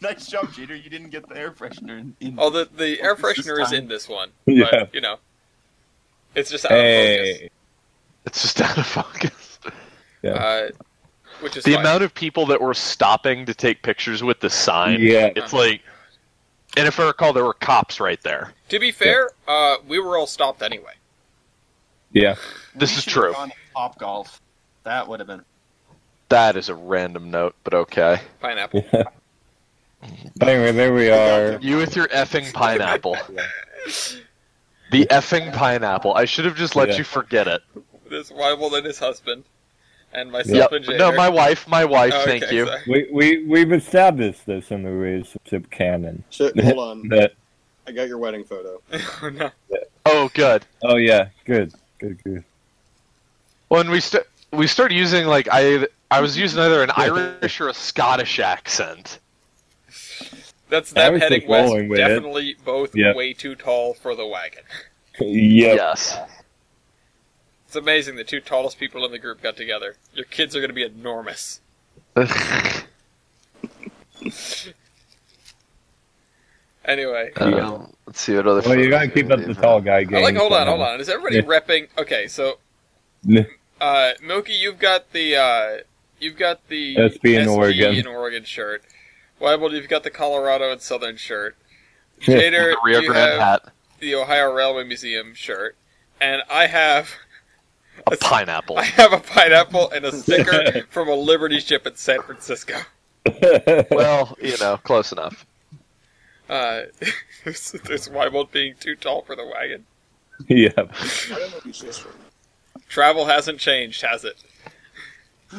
Nice job, Jeter. You didn't get the air freshener in. Oh, the air freshener is in this one. Yeah. But, you know, it's just out of focus. It's just out of focus. Yeah. Which is The fine. amount of people that were stopping to take pictures with the sign, Yeah. it's like... And if I recall, there were cops right there. To be fair, we were all stopped anyway. Yeah. This is true. Top golf. That would have been. That is a random note, but okay. Pineapple. But anyway, there we are. You with your effing pineapple. The effing pineapple. I should have just let Yeah. you forget it. This Weibel and his husband. And myself and Jader. No, my wife, Oh, thank okay, you. sorry. We've established this in the relationship canon. Shit, hold on. That, I got your wedding photo. Oh, no. Oh, good. oh yeah, good. When we started using, like, I was using either an Irish or a Scottish accent. That's I them was heading just west. rolling with it. Definitely both Yep. way too tall for the wagon. Yep. Yes. It's amazing the two tallest people in the group got together. Your kids are going to be enormous. Anyway. Let's see what other. Well, you gotta photos keep up we the have. tall guy game. Hold on. Is everybody repping? Okay, so Milky, you've got the SB in Oregon. in Oregon shirt. Weibel, you've got the Colorado and Southern shirt. Yeah. Jader, The Rio you Grande have hat. the Ohio Railway Museum shirt, and I have A pineapple. I have a pineapple and a sticker from a Liberty ship in San Francisco. Well, close enough. There's Weibel being too tall for the wagon. Yep. I don't know who's this from. Travel hasn't changed, has it?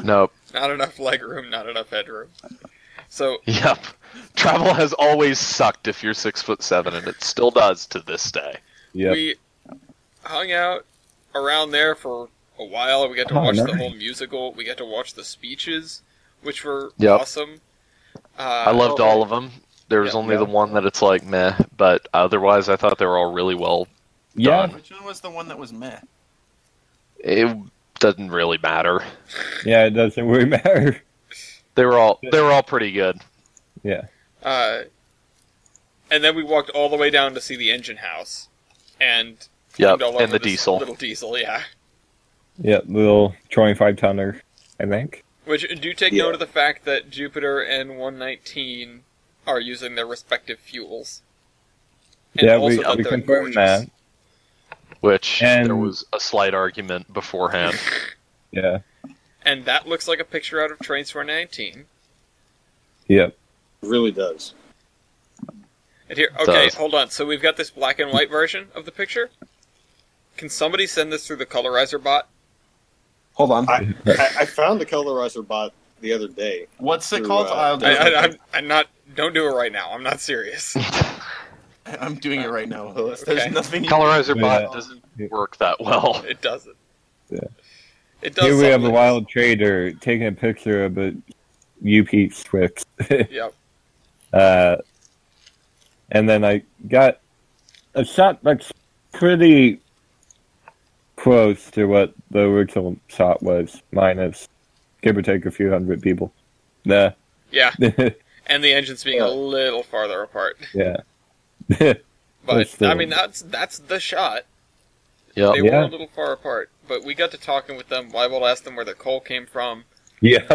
Nope. Not enough legroom, not enough headroom. So Yep. Travel has always sucked if you're 6'7", and it still does to this day. Yep. we hung out around there for a while. We got to Oh, watch the nice. whole musical. We got to watch the speeches, which were Yep. awesome. I loved all of them. There was Yeah. only the one that it's like meh, but otherwise I thought they were all really well Yeah. done. Which one was the one that was meh? It doesn't really matter. Yeah, it doesn't really matter. They were all pretty good. Yeah. And then we walked all the way down to see the engine house, and Yep, climbed all over and the this diesel. little diesel, yeah. Yep. Little 25-tonner, I think. Which do take note of the fact that Jupiter and 119 are using their respective fuels. And Yeah, also we that they're confirmed gorgeous. that. Which And- there was a slight argument beforehand. Yeah. And that looks like a picture out of Trains 419. Yep. It really does. And here, okay, Does. hold on. So we've got this black and white version of the picture. Can somebody send this through the colorizer bot? Hold on. I found the colorizer bot the other day. What's it Through, called? I'll do it. I'm not. Don't do it right now. I'm not serious. I'm doing it right now, Willis. Okay. There's nothing. Colorizer Yeah. bot doesn't work that well. It doesn't. Yeah. It does. Here we have a something. wild trader taking a picture of a UP Twix. Yep. And then I got a shot that's pretty close to what the original shot was, minus give or take a few hundred people. Nah. Yeah. And the engine's being a little farther apart. Yeah. But still- I mean, that's the shot. Yep. They were Yeah. a little far apart, but we got to talking with them. Weibel asked them where their coal came from. Yeah.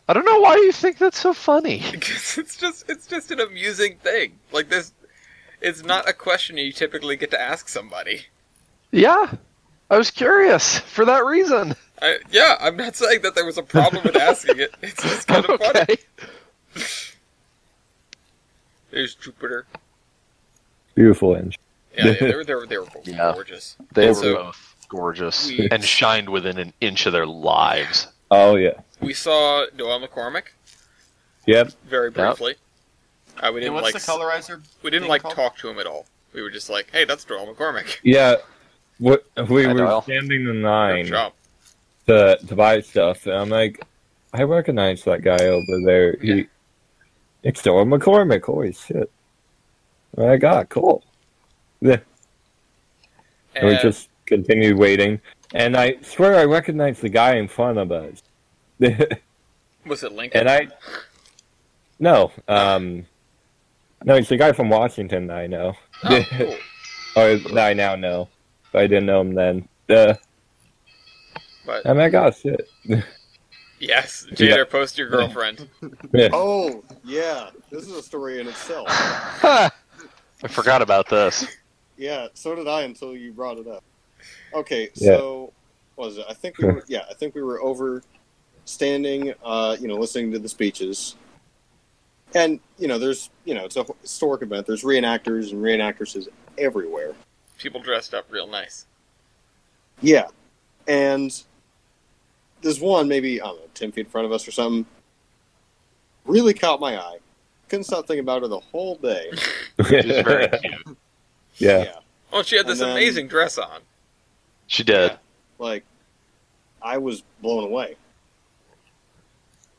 I don't know why you think that's so funny. Because it's just an amusing thing. Like this, it's not a question you typically get to ask somebody. Yeah. I was curious for that reason. Yeah, I'm not saying that there was a problem with asking it. It's just kind of funny. Okay. There's Jupiter. Beautiful engine. Yeah, they were both Yeah. gorgeous. They And were so both gorgeous we- and shined within an inch of their lives. Oh yeah. we saw Doyle McCormick Yep. very briefly. We And didn't what's like the colorizer? we didn't thing like called? talk to him at all. We were just like, hey, that's Doyle McCormick. Yeah. We Hi, were Doyle. standing in Good line job. to buy stuff, and I'm like, I recognize that guy over there. Yeah. It's Doyle McCormick. Holy shit! Oh my god, cool. Yeah. And we And just continued waiting, and I swear I recognized the guy in front of us. was it Lincoln? And no, it's the guy from Washington that I know. Oh, cool. Or that I now know. But I didn't know him then. But Oh my god, shit. yes, Jader, post your girlfriend. Yeah. Oh, yeah. This is a story in itself. I forgot about this. Yeah, so did I until you brought it up. Okay, Yeah. so what was it? I think we were over standing, listening to the speeches. And, there's, it's a historic event. There's reenactors and reenactresses everywhere. People dressed up real nice. Yeah. And there's one maybe, 10 feet in front of us or something. Really caught my eye. Couldn't stop thinking about her the whole day. It was very cute. Yeah. Oh, she had this And then- amazing dress on. She did. Yeah. Like, I was blown away.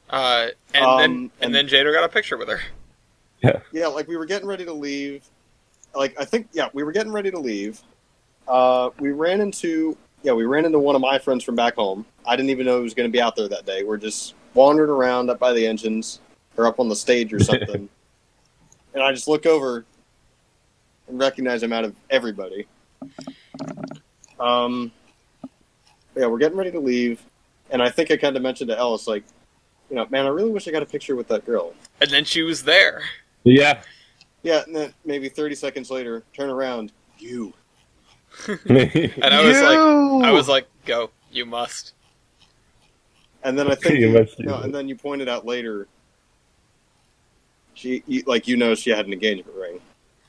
And and- then Jader got a picture with her. Yeah, like we were getting ready to leave. We were getting ready to leave. We ran into one of my friends from back home. I didn't even know he was going to be out there that day. We're just wandering around up by the engines or up on the stage or something. And I just look over and recognize him out of everybody. We're getting ready to leave. And I think I kind of mentioned to Ellis, like, man, I really wish I got a picture with that girl. And then she was there. Yeah. Yeah, and then maybe 30 seconds later, turn around, you. And I was like, go, you must. And then I think You must do and that. then you pointed out later, she had an engagement ring.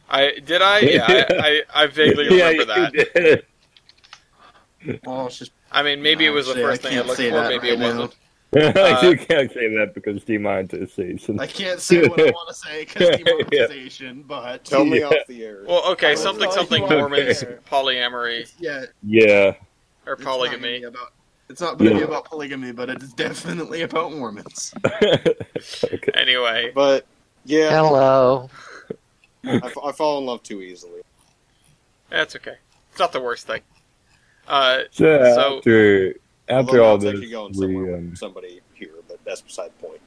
I vaguely remember that. Did. Oh, it's just I mean, maybe it was the Actually, first I thing I can't looked say for, that maybe right it wasn't. You can't say that because demonetization. I can't say what I want to say because demonetization, but Tell me Yeah. off the air. Well, okay, I will something tell you Mormons, okay. polyamory, yeah, Yeah. or it's polygamy. It's not going to be about polygamy, but it is definitely about Mormons. Okay. Anyway, But yeah, Hello. I fall in love too easily. that's okay. It's not the worst thing. So So- after Although all it's this, actually going we somewhere with somebody here, but that's beside the point.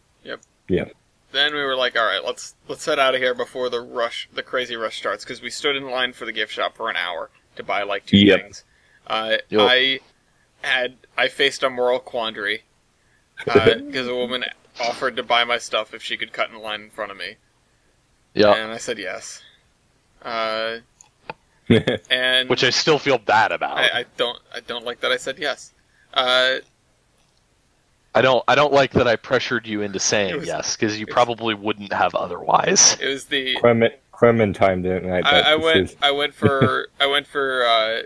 Then we were like, all right, let's head out of here before the crazy rush starts, because we stood in line for the gift shop for an hour to buy like 2 Yep. things. Yep. I faced a moral quandary because a woman offered to buy my stuff if she could cut in line in front of me, Yeah. and I said yes. And Which I still feel bad about. I don't like that I said yes. I don't like that I pressured you into saying It was- yes, because you probably wouldn't have otherwise. It was the Clementine didn't like that. I went decision. I went for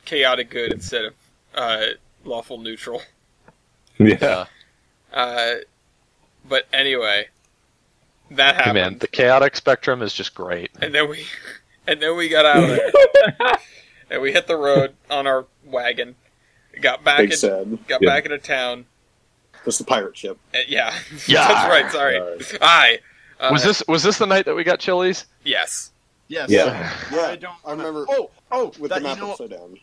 chaotic good instead of lawful neutral. Yeah. But anyway, that Hey, happened, man, the chaotic spectrum is just great. and then we got out of there, and we hit the road on our wagon, got back Big sad. got Yeah. back into town. It's the pirate ship. Yeah, Yeah. that's right. Sorry, Alright. Aye. Was this the night that we got Chili's? Yes. Yes. Yeah. I don't. I remember that, with the map you know, upside down.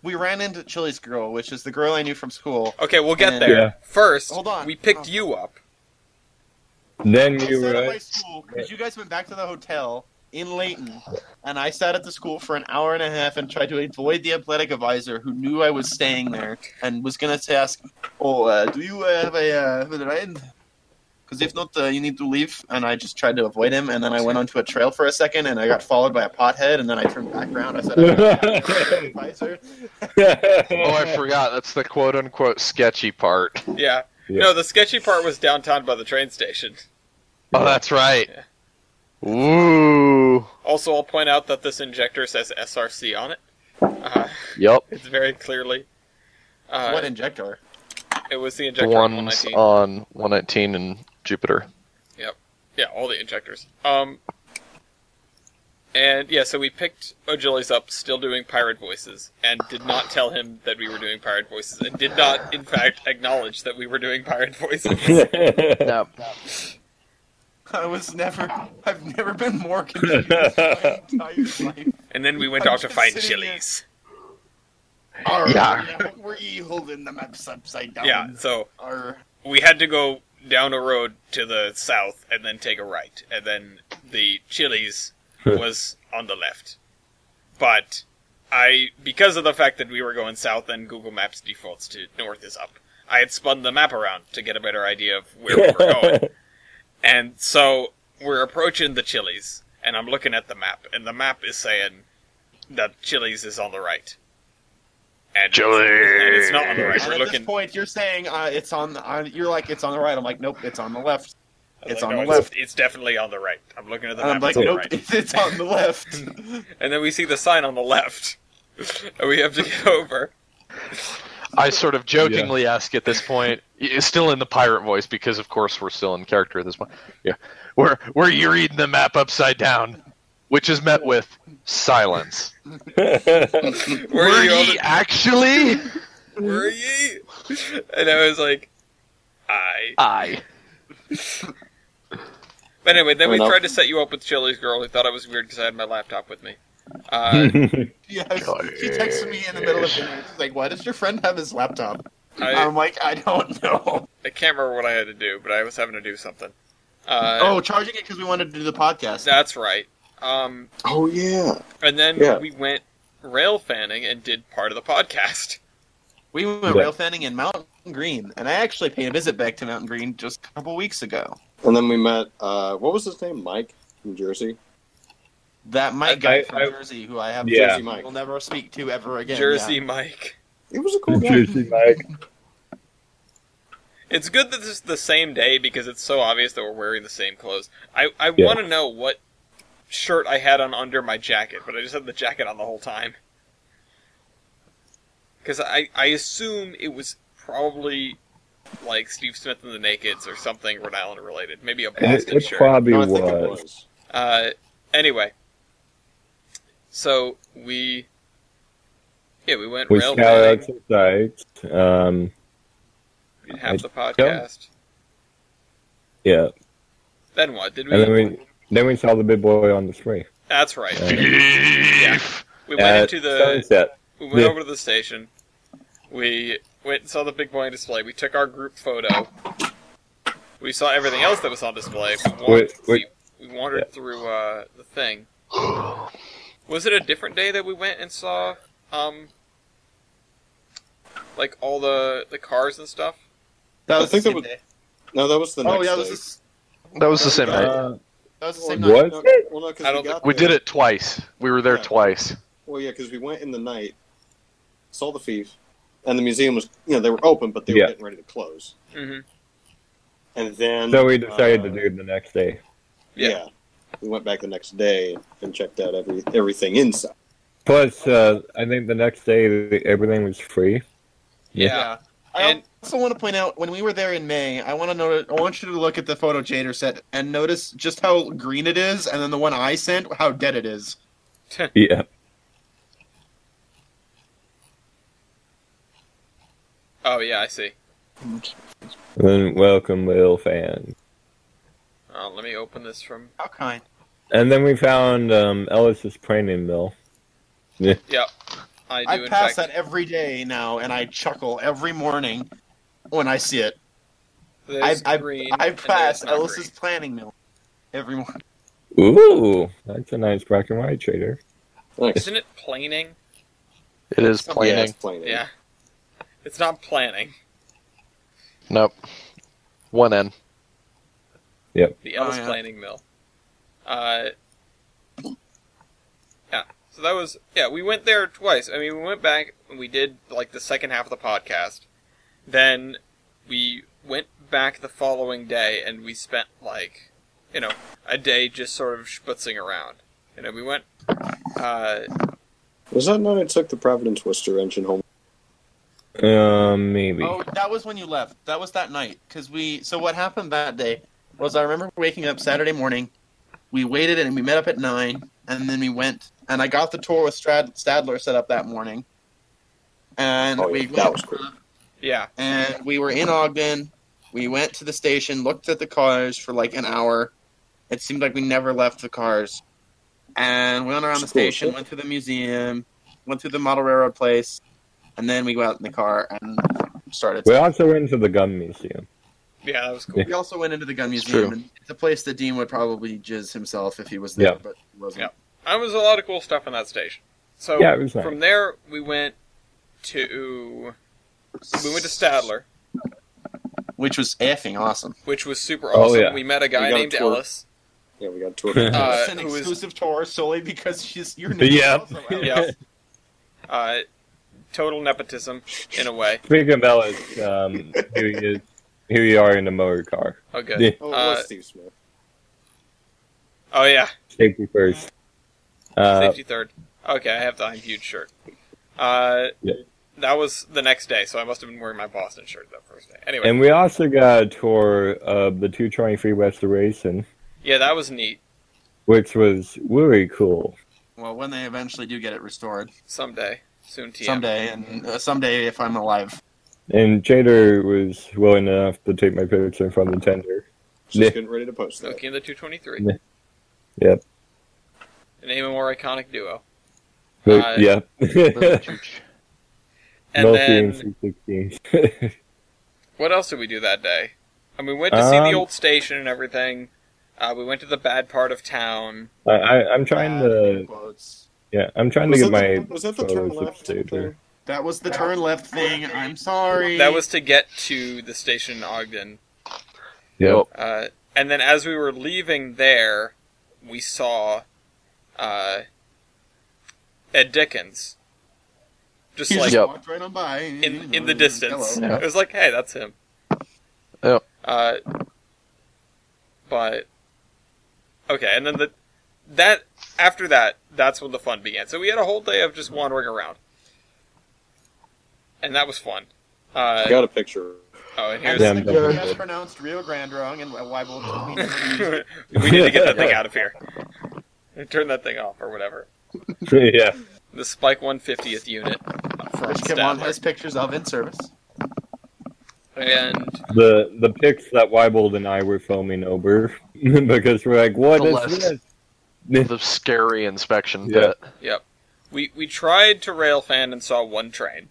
we ran into Chili's girl, which is the girl I knew from school. Okay, we'll get And- there. Yeah. First, Hold on. we picked you up. Then I you sat at my were. school because you guys went back to the hotel in Layton, and I sat at the school for an hour and a half and tried to avoid the athletic advisor who knew I was staying there and was going to ask, do you have a ride? Because if not, you need to leave. And I just tried to avoid him, and then I went onto a trail for a second, and I got followed by a pothead, and then I turned back around. I said, advisor. Oh, I forgot. That's the quote-unquote sketchy part. Yeah. Yeah. No, the sketchy part was downtown by the train station. Oh, that's right. Ooh. Also, I'll point out that this injector says SRC on it. Yep. It's very clearly. What injector? It was the The injector on ones 119. on 119 and Jupiter. Yeah, all the injectors. And yeah, so we picked O'Gillies up, still doing pirate voices, and did not tell him that we were doing pirate voices, and did not, in fact, acknowledge that we were doing pirate voices. No. I've never been more confused in my entire life. And then we went I'm out to just find sitting here. Chili's. Yeah. We're holding the maps upside down. Yeah, so Arr. we had to go down a road to the south and then take a right, and then the Chili's was on the left. But because of the fact that we were going south and Google Maps defaults to north is up, I had spun the map around to get a better idea of where we were going. And so we're approaching the Chili's, and I'm looking at the map, and the map is saying that Chili's is on the right. And it's not on the right. And We're at looking. this point, you're saying it's on. You're like, it's on the right. I'm like, nope, it's on the left. It's on the no, left. It's definitely on the right. I'm looking at the And map. I'm like, it's on nope, the right. it's on the left. And then we see the sign on the left, and we have to get over. I sort of jokingly ask at this point, still in the pirate voice, because of course we're still in character at this point. Yeah, where you're reading the map upside down, which is met with silence. Were ye actually? Were ye? And I was like, I. But anyway, then we Well, no. tried to set you up with Chili's girl, who thought I was weird because I had my laptop with me. Yes, she texted me in the middle of dinner. She's like, why does your friend have his laptop? I I'm like, I don't know. can't remember what I had to do, but I was having to do something. Charging it because we wanted to do the podcast. That's right. Oh yeah. And then Yeah. we went rail fanning and did part of the podcast. We went rail fanning in Mountain Green, and I actually paid a visit back to Mountain Green just a couple weeks ago. And then we met. What was his name? Mike from Jersey. That Mike guy from Jersey, who I have Jersey Mike. will never speak to ever again. Jersey yeah. Mike. He was a cool guy. Jersey Mike. It's good that this is the same day because it's so obvious that we're wearing the same clothes. I Yeah. want to know what shirt I had on under my jacket, but I just had the jacket on the whole time. Because I assume it was probably like Steve Smith and the Nakeds or something Rhode Island related. Maybe a Boston It shirt. probably No, I think it was. was. Anyway. So we went We rail scouted out fanning. some sites. We have the podcast. Yeah. Then what? Did And then we saw the big boy on display. That's right. Yeah. Yeah. We went At into the. sunset. We went over to the station. We went and saw the big boy on display. We took our group photo. We saw everything else that was on display. We wandered through the thing. Was it a different day that we went and saw, like all the cars and stuff? That I was think the that same was- day. No, that was the next Oh yeah, day. That was the same night. that was the same night. What? No, well, no, 'cause I don't got We there- did it twice. We were there Yeah. twice. Well, yeah, because we went in the night, saw the thief, and the museum was, they were open, but they were Yeah. getting ready to close. Mm-hmm. And then So we decided to do it the next day. Yeah. we went back the next day and checked out everything inside. Plus, I think the next day everything was free. Yeah. I And- also want to point out when we were there in May, I want you to look at the photo Jader set and notice just how green it is, and then the one I sent, how dead it is. Yeah. Oh yeah, I see. And then welcome, little fan. Let me open this from. How kind. And then we found Ellis's planing mill. Yep. I do. I in pass fact, that every day now, and I chuckle every morning when I see it. there's I green. I and there's pass not Ellis's green. planning mill every morning. Ooh, that's a nice black and white trader. Nice. Isn't it planing? It is Yeah, planing. it's plain. Yeah. It's not planning. Nope. One N. The Ellis yeah. planing mill. Yeah. So that was we went there twice. I mean, we went back and we did like the second half of the podcast. Then we went back the following day and we spent like a day just sort of sputzing around. We went. Was that night I took the Providence Worcester engine home? Maybe. Oh, that was when you left. That was that night. So what happened that day was I remember waking up Saturday morning. We waited and we met up at 9, and then we went. And I got the tour with Stadler set up that morning. And that was cool. Yeah. And we were in Ogden. We went to the station, looked at the cars for like an hour. It seemed like we never left the cars. And we went around the station, went to the museum, went to the model railroad place, and then we got in the car and started. We also went to the gun museum. Yeah, that was cool. We also went into the gun museum, and it's a place that Dean would probably jizz himself if he was there, but he wasn't. Yeah. There was a lot of cool stuff in that station. So it was nice. From there, we went to Stadler, which was effing awesome. Which was super awesome. Oh, yeah. We met a guy named Ellis. Yeah, we got a tour. It's an exclusive tour solely because you're yeah. Total nepotism in a way. Speaking of Ellis, here you are in the motor car. Oh, good. Oh, it was Steve Smith. Oh, yeah. Safety first. Safety third. Okay, I have the I'm Huge shirt. That was the next day, so I must have been wearing my Boston shirt that first day. Anyway. And we also got a tour of the 223 Restoration. Yeah, that was neat. Which was really cool. Well, when they eventually do get it restored. Someday. Soon, TM. Someday, and someday if I'm alive. And Jader was willing enough to take my picture from the tender. Just getting ready to post that. Milky and the 223. Yep. Name a more iconic duo. Yep. And then, C16. what else did we do that day? We went to see the old station and everything. We went to the bad part of town. I'm trying to... Yeah, I'm trying to get my... Was that the turn left thing? That was the turn left thing. I'm sorry. That was to get to the station in Ogden. Yep. And then as we were leaving there, we saw Ed Dickens. Just he like just walked right on by in the distance. Hello. It was like, hey, that's him. Yep. But okay, and then after that, that's when the fun began. So we had a whole day of just wandering around, and that was fun. I got a picture. Oh, and here's the best pronounced Rio Grande wrong, and why will we need to get that thing out of here. Turn that thing off or whatever. Yeah. The Spike 150th unit from Which Kevon Stadler. has pictures of in service. And the pics that Weibold and I were filming over because we're like, what is this? The scary inspection Yeah. bit. Yep. We tried to rail fan and saw one train.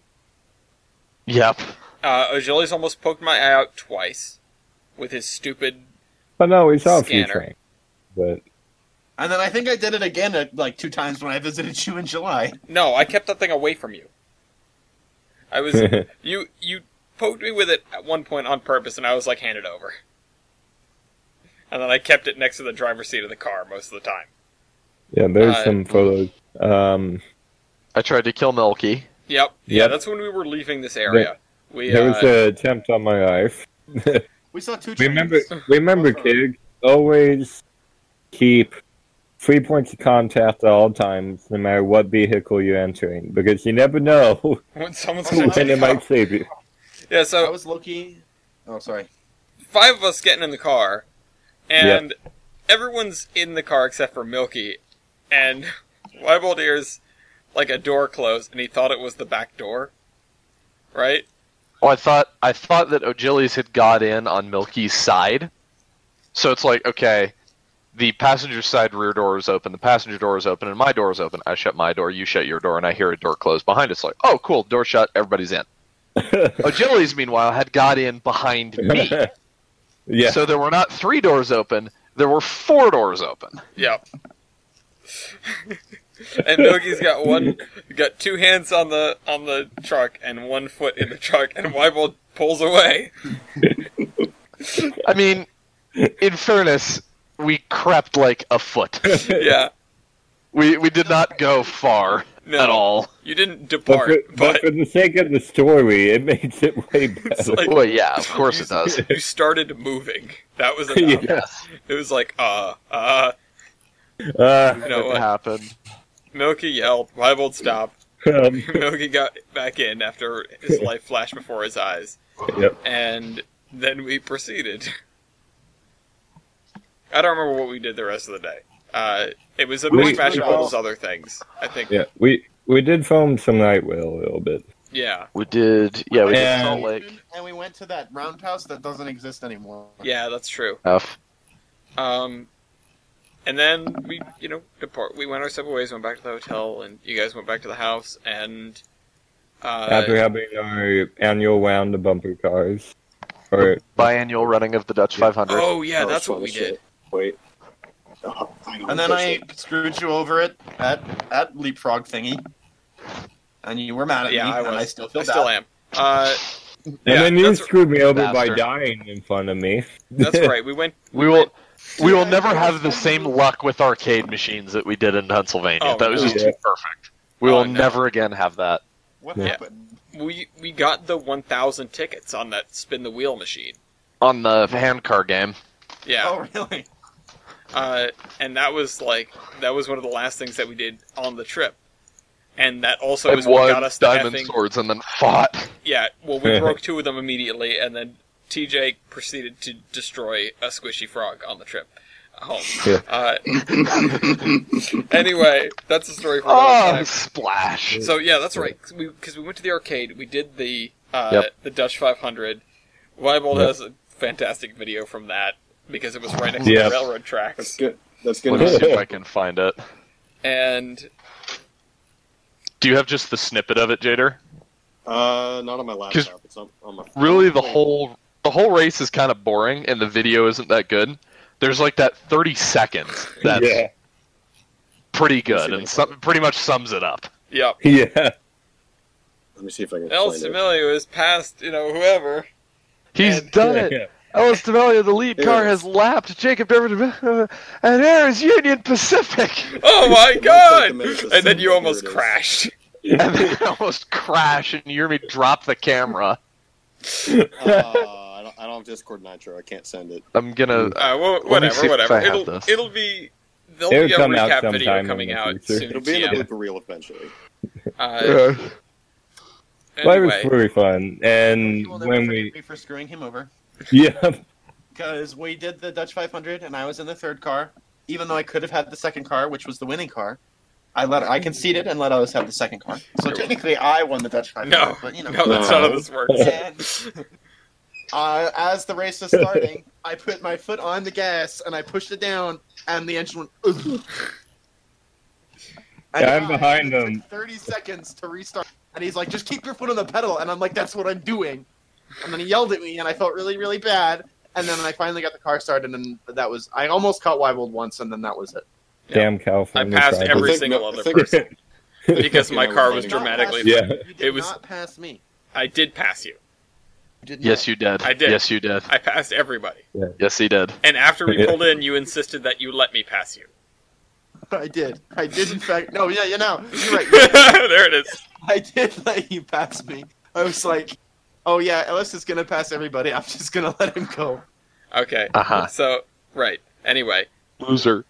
Yep. Ojilis almost poked my eye out twice with his stupid But no, we saw a few scanner. trains. But And then I think I did it again like 2 times when I visited you in July. No, I kept that thing away from you. I was you poked me with it at one point on purpose, and I was like, hand it over. And then I kept it next to the driver's seat of the car most of the time. yeah, there's some photos. I tried to kill Milky. Yep. Yeah, Yep. that's when we were leaving this area. There was an attempt on my life. We saw 2 trains. Remember, kid, always keep 3 points of contact at all times, no matter what vehicle you're entering, because you never know when someone's going when to it might save you. Yeah, I so was low-key... Oh, sorry. 5 of us getting in the car, and everyone's in the car except for Milky, and Weibold hears like a door close, and he thought it was the back door, right? Oh, I thought that Ojilis had got in on Milky's side. So it's like, okay, the passenger side rear door is open, the passenger door is open, and my door is open. I shut my door, you shut your door, and I hear a door close behind us. Like, oh, cool, door shut, everybody's in. Ojilis, meanwhile, had got in behind me. Yeah. So there were not 3 doors open, there were 4 doors open. Yep. And Milky's got 2 hands on the truck and 1 foot in the truck, and Weibold pulls away. I mean, in fairness, we crept like a foot. Yeah. We did not go far. No, at all. You didn't But depart, but for the sake of the story, it makes it way it's better. like Well, yeah, of course it does. you started moving. That was enough. Yeah. It was like, Uh, you know It what? happened. Milky yelled, Wybold stopped. um, Milky got back in after his life flashed before his eyes. Yep. And then we proceeded. I don't remember what we did the rest of the day. It was a mishmash of all those other things, I think. Yeah, we did film some Night Whale a little bit. Yeah. We did did Salt Lake. And we went to that roundhouse that doesn't exist anymore. Yeah, that's true. F. And then we, depart. We went our separate ways, went back to the hotel, and you guys went back to the house, and... After having our annual round of bumper cars. Or Biannual running of the Dutch 500. Oh, yeah, that's fun what we as did. shit. Wait. Oh, And then I screwed you over it at Leapfrog thingy. And you were mad at Yeah, me, I was. and I still feel I bad. still am. and yeah, then you that's- screwed me over by Bastard. dying in front of me. That's right. We went... We will never have the same luck with arcade machines that we did in Pennsylvania. Oh, that was no. just too perfect. We will no. never again have that. What Yeah. happened? We got the 1,000 tickets on that spin the wheel machine. On the hand car game. Yeah. Oh, really? And that was one of the last things that we did on the trip. And that also And is what got won us the diamond effing... swords and then fought. Yeah, well, we broke 2 of them immediately, and then TJ proceeded to destroy a squishy frog on the trip home. Yeah. Anyway, that's the story for another Oh, time. splash. So yeah, that's right. Because we went to the arcade, we did the Yep. the Dutch 500. Weibold Yep. has a fantastic video from that because it was right next to Yep. the railroad That's tracks. good. That's Let good. me see if I can find it. And Do you have just the snippet of it, Jader? Not on my laptop. It's on my phone. Really, the whole race is kind of boring, and the video isn't that good. There's like that 30 seconds that's Yeah. pretty good, and pretty much sums it up. yep, Yeah. Let me see if I can El find it. Similio is past whoever. He's And- done it. Yeah. Ellis Demelio, the lead Here car, it has is. lapped Jacob Devereux, and there is Union Pacific. Oh my It god! might take a And then second. you almost Here it is. crashed. And then I almost crash, and you hear me drop the camera. I don't have Discord Nitro. I can't send it. I'm gonna. Well, Let me see if whatever. I have this. It'll be. There'll It'll be a come out recap video sometime in coming the out future. soon. It'll be in yeah. the blooper reel eventually. Uh, But it was anyway, really fun. And You will never when forgive we... me for screwing him over. Yeah. Because we did the Dutch 500, and I was in the third car, even though I could have had the second car, which was the winning car. I conceded and let others have the second car. So technically, I won the Dutch 500. no, but you know. no, that's not how this works. And, as the race was starting, I put my foot on the gas and I pushed it down, and the engine went. Ugh. And Yeah, I'm behind it took him. 30 seconds to restart, and he's like, "Just keep your foot on the pedal," and I'm like, "That's what I'm doing." And then he yelled at me, and I felt really, really bad. And then I finally got the car started, and that was. I almost caught Weibold once, and then that was it. Damn I California. passed traffic. every I think- single I other think- person because my You know, car was you did not dramatically. Yeah. You did It was- not pass me. I did pass you. You did Yes, not. you did. I did. Yes, you did. I passed everybody. Yes, he did. And after we Yeah. pulled in, you insisted that you let me pass you. I did. I did, in fact. No, yeah, you're right. There it is. I did let you pass me. I was like, oh, yeah, Ellis is going to pass everybody. I'm just going to let him go. Okay. Uh-huh. So, right. Anyway, Loser.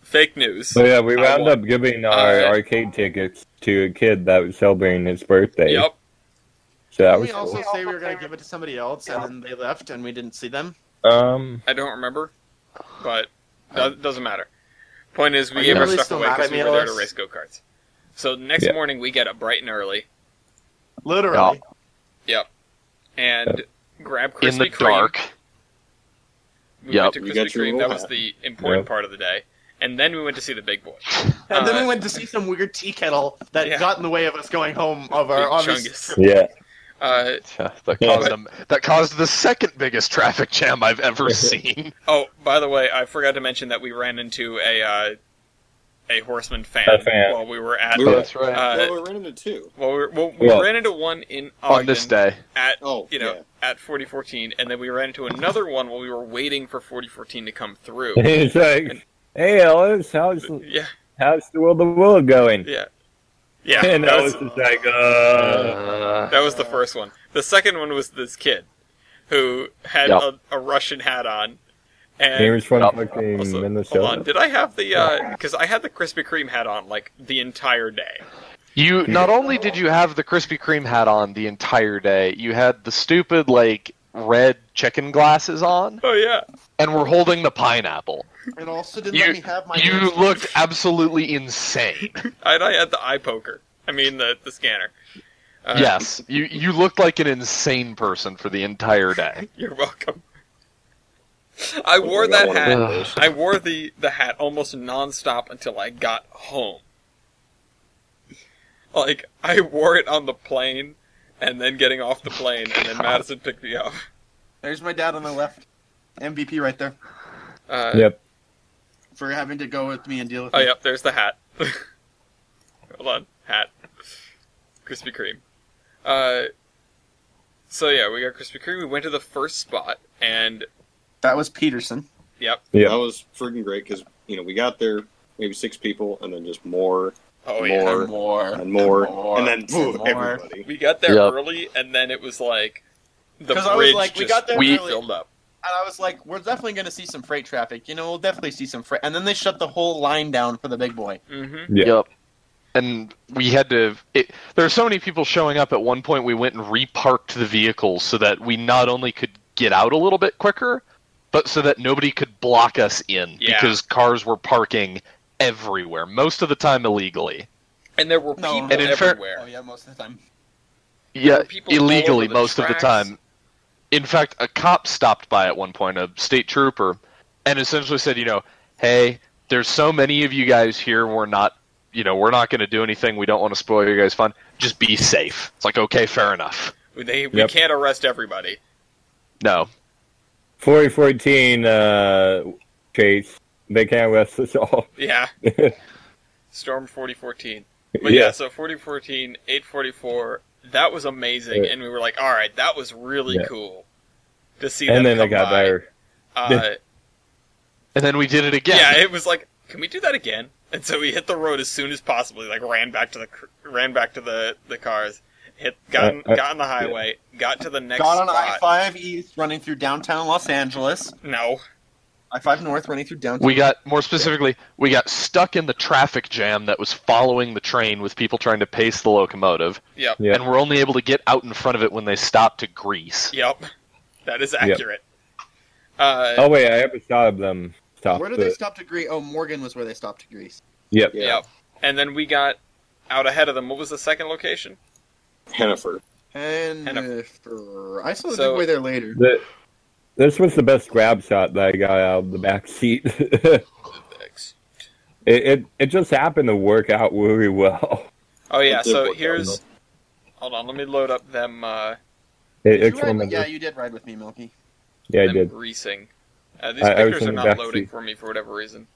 fake news. So yeah, we I wound won. up giving our arcade tickets to a kid that was celebrating his birthday. Yep. So that Didn't was we also cool. say we were going to give it to somebody else, and then they left, and we didn't see them? I don't remember, but doesn't matter. Point is, we Are gave you our really stuff still away mad because at we me, were there to Ellis? race go-karts. So the next Yeah. morning, we get up bright and early. Literally. And grab Krispy In the Kreme. dark. We Yep. went to You Krispy got your Kreme. little That was hat. the important Yep. part of the day. And then we went to see the big boy. And then Uh, we went to see some weird tea kettle that Yeah. got in the way of us going home of Big our obvious. Chungus. Yeah. That caused the second biggest traffic jam I've ever seen. Oh, by the way, I forgot to mention that we ran into a Horseman fan, A fan. while we were at. We were- That's right. Well, we ran into two. We Well, ran into one in Ogden On this day. at Oh, yeah. at 4014, and then we ran into another one while we were waiting for 4014 to come through. He's like, "Hey Ellis, how's Yeah, the Will the Will going?" yeah. Yeah, And that I was, was just like, that was the first one. The second one was this kid who had Yep. a Russian hat on. And he was from Yep. fucking also, Minnesota. hold on, did I have the, because I had the Krispy Kreme hat on, like, the entire day. You not only did you have the Krispy Kreme hat on the entire day, you had the stupid like red chicken glasses on, Oh, yeah. and were holding the pineapple. It also didn't let You me have my. you looked absolutely insane. And I had the eye poker. I mean, the scanner. Yes, you looked like an insane person for the entire day. You're welcome. I wore that one of hat. those. I wore the hat almost nonstop until I got home. Like, I wore it on the plane, and then getting off the plane, and then Madison picked me up. There's my dad on the left. MVP right there Yep. for having to go with me and deal with Oh, me. yep, there's the hat. Hold on, hat. Krispy Kreme. So yeah, we got Krispy Kreme. We went to the first spot, and That was Peterson. yep. Yep. That was freaking great because we got there, maybe 6 people, and then just more Oh More. yeah. More. and more, More. and then And more. everybody. We got there Yep. early, and then it was like the 'Cause bridge I was like, we just got there We- early, filled up. and I was like, we're definitely going to see some freight traffic. We'll definitely see some freight. And then they shut the whole line down for the big boy. Mm-hmm. Yeah. Yep. And we had to. There were so many people showing up. At one point, we went and reparked the vehicles so that we not only could get out a little bit quicker, but so that nobody could block us in Yeah. because cars were parking everywhere, most of the time illegally. And there were No. people And in fair- everywhere. Oh, yeah, most of the time. Yeah, were people all illegally over the most of the tracks. time. In fact, a cop stopped by at one point, a state trooper, and essentially said, hey, there's so many of you guys here, we're not going to do anything. We don't want to spoil your guys' fun. Just be safe. It's like, okay, fair enough. We Yep. can't arrest everybody. No. 4014 Chase. They can't arrest us all. Yeah. Storm 4014. But yeah, so 4014, 844, that was amazing, Yeah. and we were like, all right, that was really Yeah. cool to see them And then they come got by. there. And then we did it again. Yeah, it was like, can we do that again? And so we hit the road as soon as possible. Like ran back to the cars, got on the highway, got to the next Got on spot. I-5 East running through downtown Los Angeles. No, I-5 North running through downtown. We got, more specifically, we got stuck in the traffic jam that was following the train with people trying to pace the locomotive, yep, Yeah. and we're only able to get out in front of it when they stopped to grease. yep, that is accurate. Oh, wait, I have a shot of them stop. Where did they stop to grease? Oh, Morgan was where they stopped to grease. Yep. Yeah. Yep, and then we got out ahead of them. What was the second location? Hennifer. And I saw the So- big boy there later. This was the best grab shot that I got out of the back seat. Thanks. it just happened to work out really well. Oh yeah, It did so work out, here's. Hold on, let me load up them. It's You ride- one of yeah, the, you did ride with me, Milky. yeah, I them did. greasing. These I was pictures in are the not back loading seat. for me for whatever reason.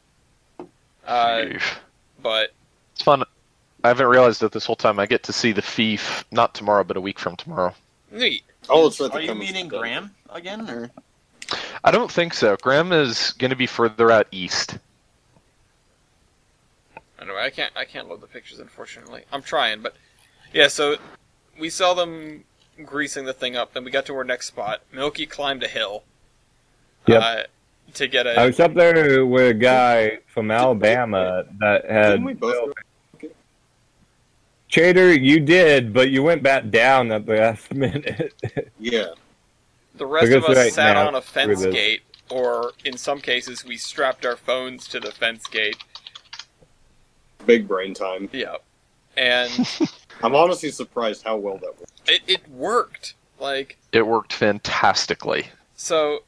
Oof. But It's fun. I haven't realized that this whole time I get to see the thief, not tomorrow, but a week from tomorrow. neat. Oh, it's right. Are you meeting Graham again, or? I don't think so. Graham is going to be further out east. Anyway, I can't load the pictures, unfortunately. I'm trying, but yeah. So we saw them greasing the thing up. Then we got to our next spot. Milky climbed a hill. Yep. To get I a. was up there with a guy from Alabama that had. Didn't we both? Trader, you did, but you went back down at the last minute. Yeah. The rest because of us right sat now, on a fence through this- gate, or in some cases, we strapped our phones to the fence gate. Big brain time. Yep. And I'm honestly surprised how well that worked. it worked. Like, It worked fantastically. so,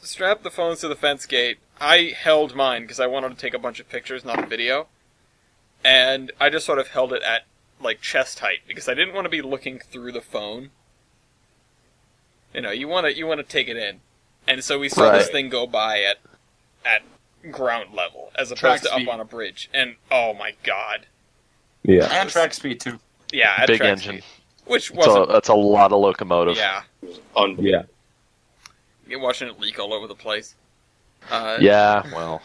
strap the phones to the fence gate. I held mine because I wanted to take a bunch of pictures, not a video. And I just sort of held it at, like, chest height because I didn't want to be looking through the phone. You want to take it in. And so we saw this Right. thing go by at ground level as Track opposed to speed. up on a bridge. And, oh my god. Yeah. And track speed too. Yeah, at Big track engine. speed. Which That's a, wasn't... that's a lot of locomotive. Yeah. It was unbelievable. Yeah. You're watching it leak all over the place. Yeah, well.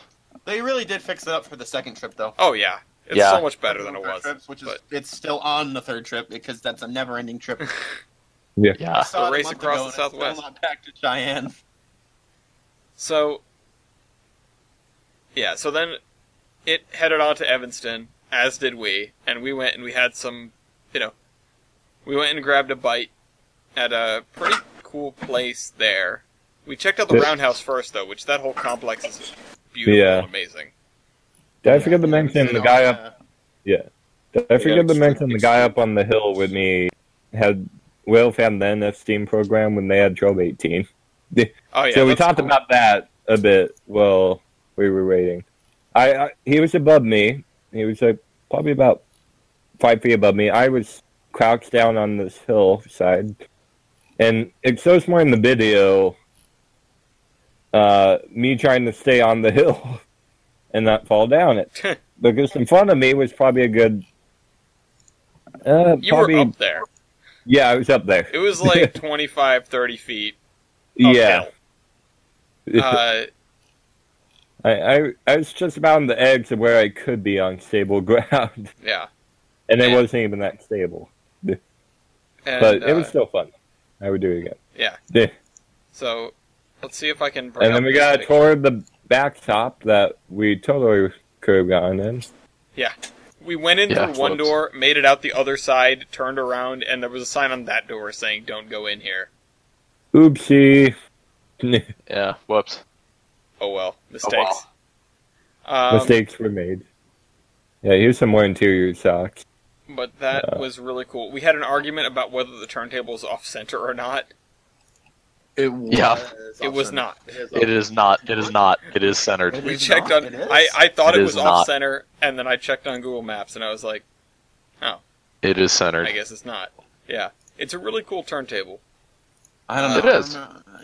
They really did fix it up for the second trip, though. Oh, yeah. It's Yeah. so much better than it was. Trips, which is but- it's still on the third trip because that's a never-ending trip. I Yeah. saw it a race month across ago the and it's Southwest. Still not back to Cheyenne. So, yeah, so then it headed on to Evanston, as did we, and we went and we had some, we went and grabbed a bite at a pretty cool place there. We checked out the Roundhouse first, though, which that whole complex is beautiful Yeah. and amazing. Did I forget to mention the guy up? Yeah. Did I forget to mention the guy up on the hill with me had Wilf had then a Steam program when they had 1218. Oh, yeah, So we that's talked cool. about that a bit while we were waiting. He was above me. He was like probably about 5 feet above me. I was crouched down on this hillside, and it shows more in the video. Me trying to stay on the hill and not fall down it, because in front of me was probably a good. You probably, were up there. Yeah, I was up there. It was like 25, 30 feet Yeah. uphill. I was just about on the edge of where I could be on stable ground, Yeah. and it And- wasn't even that stable. And, But it was still fun. I would do it again. Yeah. Yeah. So, let's see if I can bring And then up we this got a picture. tour of the back top that we totally could have gone in. Yeah. We went in Yeah, through one whoops. door, made it out the other side, turned around, and there was a sign on that door saying, "Don't go in here." Oopsie. Yeah. Whoops. Oh well. Mistakes. well. Mistakes were made. Yeah, here's some more interior shots. But that was really cool. We had an argument about whether the turntable was off-center or not. It was. Yeah. It was not. It is not. It is not. It is centered. It We is checked not. on... It is. I thought It it is was not. off-center, and then I checked on Google Maps, and I was like, It is centered. I guess it's not. Yeah. It's a really cool turntable. I don't know. It is.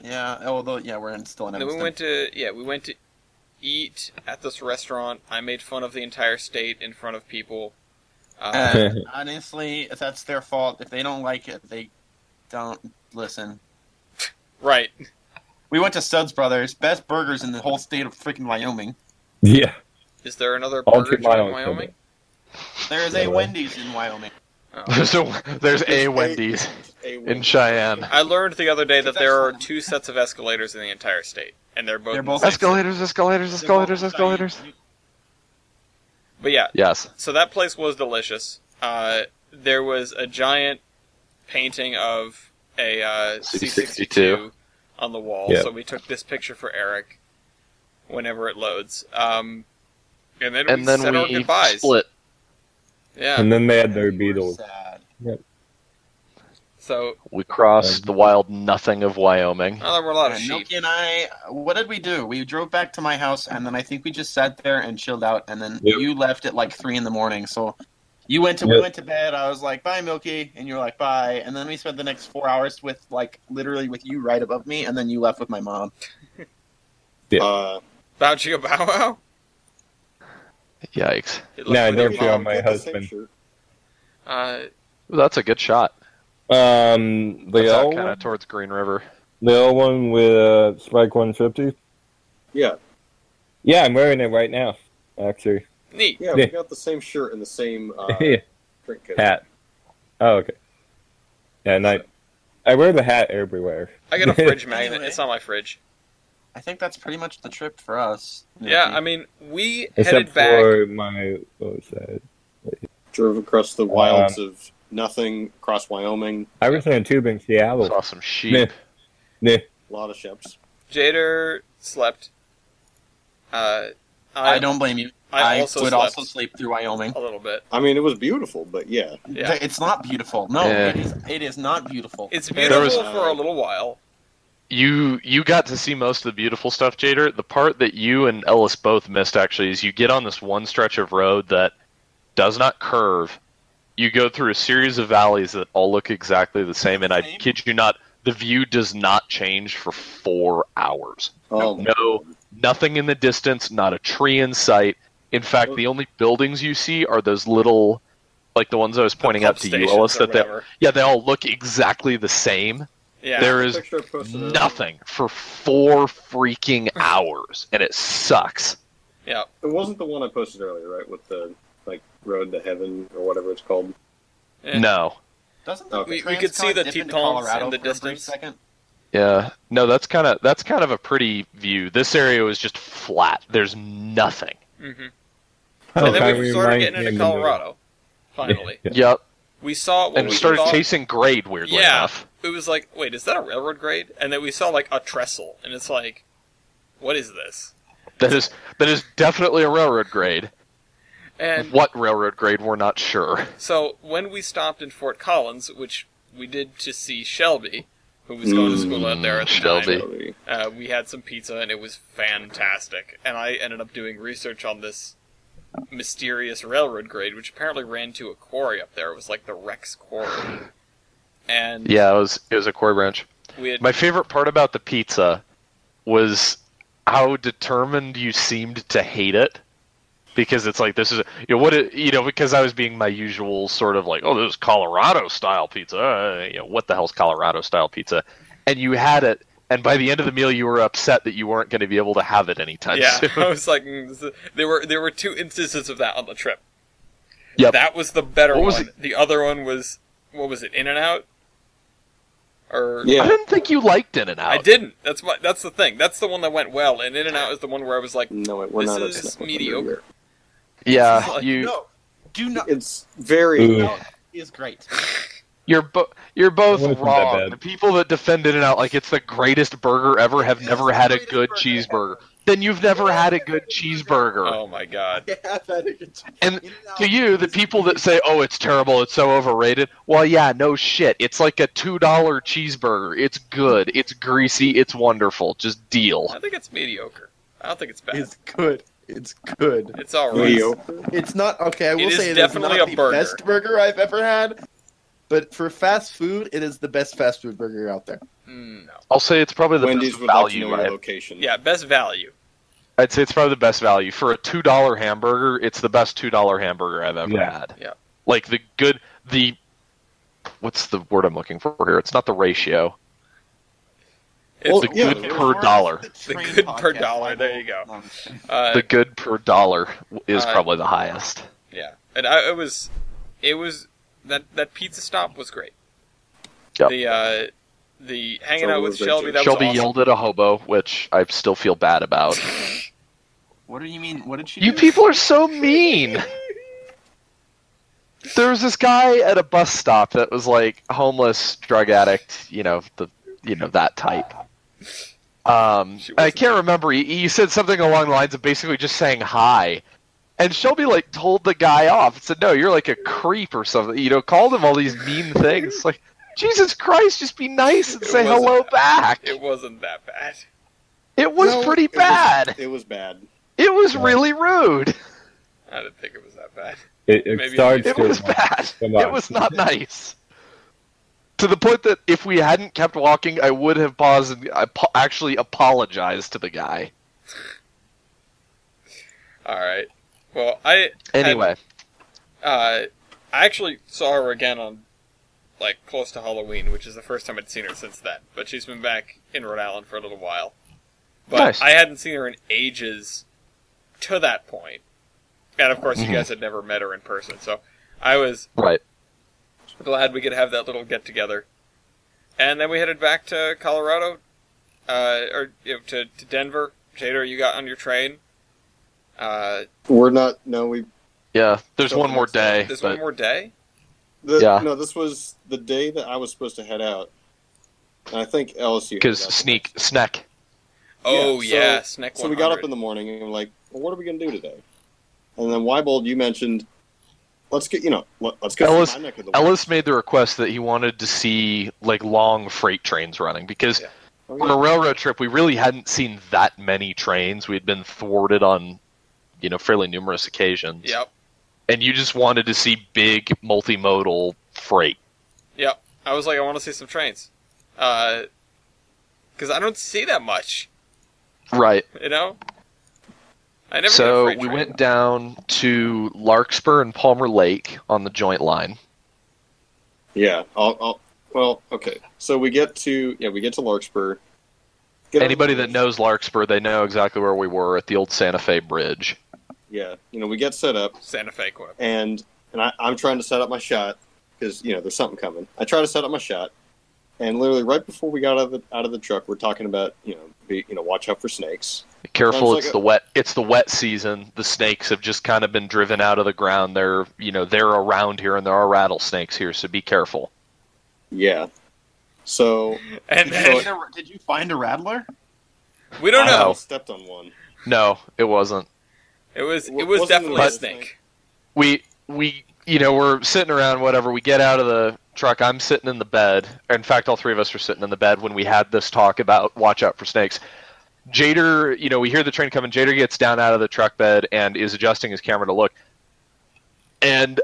Yeah. Although, yeah, still in And then we Evanston. went to eat at this restaurant. I made fun of the entire state in front of people. Honestly, if that's their fault, if they don't like it, they don't listen. Right. We went to Studs Brothers, best burgers in the whole state of freaking Wyoming. Yeah. Is there another All burger 2 joint in miles. Wyoming? There is Yeah, a right. Wendy's in Wyoming. Oh. There's a Wendy's in Cheyenne. I learned the other day that It's there are excellent. 2 sets of escalators in the entire state, and they're both They're in the both same Escalators, escalators, escalators, escalators. city. But yeah, Yes. so that place was delicious. There was a giant painting of a C-62 on the wall, Yeah. so we took this picture for Eric whenever it loads. And then And we then said our we goodbyes. split. Yeah. And then they had their We were Beatles. sad. So, We crossed the wild nothing of Wyoming. oh, there were a lot of And sheep. Milky and I, what did we do? We drove back to my house, and then I think we just sat there and chilled out. And then Yep. you left at like 3 a.m. So we Yep. went to bed. I was like, "Bye, Milky," and you were like, "Bye." And then we spent the next 4 hours with literally with you right above me, and then you left with my mom. Bow Chicka Bow Wow? Yikes. It No, I looked don't really feel well. on my husband. Ooh, that's a good shot. The That's out old kind one? of towards Green River. The old one with Spike 150? Yeah, Yeah, I'm wearing it right now, actually. Neat. yeah, we got the same shirt and the same Yeah. print kit. Hat. Oh, okay. Yeah, and I wear the hat everywhere. I got a fridge Anyway. magnet. It's on my fridge. I think that's pretty much the trip for us. Yeah, Milky. I mean, we Except headed back. for my, what was that? Drove across the wilds of nothing, across Wyoming. I was in a tube in Seattle. Saw some sheep. Nah. A lot of ships. Jader slept. I don't blame you. I also would slept. also sleep through Wyoming. A little bit. I mean, it was beautiful, but yeah. Yeah. It's not beautiful. No, Yeah. it is not beautiful. It's There beautiful was- for a little while. You got to see most of the beautiful stuff, Jader. The part that you and Ellis both missed, actually, is you get on this one stretch of road that does not curve. You go through a series of valleys that all look exactly the same, and I Same? kid you not, the view does not change for 4 hours. Oh, No, nothing in the distance, not a tree in sight. In fact, the only buildings you see are those little, like the ones I was pointing out to you, Ellis, Or that whatever. they all look exactly the same. Yeah. There is Picture I posted earlier. nothing for 4 freaking hours, and it sucks. Yeah. It wasn't the one I posted earlier, right? With the like Road to Heaven or whatever it's called? No. Doesn't the We could see the Tetons in the distance. Second? Yeah. No, that's kind of a pretty view. This area was just flat. There's nothing. Mm-hmm. Oh, And then kinda we started reminds getting me into of the movie. Colorado. Finally, Yep. we saw what And we started thought. chasing grade, weirdly Yeah, enough. it was like, wait, is that a railroad grade? And then we saw like a trestle, and it's like, what is this? That is definitely a railroad grade. And What railroad grade, we're not sure. so when we stopped in Fort Collins, which we did to see Shelby, who was going to school out there at the Shelby. time, we had some pizza, and it was fantastic. And I ended up doing research on this mysterious railroad grade, which apparently ran to a quarry up there. It was like the Rex Quarry. And Yeah, it was a quarry branch. we had My favorite part about the pizza was how determined you seemed to hate it. Because it's like, this is, because I was being my usual sort of like, oh, this is Colorado style pizza. What the hell's Colorado style pizza? And you had it, and by the end of the meal, you were upset that you weren't going to be able to have it anytime yeah, soon. I was like, there were two instances of that on the trip. Yep. That was the better What was one. The other one was, what was it, In-N-Out? Or I didn't think you liked In-N-Out. I didn't. That's the thing. That's the one that went well, and In-N-Out is the one where I was like, No, we're this not. is mediocre. Yeah, Like, No, do not. It's very. Ooh. No, is great. you're both It wasn't that wrong. bad. The people that defend In-N-Out like it's the greatest burger ever have never had a good cheeseburger. Then you've never had a good cheeseburger. Oh my god. And to you, the people that say, "Oh, it's terrible, it's so overrated," well, yeah, no shit. It's like a $2 cheeseburger. It's good. It's greasy. It's wonderful. Just deal. I think it's mediocre. I don't think it's bad. It's good. It's good. It's alright. Mediocre. It's not okay. I will It is say it definitely is not a the burger. best burger I've ever had, but for fast food, it is the best fast food burger out there. No. I'll say it's probably the Wendy's best would like to value. know your location. Yeah, best value. I'd say it's probably the best value for a $2 hamburger. It's the best $2 hamburger I've ever Yeah. had. Yeah. Like what's the word I'm looking for here? It's not the ratio. It's Well, The yeah, good per dollar. The good per dollar, there you go. The good per dollar is uh, probably the highest. Yeah, and it was that pizza stop was great. Yep. The hanging Shelby out with was great, Shelby, too. that Shelby was awesome. yelled at a hobo, which I still feel bad about. What do you mean? What did she You do? people are so mean. There was this guy at a bus stop that was like homeless, drug addict, that type. I can't remember. He said something along the lines of basically just saying hi. And Shelby told the guy off and said, "No, you're like a creep or something." Called him all these mean things. Like, Jesus Christ, just be nice and say wasn't hello bad. back. It wasn't that bad. It was No, pretty it was- bad. It was bad. It was really rude. I didn't think it was that bad. It Maybe starts It to was bad. Come on. It was not nice. To the point that if we hadn't kept walking, I would have paused and actually apologized to the guy. All right. Well, Anyway, I actually saw her again on close to Halloween, which is the first time I'd seen her since then. But she's been back in Rhode Island for a little while. But Nice. I hadn't seen her in ages to that point. And of course, you guys had never met her in person, so I was right. glad we could have that little get together. And then we headed back to Colorado, to Denver. Jader, you got on your train. We're not. No, we. Yeah, there's So one more next time. day. There's but one more day? Yeah. No, this was the day that I was supposed to head out. And I think LSU. Because headed out Snack. Oh, Yeah, yeah, so- Sneck So we got 100. up in the morning and we're like, well, what are we going to do today? And then Weibold, you mentioned, let's get, let's go Ellis- to my neck of the woods. Ellis made the request that he wanted to see long freight trains running because Yeah. Oh, on a railroad trip we really hadn't seen that many trains. We'd been thwarted on, fairly numerous occasions. Yep. And you just wanted to see big multimodal freight. Yep. I was like, I want to see some trains. Because I don't see that much, Right. I never get a So freight we train. went down to Larkspur and Palmer Lake on the joint line. Yeah. Well, okay. So we get to Larkspur. Get Anybody on the that knows Larkspur, they know exactly where we were at the old Santa Fe Bridge. Yeah, we get set up, Santa Fe quip. and I'm trying to set up my shot because there's something coming. I try to set up my shot, and literally right before we got out of the truck, we're talking about watch out for snakes. Be careful, It's it's like the wet season. The snakes have just kind of been driven out of the ground. They're around here, and there are rattlesnakes here, so be careful. Yeah. So And Did you find a rattler? we don't know. I stepped on one. No, it wasn't. It was Wasn't definitely it a a snake. We we're sitting around, whatever. We get out of the truck. I'm sitting in the bed. In fact, all three of us were sitting in the bed when we had this talk about watch out for snakes. Jader, we hear the train coming. Jader gets down out of the truck bed and is adjusting his camera to look. And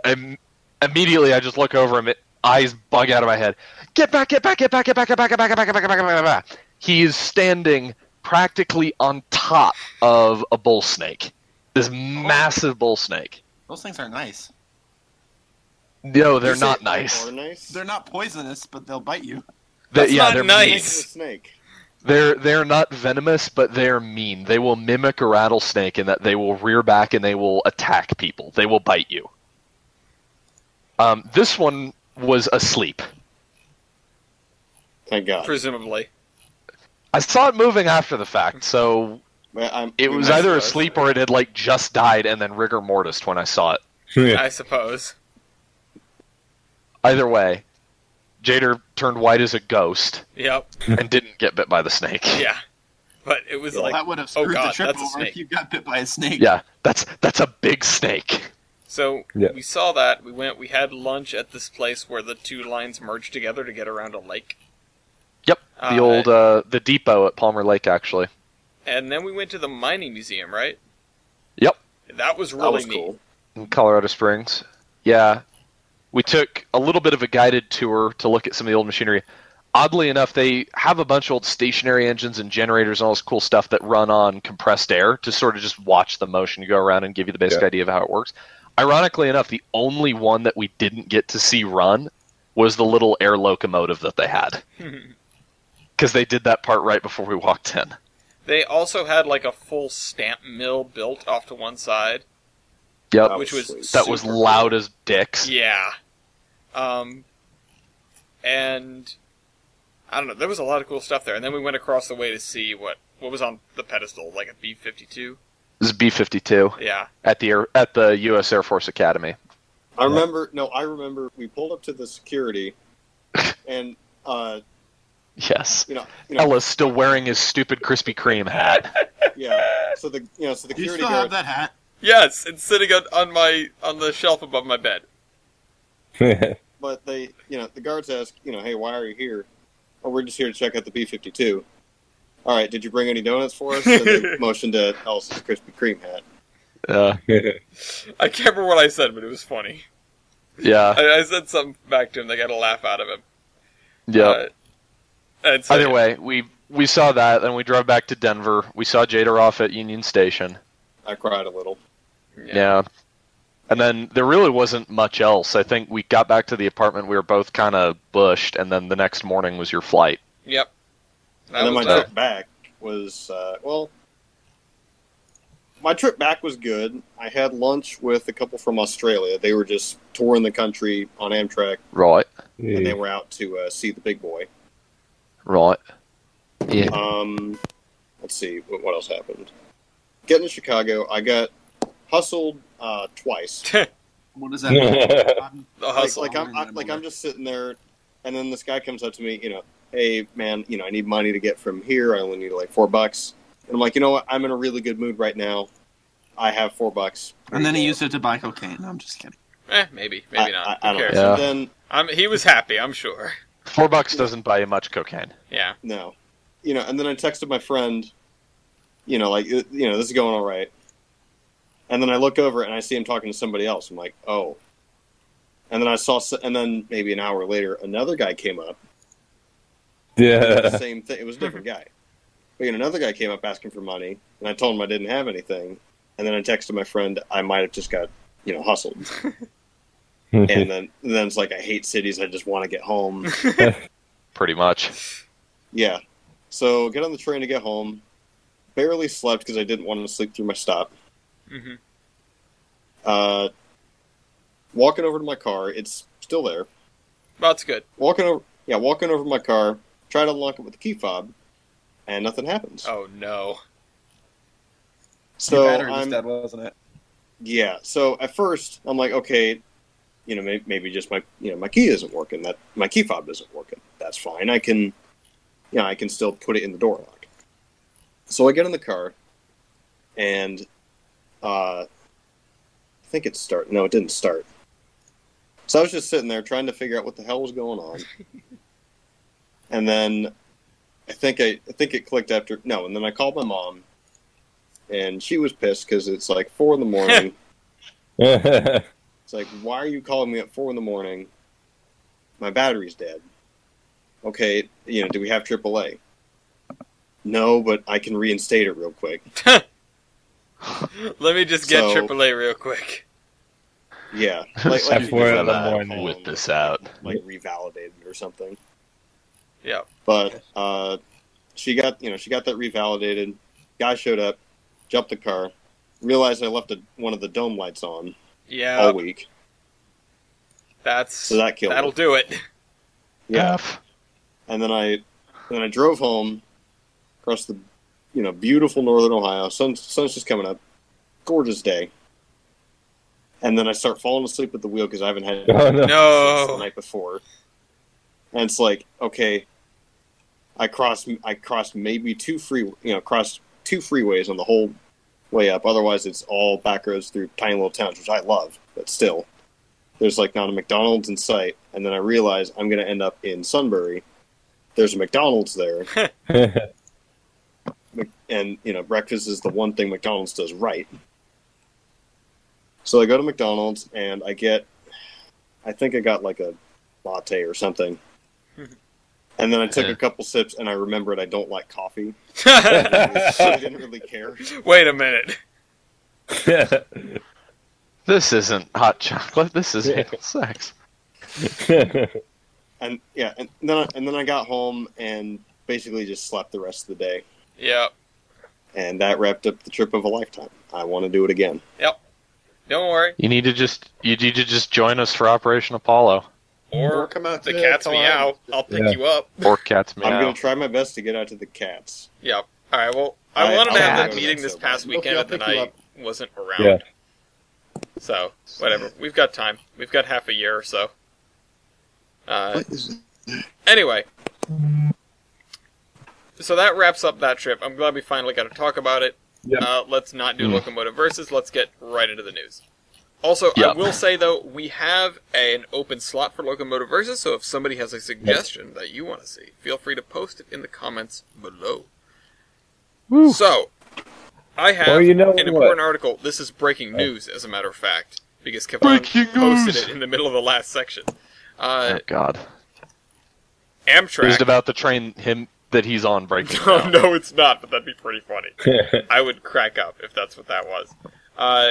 immediately I just look over him. Eyes bug out of my head. Get back, get back, get back, get back, get back, get back, get back, get back, get back, get back. He is standing practically on top of a bull snake. This massive bull snake. Those things are nice. No, they're You say not they nice. are nice? They're not poisonous, but they'll bite you. That's not they're nice. It's a snake. They're not venomous, but they're mean. They will mimic a rattlesnake in that they will rear back and they will attack people. They will bite you. This one was asleep. Thank God. Presumably. I saw it moving after the fact, so it was either asleep or it had just died and then rigor mortis when I saw it. I suppose. Either way, Jader turned white as a ghost Yep. and didn't get bit by the snake. Yeah. But it was That would have screwed God, the trip that's a over snake. if you got bit by a snake. Yeah, that's a big snake. So Yeah. we saw that. We had lunch at this place where the two lines merged together to get around a lake. Yep, the old the depot at Palmer Lake, actually. And then we went to the mining museum, right? Yep, That was really That was neat. cool. in Colorado Springs. Yeah, we took a little bit of a guided tour to look at some of the old machinery. Oddly enough, they have a bunch of old stationary engines and generators and all this cool stuff that run on compressed air to sort of just watch the motion go around and give you the basic idea of how it works. Ironically enough, the only one that we didn't get to see run was the little air locomotive that they had. Because they did that part right before we walked in. They also had a full stamp mill built off to one side. Yep, Which was sweet. that was super loud as dicks. Yeah. And I don't know, there was a lot of cool stuff there. And then we went across the way to see what was on the pedestal, like a B-52. This is B-52 Yeah. at the U.S. Air Force Academy. I remember we pulled up to the security, and Yes, you know, Ella's still wearing his stupid Krispy Kreme hat. yeah. So the Do you security still have guard. that hat? Yes, it's sitting on the shelf above my bed. But they, the guards ask, hey, why are you here? Oh, we're just here to check out the B-52. All right, did you bring any donuts for us? So they motioned to Elsa's Krispy Kreme hat. I can't remember what I said, but it was funny. Yeah. I said something back to him. They got a laugh out of him. Yeah. And so, Either way, we saw that, then we drove back to Denver. We saw Jader off at Union Station. I cried a little. Yeah. And then there really wasn't much else. I think we got back to the apartment. We were both kind of bushed, and then the next morning was your flight. Yep. And then my trip back was, my trip back was good. I had lunch with a couple from Australia. They were just touring the country on Amtrak, Right. and they were out to see the big boy. Right. Yeah. Let's see, what else happened? Getting to Chicago, I got hustled twice. What does that mean? The hustle. I'm just sitting there, and then this guy comes up to me, hey man, I need money to get from here. I only need like $4. And I'm like, you know what? I'm in a really good mood right now. I have $4. And then he used it to buy cocaine. No, I'm just kidding. Maybe not. I Who don't cares? know. Yeah. So then, He was happy, I'm sure. $4 doesn't buy you much cocaine. Yeah. no, and then I texted my friend, this is going all right. And then I look over and I see him talking to somebody else. I'm like, oh. And then and then maybe an hour later, another guy came up. Yeah. The same thing. It was a different guy. But another guy came up asking for money, and I told him I didn't have anything. And then I texted my friend, I might have just got, hustled. And then it's like, I hate cities. I just want to get home. Pretty much. Yeah. So get on the train to get home. Barely slept because I didn't want to sleep through my stop. Mm-hmm. Walking over to my car, it's still there. That's good. Walking over to my car, try to unlock it with the key fob, and nothing happens. Oh no. So Your battery was dead, wasn't it? Yeah. So at first, I'm like, okay, maybe just my key isn't working. That my key fob isn't working. That's fine. I can still put it in the door lock. So I get in the car, and I think it started. No, it didn't start. So I was just sitting there trying to figure out what the hell was going on, and then I think it clicked after. No, and then I called my mom, and she was pissed because it's like 4 a.m. It's like, why are you calling me at 4 a.m? My battery's dead. Okay, do we have AAA? No, but I can reinstate it real quick. Let me just get So- AAA real quick. Yeah, At 4 a.m. With this out. like revalidated or something. Yeah. But she got that revalidated. Guy showed up, jumped the car, realized I left one of the dome lights on Yeah. all week. So that killed that'll it. do it. Yeah, F. and then I drove home across the beautiful northern Ohio. Sun's just coming up, gorgeous day. And then I start falling asleep at the wheel because I haven't had Oh, no. since the No. night before. And it's like, okay, I crossed maybe crossed 2 freeways on the whole way up. Otherwise, it's all back roads through tiny little towns, which I love. But still, there's like not a McDonald's in sight. And then I realize I'm going to end up in Sunbury. There's a McDonald's there, and breakfast is the one thing McDonald's does right. So I go to McDonald's and I think I got like a latte or something. And then I took a couple sips and I remembered I don't like coffee. So I didn't really care. Wait a minute. This isn't hot chocolate. This is anal sex. And then I got home and basically just slept the rest of the day. Yep. And that wrapped up the trip of a lifetime. I want to do it again. Yep. Don't worry. You need to just join us for Operation Apollo. Or come out the to cat's Colorado. meow. I'll pick Yeah. you up. Or cats meow. I'm going to try my best to get out to the cats. Yep. All right. Well, I wanted to I'll have that go meeting that this so past bad. weekend, Okay, and then I'll pick you I up. wasn't around. Yeah. So whatever. We've got time. We've got half a year or so. Anyway. So that wraps up that trip. I'm glad we finally got to talk about it. Yep. Let's not do Locomotive Versus. Let's get right into the news. Also, I Yep. will say, though, we have an open slot for Locomotive Versus, so if somebody has a suggestion that you want to see, feel free to post it in the comments below. Woo. So, I have Well, you know an what? important article. This is breaking news, as a matter of fact, because Kevin Breaking posted news! it in the middle of the last section. Oh God. Amtrak. Is it about the train that he's on breaking No, down? no, it's not, but that'd be pretty funny. I would crack up if that's what that was.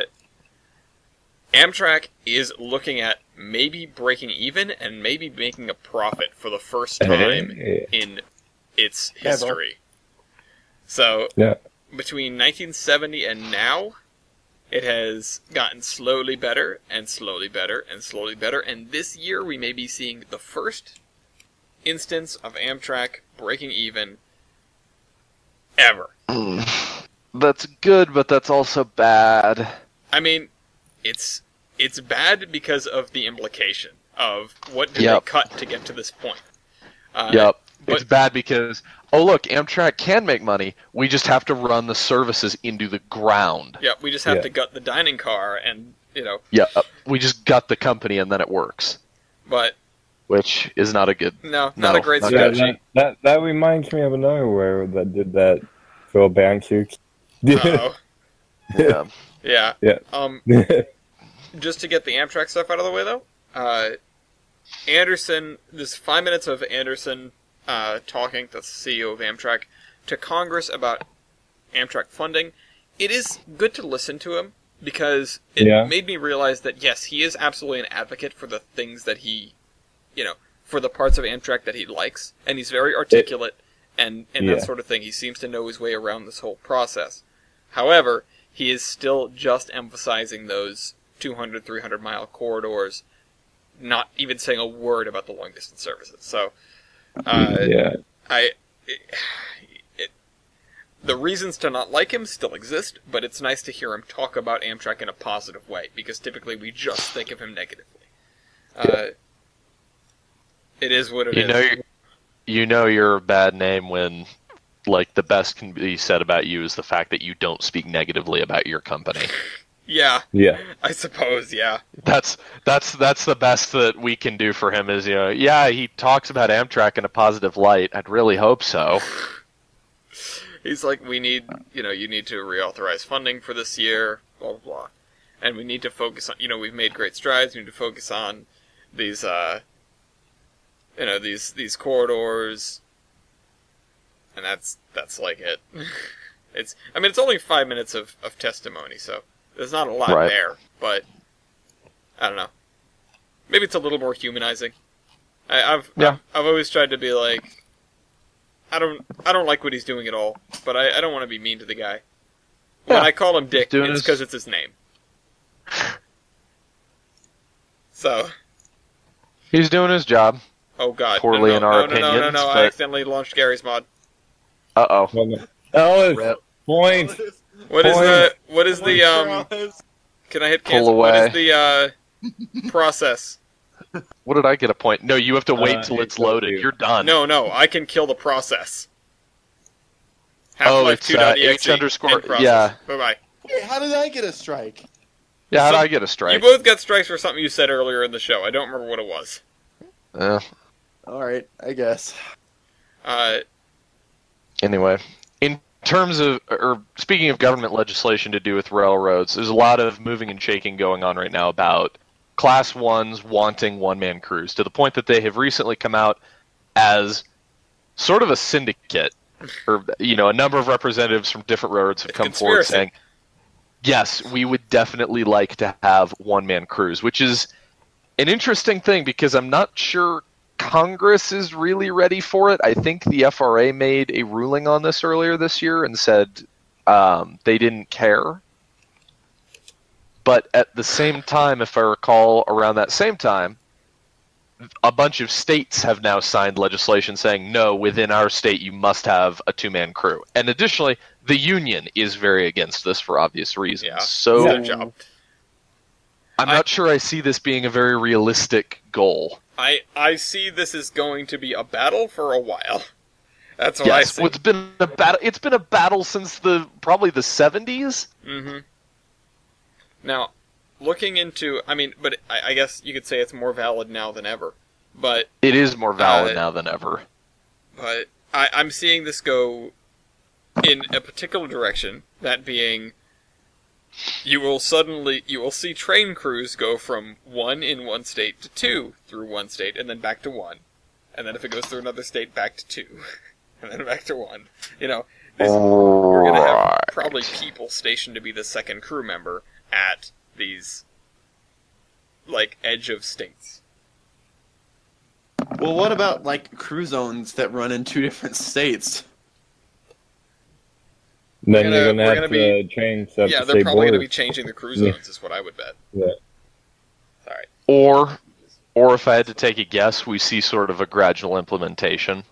Amtrak is looking at maybe breaking even and maybe making a profit for the first time in its history. So, Yeah. between 1970 and now, it has gotten slowly better and slowly better and slowly better, and this year we may be seeing the first instance of Amtrak breaking even ever. That's good, but that's also bad. I mean, it's bad because of the implication of what did Yep. they cut to get to this point. Yep. but- It's bad because, oh look, Amtrak can make money. We just have to run the services into the ground. Yeah, we just have Yeah. to gut the dining car, and Yeah, we just got the company and then it works, but which is not a good. no, not No, a great not Yeah, good. strategy. that reminds me of another where that did that for Banshooks. Uh-oh. Yeah. Yeah. Yeah. Just to get the Amtrak stuff out of the way, though, Anderson, there's 5 minutes of Anderson talking, that's the CEO of Amtrak, to Congress about Amtrak funding. It is good to listen to him, because it Yeah. made me realize that, yes, he is absolutely an advocate for the things that he, for the parts of Amtrak that he likes, and he's very articulate, and Yeah. that sort of thing. He seems to know his way around this whole process. However, he is still just emphasizing those 200, 300 mile corridors, not even saying a word about the long distance services. So, the reasons to not like him still exist, but it's nice to hear him talk about Amtrak in a positive way, because typically we just think of him negatively. It is what it is. You know you're a bad name when, like, the best can be said about you is the fact that you don't speak negatively about your company. Yeah. Yeah. I suppose, yeah. That's the best that we can do for him is, yeah, he talks about Amtrak in a positive light. I'd really hope so. He's like, you need to reauthorize funding for this year, blah, blah, blah. And we need to focus on, we've made great strides, we need to focus on these, these corridors. And that's like it. It's only 5 minutes of testimony, so there's not a lot there, but I don't know. Maybe it's a little more humanizing. I've always tried to be like, I don't like what he's doing at all, but I don't want to be mean to the guy. When I call him Dick, it's because it's his name. So he's doing his job. Oh God! Poorly in our opinions. No! I accidentally launched Gary's mod. Uh-oh. Point. What is the Can I hit cancel? Pull away. What is the process? What did I get a point? No, you have to wait till it's loaded. You're done. No, I can kill the process. Half-Life It's H underscore. Yeah. Bye. Hey, how did I get a strike? Yeah, how did I get a strike? You both got strikes for something you said earlier in the show. I don't remember what it was. Alright, I guess. Anyway, in terms of, or speaking of government legislation to do with railroads, there's a lot of moving and shaking going on right now about Class 1s wanting one-man crews, to the point that they have recently come out as sort of a syndicate, or, a number of representatives from different railroads have come forward saying, yes, we would definitely like to have one-man crews, which is an interesting thing because I'm not sure Congress is really ready for it. I think the FRA made a ruling on this earlier this year and said they didn't care. But at the same time, if I recall, around that same time, a bunch of states have now signed legislation saying, no, within our state you must have a two-man crew. And additionally, the union is very against this for obvious reasons. Yeah, so their job. I'm not sure I see this being a very realistic goal. I see this as going to be a battle for a while. That's what I see. Well, it's been a battle. It's been a battle since probably the 70s. Mm-hmm. Now, looking into, but I guess you could say it's more valid now than ever. But it is more valid now than ever. But I'm seeing this go in a particular direction. That being, you will see train crews go from 1 in one state to 2 through one state, and then back to 1. And then if it goes through another state, back to 2. And then back to 1. We're going to have probably people stationed to be the second crew member at these, edge of states. Well, what about, crew zones that run in 2 different states? Then you're going to have to change stuff. Yeah, they're probably going to be changing the crew zones, is what I would bet. Yeah. Sorry. Or if I had to take a guess, we see sort of a gradual implementation.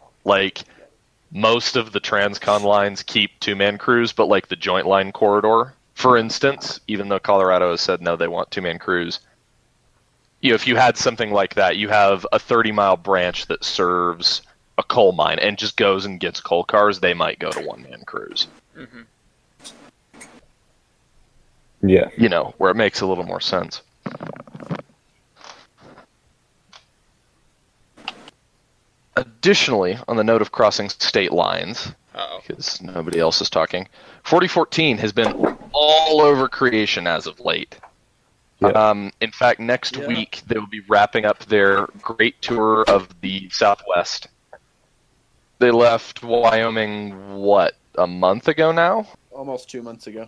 Most of the Transcon lines keep two-man crews, but the Joint Line Corridor, for instance, even though Colorado has said no, they want two-man crews, if you had something like that, you have a 30-mile branch that serves a coal mine and just goes and gets coal cars, they might go to one-man crews. Mm-hmm. Yeah. Where it makes a little more sense. Additionally, on the note of crossing state lines, because nobody else is talking, 4014 has been all over creation as of late. Yeah. In fact, next week they will be wrapping up their great tour of the Southwest. They left Wyoming, a month ago now? Almost 2 months ago.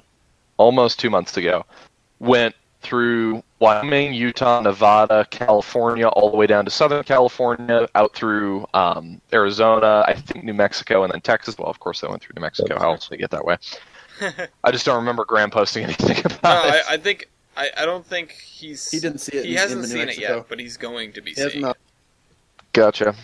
Almost 2 months ago. Went through Wyoming, Utah, Nevada, California, all the way down to Southern California, out through Arizona, I think New Mexico, and then Texas. Well, of course, they went through New Mexico. How else did they get that way? I just don't remember Graham posting anything about it. I don't think He didn't see it. He in hasn't the New seen it Mexico. yet, but he's going to be He has seeing not. it. Gotcha.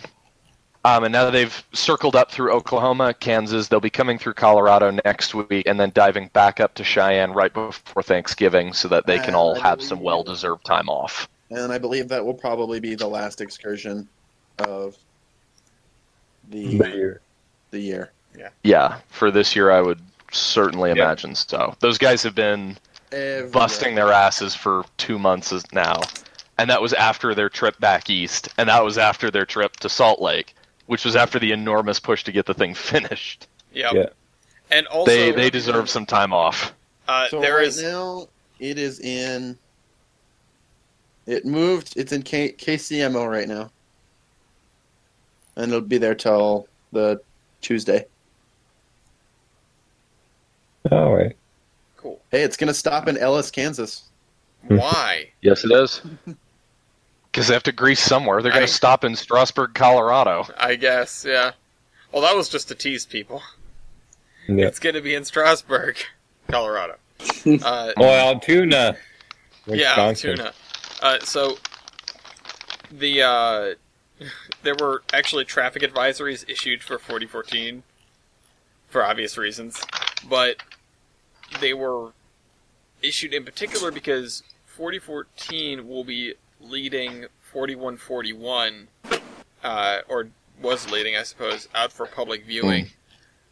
And now they've circled up through Oklahoma, Kansas. They'll be coming through Colorado next week, and then diving back up to Cheyenne right before Thanksgiving, so that they can all have some well-deserved time off. And I believe that will probably be the last excursion of the year. Yeah, for this year, I would certainly imagine so. Those guys have been busting their asses for 2 months now, and that was after their trip back east, and that was after their trip to Salt Lake, which was after the enormous push to get the thing finished. Yep. Yeah. And also, They deserve some time off. So there right is now, it is in. It moved. It's in KCMO right now, and it'll be there till the Tuesday. All right. cool. Hey, it's gonna stop in Ellis, Kansas. Why? Yes, it is. Because they have to grease somewhere. They're going to stop in Strasburg, Colorado. I guess, yeah. Well, that was just to tease people. Yeah. It's going to be in Strasburg, Colorado. Well, Altoona. Yeah, Wisconsin. Altoona. So the there were actually traffic advisories issued for 4014 for obvious reasons, but they were issued in particular because 4014 will be leading 4141, or was leading, I suppose, out for public viewing,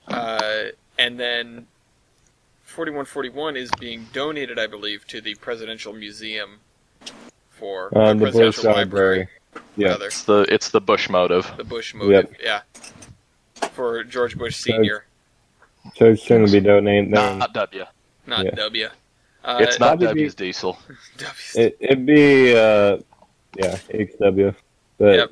and then 4141 is being donated, I believe, to the Presidential Museum for The Presidential Bush Library. Yeah. rather. It's the Bush motive. The Bush motive, yeah. For George Bush Sr., So it's going to be donating there. Not W. not Yeah. W. It's not Probably W's diesel. W's. It'd be, HW. But,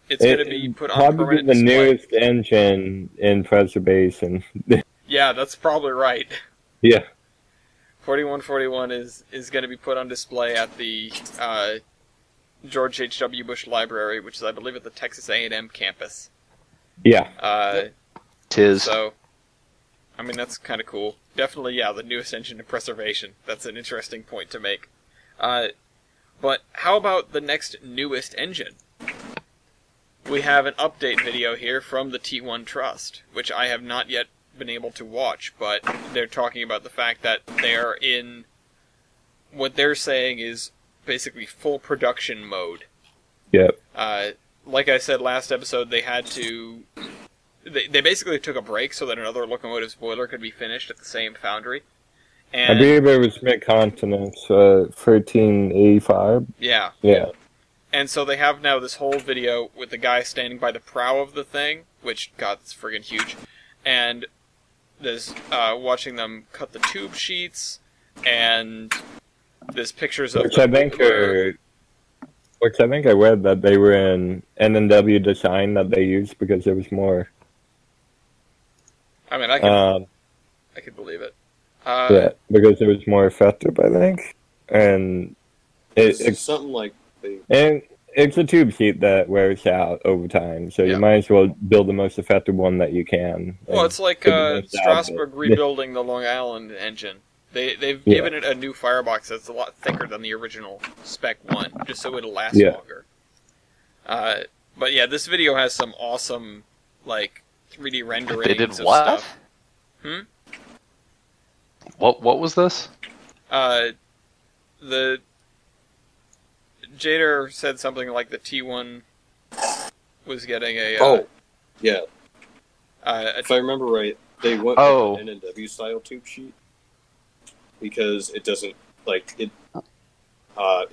It's going to be put on probably permanent the display. newest engine in preservation. Yeah, that's probably right. Yeah. 4141 is going to be put on display at the George H.W. Bush Library, which is, I believe, at the Texas A&M campus. Yeah. Tis. So, I mean, that's kind of cool. Definitely, yeah, the newest engine in preservation. That's an interesting point to make. But how about the next newest engine? We have an update video here from the T1 Trust, which I have not yet been able to watch, but they're talking about the fact that they're in what they're saying is basically full production mode. Yep. Like I said last episode, they had to... They basically took a break so that another locomotive's boiler could be finished at the same foundry. And, I believe it was mid-continents, 1385. yeah. Yeah. And so they have now this whole video with the guy standing by the prow of the thing, which, God, it's friggin' huge. And there's watching them cut the tube sheets, and there's pictures of... Which I think I read that they were in NW design that they used because there was more. I mean, I could believe it. Yeah, because it was more effective, I think. And It's something like and it's a tube sheet that wears out over time, so Yeah. you might as well build the most effective one that you can. Well, it's like Could be most Strasbourg out, but- rebuilding the Long Island engine. They've Yeah. given it a new firebox that's a lot thicker than the original Spec 1, just so it'll last Yeah. longer. But yeah, this video has some awesome, like, 3D renderings They did of what? stuff. What was this? The Jader said something like the T1 was getting a... yeah. If I remember right, they went Oh. with an NNW style tube sheet because it doesn't it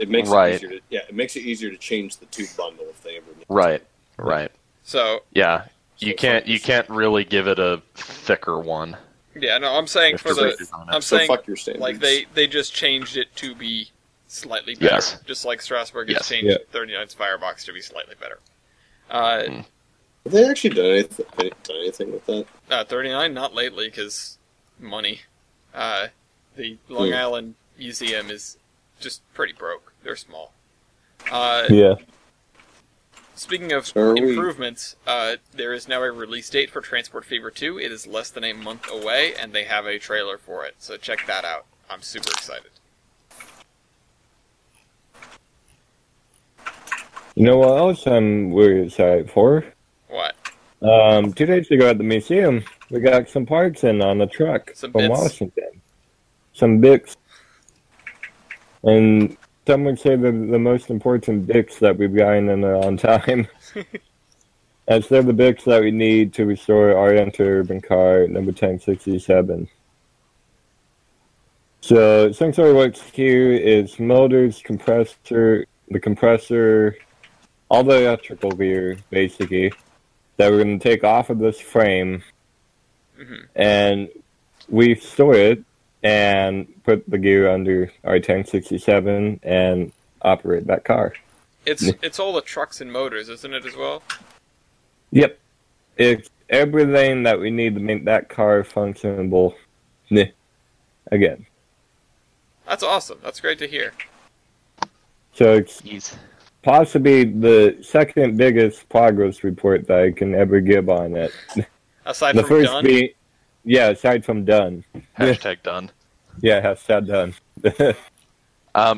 makes Right. it easier to it makes it easier to change the tube bundle if they ever need to. Right. So, Yeah. You So can't really give it a thicker one. yeah, no, I'm saying for the... I'm So saying, fuck your standards. like, they just changed it to be slightly better. Yes. Just like Strasbourg has Yes. changed Yeah. 39's firebox to be slightly better. Have they actually done anything with that? 39, not lately, because money. The Long Island Museum is just pretty broke. They're small. Yeah. Speaking of So are we. improvements, there is now a release date for Transport Fever 2. It is less than a month away, and they have a trailer for it, so check that out. I'm super excited. You know what else we're excited for? What? 2 days ago at the museum, we got some parts in on the truck Some from bits. Washington. Some bits. And some would say they're the most important bits that we've gotten in a long time. As they're the bits that we need to restore our Enter-Urban car number 1067. So, essentially what's here is motors, the compressor, all the electrical gear, basically, that we're going to take off of this frame, and we store it and put the gear under our 1067 and operate that car. It's all the trucks and motors, isn't it, as well? Yep. It's everything that we need to make that car functionable again. That's awesome. That's great to hear. So it's Jeez. possibly the second biggest progress report that I can ever give on it. Aside The from first done, being, yeah, aside from done. Hashtag done. Yeah, hashtag done.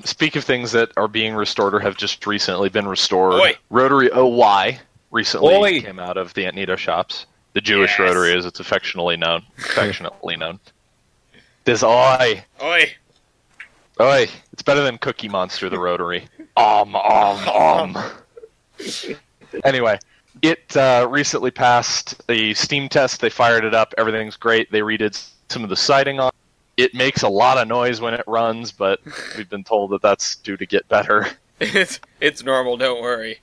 Speak of things that are being restored or have just recently been restored. Oi. Rotary OY recently Oi. came out of the Antnieto shops. The Jewish Yes. Rotary, as it's affectionately known. This Oi. oi, Oi. It's better than Cookie Monster, the Rotary. Anyway, it recently passed a steam test. They fired it up. Everything's great. They redid some of the siding on it. It makes a lot of noise when it runs, but we've been told that that's due to get better. it's normal. Don't worry.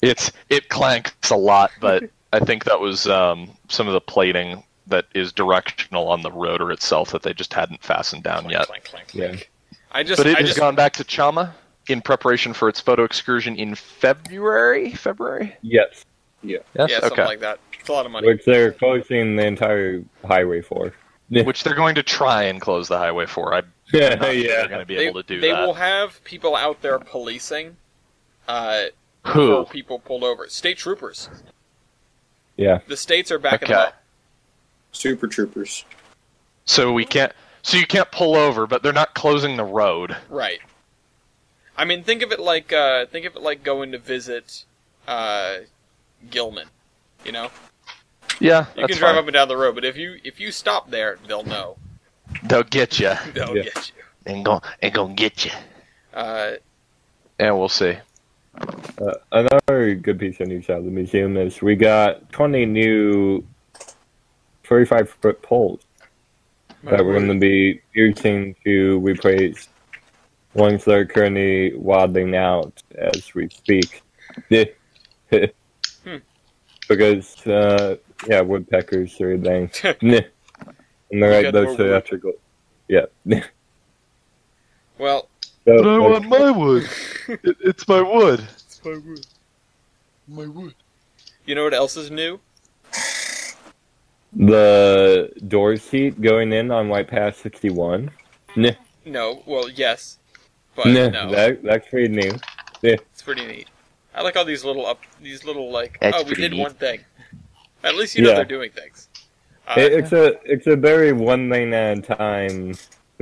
It clanks a lot, but I think that was some of the plating that is directional on the rotor itself that they just hadn't fastened down Clank, yet. clank, clank, Yeah. clank. But it has gone back to Chama in preparation for its photo excursion in February? Yes. Yes? Yeah, something Okay. like that. It's a lot of money. Which they're closing the entire highway for. Which they're going to try and close the highway for. I'm Yeah, not sure yeah. they're going to be able to do they that. will have people out there policing Who? for people pulled over. State troopers. Yeah. The states are backing them Okay. up. Super Troopers. So you can't pull over, but they're not closing the road. Right. I mean, think of it like going to visit Gilman. You know, Yeah, you that's can drive fine. up and down the road, but if you stop there, they'll know. They'll get you. They'll Yeah. get you. Ain't gonna get you. Yeah, we'll see. Another good piece of news out of the museum is we got 20 new 45-foot poles that we're going to be using to replace ones that are currently waddling out as we speak. Because, woodpeckers are a thing. And they're You right, got those more wood. electrical. Yeah. Well, But I want my wood. It's my wood. it's my wood. My wood. You know what else is new? The door seat going in on White Pass 61. No. Well, yes, but Nah, no. that's pretty new. It's pretty neat. I like all these little like. That's we pretty did neat. one thing. At least you know Yeah. they're doing things. It's a very one thing at a time.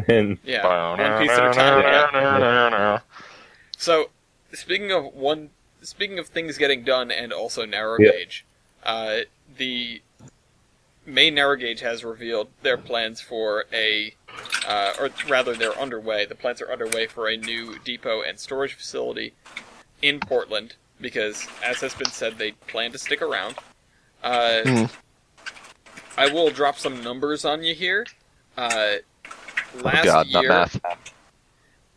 And Yeah, one piece at a time. Yeah. So, speaking of things getting done and also narrow Yeah. gauge, the main narrow gauge has revealed their plans for or rather they're underway. The plans are underway for a new depot and storage facility in Portland because, as has been said, they plan to stick around. I will drop some numbers on you here. Last God, not year, math.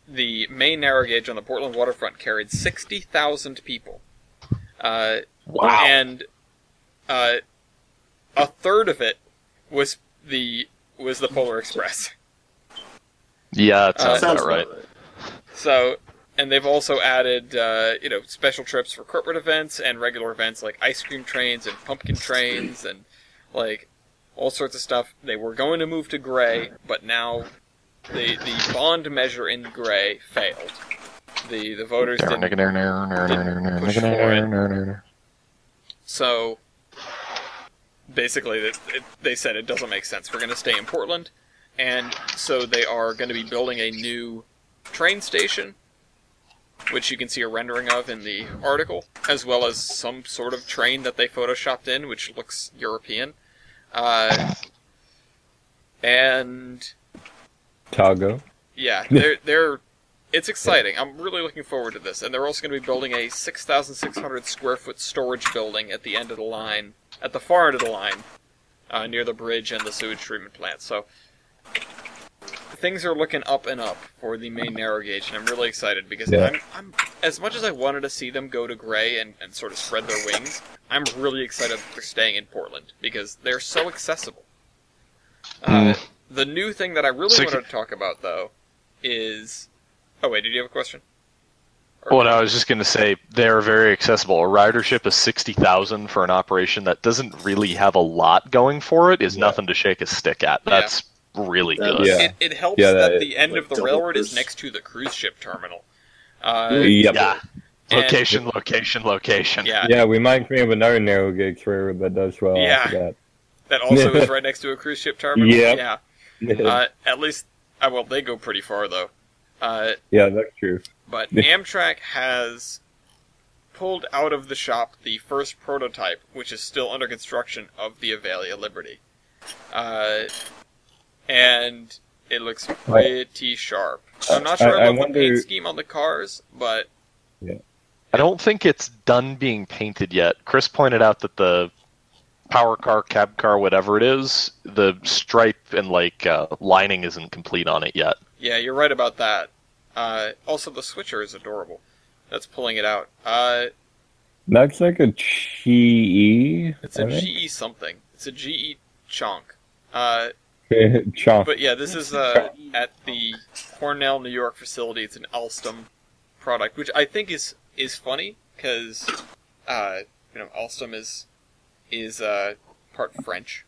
the main narrow gauge on the Portland waterfront carried 60,000 people. Wow. And a third of it was the Polar Express. Yeah, that sounds Sounds about right. So, and they've also added, special trips for corporate events and regular events like ice cream trains and pumpkin trains and, like, all sorts of stuff. They were going to move to gray, but now the bond measure in gray failed. The voters didn't push for it. So, basically, they said it doesn't make sense. We're going to stay in Portland, And so they are going to be building a new train station, which you can see a rendering of in the article, as well as some sort of train that they photoshopped in, which looks European. And Togo. yeah, it's exciting. I'm really looking forward to this. And they're also going to be building a 6,600 square foot storage building at the end of the line, at the far end of the line, near the bridge and the sewage treatment plant. So things are looking up and up for the main narrow gauge, and I'm really excited because I'm as much as I wanted to see them go to gray and sort of spread their wings, I'm really excited that they're staying in Portland because they're so accessible. The new thing that I really wanted to talk about, though, is... Oh, wait, did you have a question? Well, no, I was just going to say they're very accessible. A ridership of 60,000 for an operation that doesn't really have a lot going for it is nothing to shake a stick at. That's really good. Yeah. It helps Yeah, that that the end like of the double railroad is cruise. next to the cruise ship terminal. Yep. Yeah. And- Location. Yeah, Yeah, reminds me of another narrow gauge railroad that does well Yeah. after that. that also is right next to a cruise ship terminal. Yep. Yeah. At least, well, they go pretty far, though. Yeah, that's true. But Amtrak has pulled out of the shop the first prototype, which is still under construction, of the Avalia Liberty. And it looks pretty sharp. I'm not sure I love the paint scheme on the cars, but... I don't think it's done being painted yet. Chris pointed out that the power car, cab car, whatever it is, the stripe and lining isn't complete on it yet. Yeah, you're right about that. Also, the switcher is adorable. That's pulling it out. That's like a GE. It's a GE something. It's a GE chonk. Chomp. But yeah, this is at the Cornell, New York facility. It's an Alstom product, which I think is funny because Alstom is part French.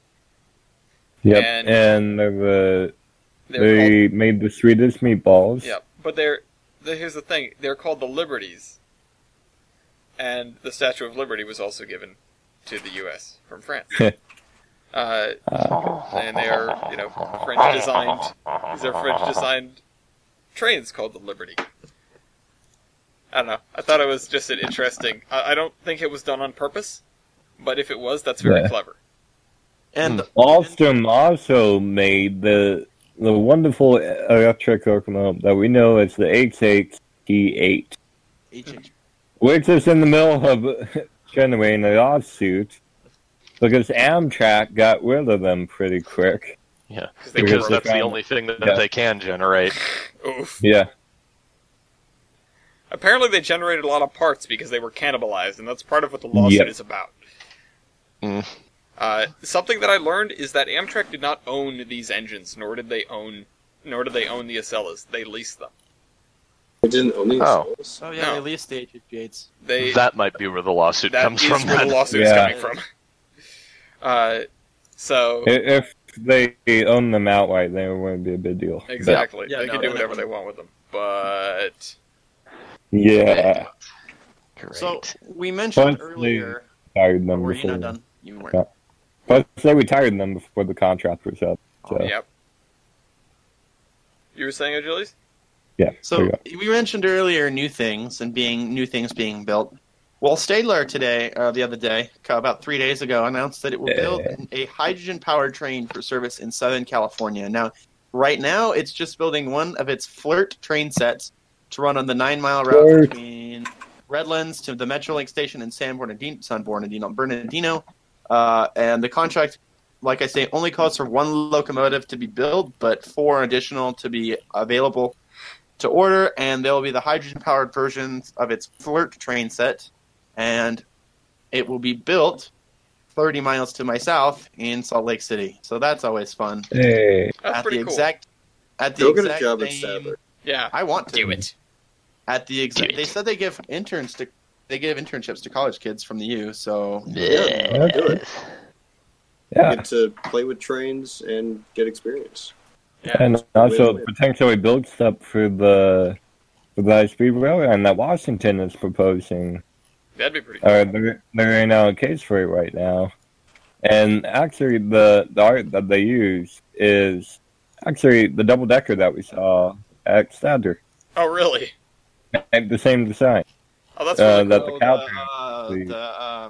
Yep, and and they made the sweetest meatballs. Yeah, but here's the thing: they're called the Liberties, and the Statue of Liberty was also given to the U.S. from France. And they are, French designed. These are French designed trains called the Liberty. I don't know. I thought it was just an interesting. I don't think it was done on purpose, but if it was, that's very clever. And Alstom also made the wonderful electric locomotive that we know as the HHT8, which is in the middle of generating a lawsuit because Amtrak got rid of them pretty quick. Yeah, They because were that's the found- only thing that they can generate. Oof. Yeah. Apparently, they generated a lot of parts because they were cannibalized, and that's part of what the lawsuit is about. Mm. Something that I learned is that Amtrak did not own these engines, nor did they own the Acellas. They leased them. They didn't own these. Oh. Oh yeah, No. they leased the HHGates. That might be where the lawsuit That comes is from. where the then. lawsuit is Yeah. coming from. So If they own them outright, then it wouldn't be a big deal. exactly, Yeah, they no, can do no, whatever no. they want with them. But Yeah. Great. So we mentioned Plus, earlier. Tired them Were you before. not done? You weren't. Yeah. Plus, they retired them before the contract was up. So, yep. You were saying, Achilles? yeah. So there you we mentioned earlier new things being built. Well, Stadler today, the other day, about 3 days ago, announced that it will build a hydrogen-powered train for service in Southern California. Now, right now, it's just building one of its FLIRT train sets to run on the 9-mile route FLIRT. between Redlands to the Metrolink station in San Bernardino. And the contract, like I say, only calls for one locomotive to be built, but 4 additional to be available to order, and there will be the hydrogen-powered versions of its FLIRT train set, and it will be built 30 miles to my south in Salt Lake City. So that's always fun. go. Hey. That's At pretty the cool. exact, at the Go get a exact job at same- Stadler. Yeah. I want to Do it. At the exact, they said they give internships to college kids from the U. So Yeah, do it. Yeah. Get to play with trains and get experience. Yeah. And also Win-win. potentially build stuff for the high-speed railway and that Washington is proposing. That'd be pretty cool. They're in a case for it right now. And actually, the art that they use is Actually, the double decker that we saw at Stadler, Oh, really? and the same design. Oh, that's really that cool. the cow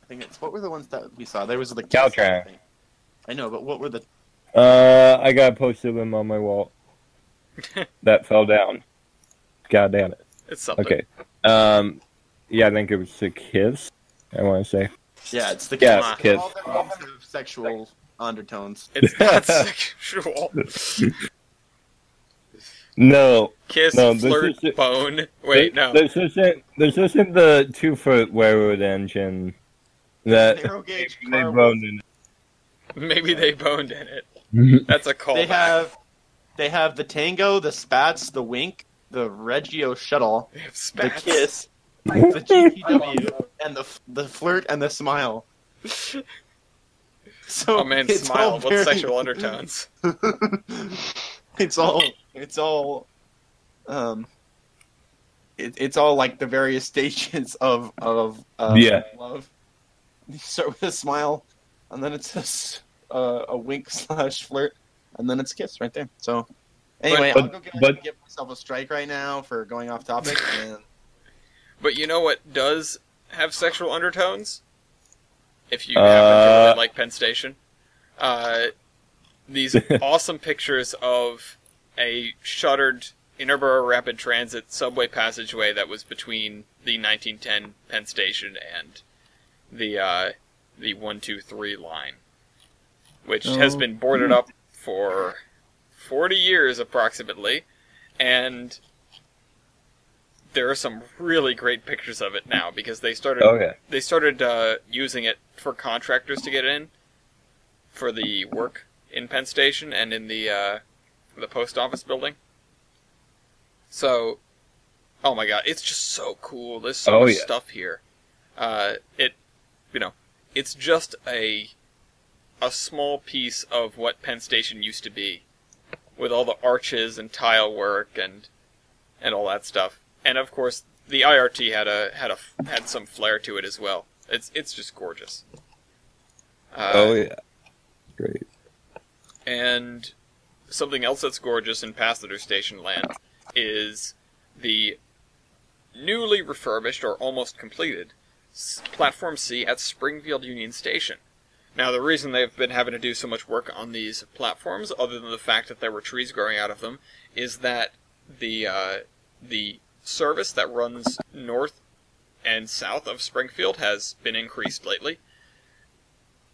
I think it's what were the ones that we saw? There was the Caltran. thing. I know, but what were the? I got a poster of them on my wall that fell down. God damn it. It's something. Okay. Yeah, I think it was the Kiss. I want to say. Yeah, it's the Yeah, kiss. Kiss. All their names have sexual undertones. It's not sexual. No. Kiss, No, this flirt, is- bone. Wait, no. This isn't the 2-foot railroad engine that Narrow gauge they car. boned in. Maybe they boned in it. it. That's a callback. They have the Tango, the Spats, the Wink, the Reggio Shuttle, They have the spats. Kiss, the GTW, and the Flirt and the Smile. So Oh man, it's smile. all What very- sexual undertones? it's all it's all like the various stages of Yeah. love. You start with a smile, and then it's a wink / flirt, and then it's a kiss right there. So anyway, But- I'll go but- give myself a strike right now for going off topic. And But you know what does have sexual undertones? If you happen to really like Penn Station, these awesome pictures of a shuttered interborough rapid transit subway passageway that was between the 1910 Penn Station and the 123 line, which has been boarded up for 40 years approximately, and there are some really great pictures of it now because they started using it for contractors to get in for the work in Penn Station and in the post office building. So, oh my god, it's just so cool. There's so much stuff here. It's just a small piece of what Penn Station used to be, with all the arches and tile work and all that stuff. And of course, the IRT had some flair to it as well. It's just gorgeous. Great. And something else that's gorgeous in Passenger Station land is the newly refurbished or almost completed Platform C at Springfield Union Station. Now, the reason they've been having to do so much work on these platforms, other than the fact that there were trees growing out of them, is that the service that runs north and south of Springfield has been increased lately.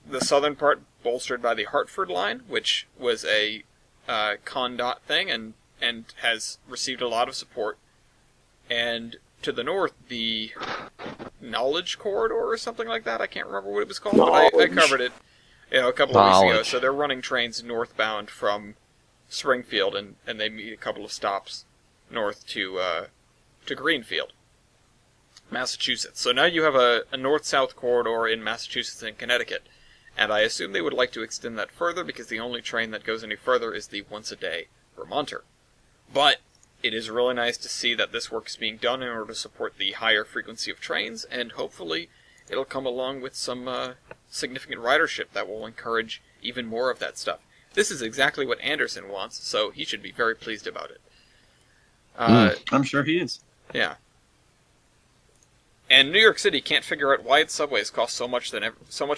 The southern part bolstered by the Hartford line, which was a ConDOT thing and has received a lot of support. And to the north, the Knowledge Corridor or something like that. I can't remember what it was called, but I covered it a couple of weeks ago. So they're running trains northbound from Springfield, and they meet a couple of stops north to Greenfield, Massachusetts. So now you have a north-south corridor in Massachusetts and Connecticut. And I assume they would like to extend that further because the only train that goes any further is the once-a-day Promontory. But it is really nice to see that this work is being done in order to support the higher frequency of trains, and hopefully it'll come along with some significant ridership that will encourage even more of that stuff. This is exactly what Anderson wants, so he should be very pleased about it. I'm sure he is. Yeah. And New York City can't figure out why its subways cost so much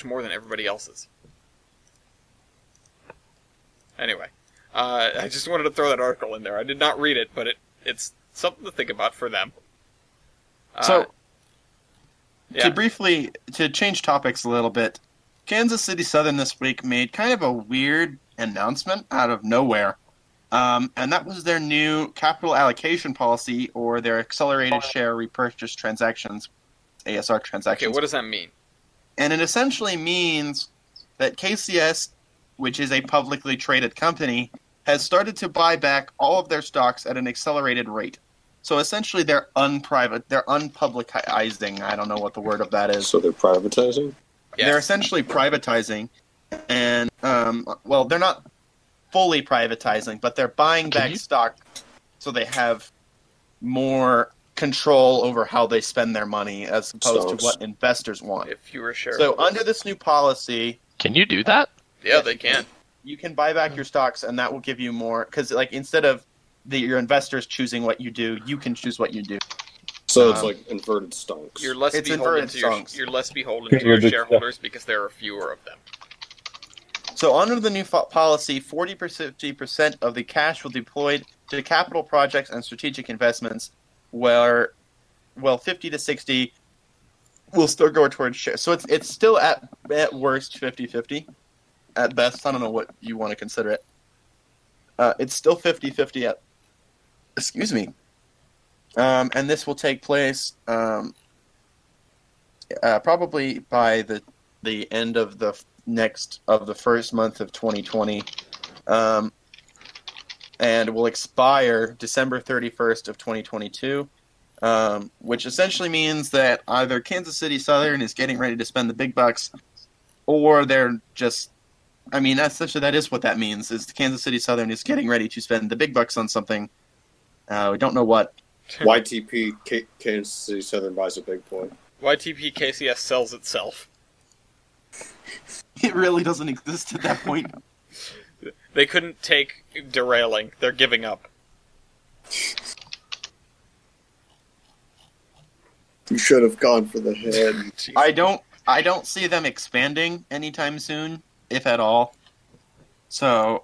more than everybody else's. Anyway, I just wanted to throw that article in there. I did not read it, but it's something to think about for them. So, yeah. to change topics a little bit, Kansas City Southern this week made kind of a weird announcement out of nowhere. And that was their new capital allocation policy, or their accelerated share repurchase transactions, ASR transactions. Okay, what does that mean? And it essentially means that KCS, which is a publicly traded company, has started to buy back all of their stocks at an accelerated rate. So essentially they're unpublicizing. I don't know what the word of that is. So they're privatizing? Yes. They're essentially privatizing. And, well, they're not fully privatizing, but they're buying back stock so they have more control over how they spend their money as opposed to what investors want. If you were sharing. So under this new policy, Can you do that? Yeah, they can. you can buy back your stocks, and that will give you more. Because like instead of your investors choosing what you do, you can choose what you do. So it's like inverted stonks. You're less It's beholden inverted to your stonks. you're less beholden to your shareholders because there are fewer of them. So under the new policy, 40% of the cash will be deployed to capital projects and strategic investments, where 50 to 60 will still go towards shares. So it's still at worst 50-50. At best, I don't know what you want to consider it. It's still 50-50 at. Excuse me. And this will take place probably by the end of the first month of 2020, and will expire December 31st of 2022, which essentially means that either Kansas City Southern is getting ready to spend the big bucks, or they're just. I mean, essentially that is what that means. Is Kansas City Southern is getting ready to spend the big bucks on something. We don't know what. YTP Kansas City Southern buys a big boy. YTP KCS sells itself. It really doesn't exist at that point. They couldn't take derailing. They're giving up. You should have gone for the head. I don't see them expanding anytime soon, if at all. So,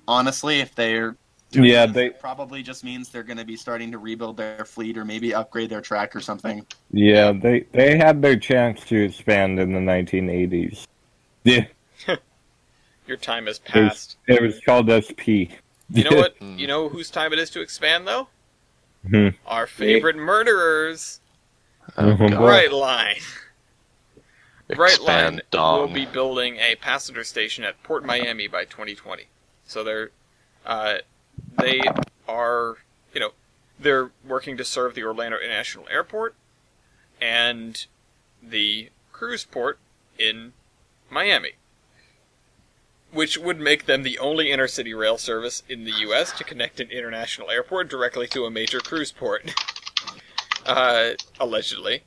honestly, if they're doing this, it probably just means they're going to be starting to rebuild their fleet or maybe upgrade their track or something. Yeah, they had their chance to expand in the 1980s. Yeah. Your time has passed. It was called SP. You know what? You know whose time it is to expand, though? Our favorite murderers. Bright Line. Bright Line will be building a passenger station at Port Miami by 2020. So they are, they're working to serve the Orlando International Airport and the cruise port in Miami, which would make them the only intercity rail service in the U.S. to connect an international airport directly to a major cruise port, allegedly.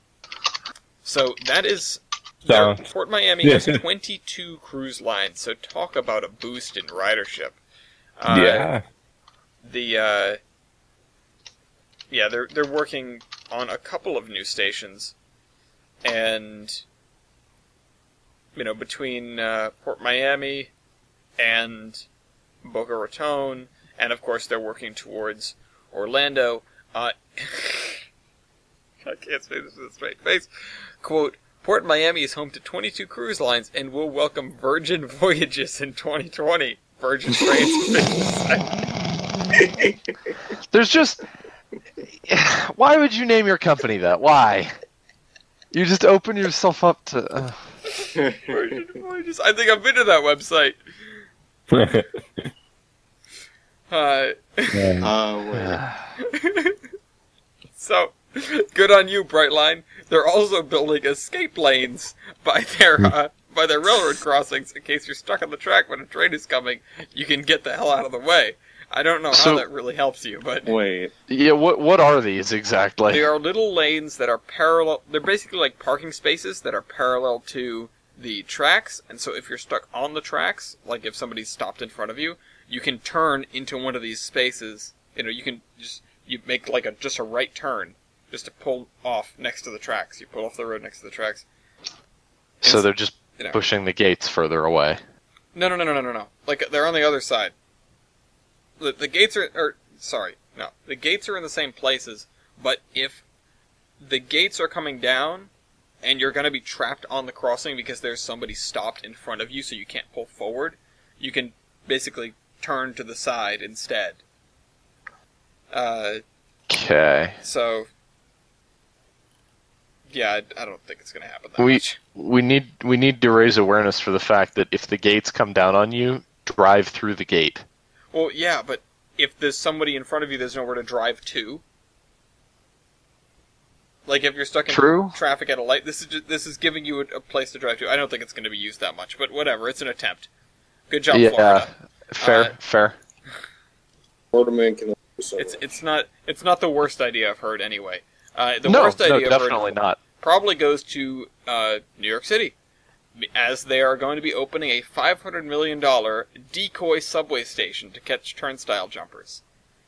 So that is... Port Miami has 22 cruise lines, so talk about a boost in ridership. Yeah. They're working on a couple of new stations, and between Port Miami and Boca Raton, and of course they're working towards Orlando. I can't say this with a straight face. Quote, Port Miami is home to 22 cruise lines and will welcome Virgin Voyages in 2020. Virgin Trains business. There's just... Why would you name your company that? Why? You just open yourself up to... Virgin Voyages. I think I've been to that website. So, good on you, Brightline. They're also building escape lanes by their railroad crossings in case you're stuck on the track when a train is coming. You can get the hell out of the way. I don't know how that really helps you, but... Wait. Yeah, what are these exactly? They are little lanes that are parallel... They're basically like parking spaces that are parallel to the tracks, and so if you're stuck on the tracks, like if somebody's stopped in front of you, you can turn into one of these spaces. You can you make like just a right turn, just to pull off next to the tracks. You pull off the road next to the tracks. So they're just pushing the gates further away. No. Like, they're on the other side. The gates are... The gates are in the same places, but if the gates are coming down, and you're going to be trapped on the crossing because there's somebody stopped in front of you so you can't pull forward, you can basically turn to the side instead. Okay. So... Yeah, I don't think it's going to happen that much. We need to raise awareness for the fact that if the gates come down on you, drive through the gate. Well, yeah, but if there's somebody in front of you, there's nowhere to drive to. Like, if you're stuck in traffic at a light, this is giving you a place to drive to. I don't think it's going to be used that much, but whatever, it's an attempt. Good job, Florida. Fair. Florida man can... It's not the worst idea I've heard anyway. The worst idea I've heard definitely not. probably goes to New York City. as they are going to be opening a $500 million decoy subway station to catch turnstile jumpers.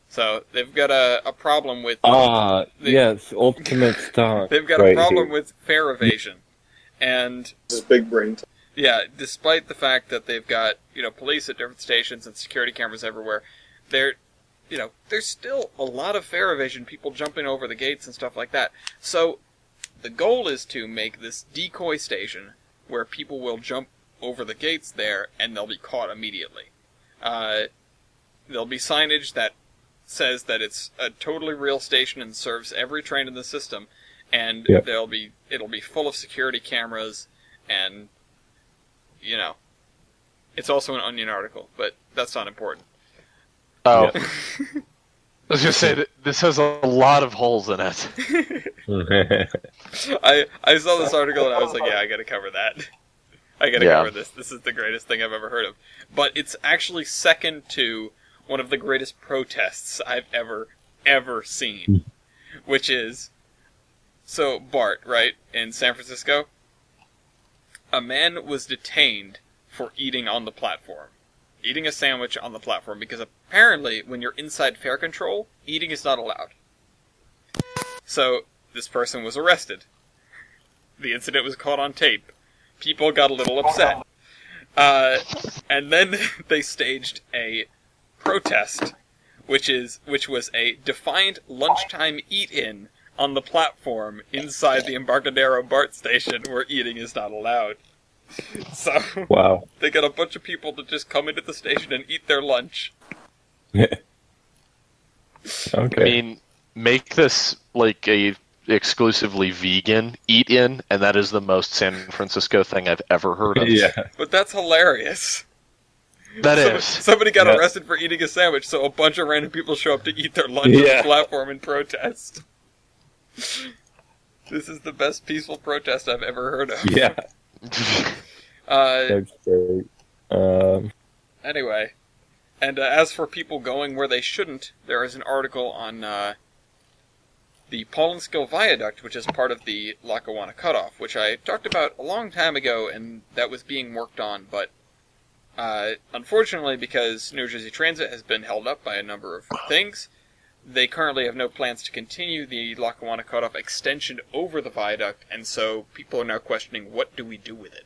So they've got a problem with... yes, ultimate stock. They've got a problem with fare evasion. And... This is big brain. Yeah, despite the fact that they've got, police at different stations and security cameras everywhere, there's still a lot of fare evasion, people jumping over the gates and stuff like that. So the goal is to make this decoy station where people will jump over the gates there and they'll be caught immediately. There'll be signage that says that it's a totally real station and serves every train in the system, and it'll be full of security cameras, and it's also an Onion article, but that's not important. Oh. I was going to say that this has a lot of holes in it. I saw this article and I was like, yeah, I gotta cover that. I gotta cover this. This is the greatest thing I've ever heard of. But it's actually second to one of the greatest protests I've ever seen. Which is, so BART, right, in San Francisco, a man was detained for eating on the platform. Eating a sandwich on the platform, because apparently when you're inside fare control, eating is not allowed. So this person was arrested. The incident was caught on tape. People got a little upset. And then they staged a protest, which was a defiant lunchtime eat-in on the platform inside the Embarcadero BART station where eating is not allowed. So wow. They got a bunch of people to just come into the station and eat their lunch. Okay. I mean, make this like a exclusively vegan eat-in, and that is the most San Francisco thing I've ever heard of. Yeah. But that's hilarious. That is. Somebody got arrested for eating a sandwich, so a bunch of random people show up to eat their lunch on the platform in protest. This is the best peaceful protest I've ever heard of. Yeah. That's great. Anyway, and as for people going where they shouldn't, there is an article on the Paulinskill Viaduct, which is part of the Lackawanna Cutoff, which I talked about a long time ago, and that was being worked on, but unfortunately, because New Jersey Transit has been held up by a number of things, they currently have no plans to continue the Lackawanna Cutoff extension over the viaduct, and so people are now questioning, what do we do with it?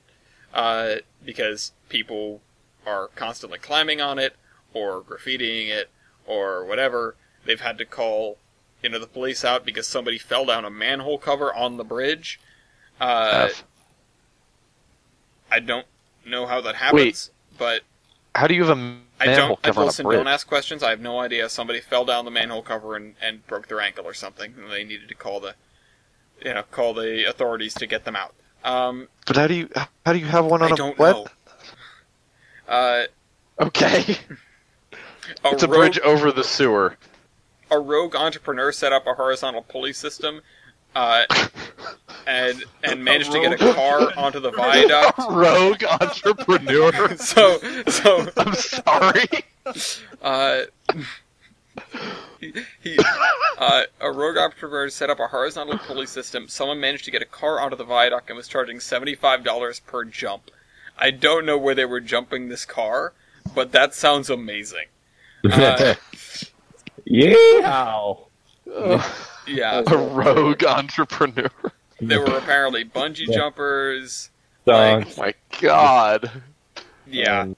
Because people are constantly climbing on it, or graffitiing it, or whatever. They've had to call, the police out because somebody fell down a manhole cover on the bridge. I don't know how that happens, but... How do you have a manhole cover on a bridge? Don't ask questions. I have no idea. Somebody fell down the manhole cover and broke their ankle or something, and they needed to call the authorities to get them out. But how do you have one on I a don't what? know. Okay. It's a bridge over the sewer. A rogue entrepreneur set up a horizontal pulley system, and managed to get a car onto the viaduct. Rogue entrepreneur. So I'm sorry. A rogue entrepreneur set up a horizontal pulley system. Someone managed to get a car onto the viaduct and was charging $75 per jump. I don't know where they were jumping this car, but that sounds amazing. Yeah. Yeah. A rogue entrepreneur. There were apparently bungee jumpers. Oh my god. Yeah.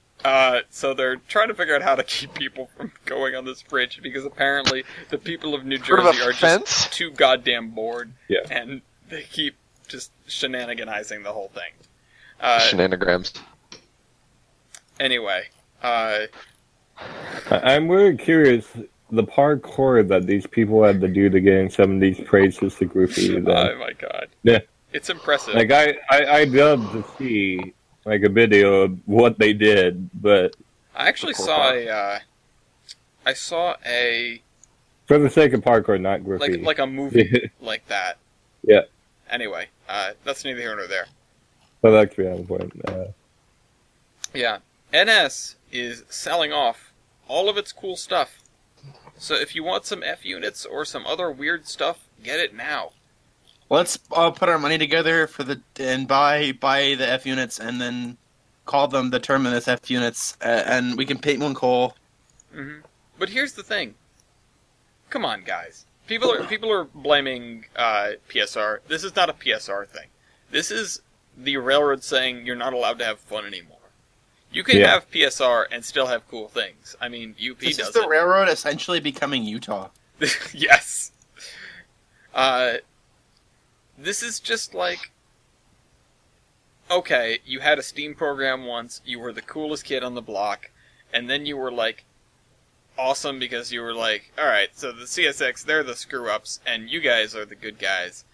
So they're trying to figure out how to keep people from going on this bridge, because apparently the people of New Jersey are just too goddamn bored. Yeah. And they keep just shenaniganizing the whole thing. Shenanigans. Anyway. I'm really curious, the parkour that these people had to do to get in some of these places to graffiti. Oh my god. Yeah. It's impressive. Like, I'd love to see, like, a video of what they did, but... I actually saw a... For the sake of parkour, not graffiti. Like a movie like that. Yeah. Anyway, that's neither here nor there. So that's beyond the point. Yeah. NS is selling off all of its cool stuff. So if you want some F units or some other weird stuff, get it now. Let's put our money together and buy the F units, and then call them the Terminus F units, and we can paint one coal. Mm-hmm. But here's the thing. Come on, guys. People are blaming PSR. This is not a PSR thing. This is the railroad saying you're not allowed to have fun anymore. You can have PSR and still have cool things. I mean, UP does it. This is the railroad essentially becoming Utah. Yes. This is just like, okay, you had a STEAM program once, you were the coolest kid on the block, and then you were like, awesome because you were like, alright, so the CSX, they're the screw-ups, and you guys are the good guys.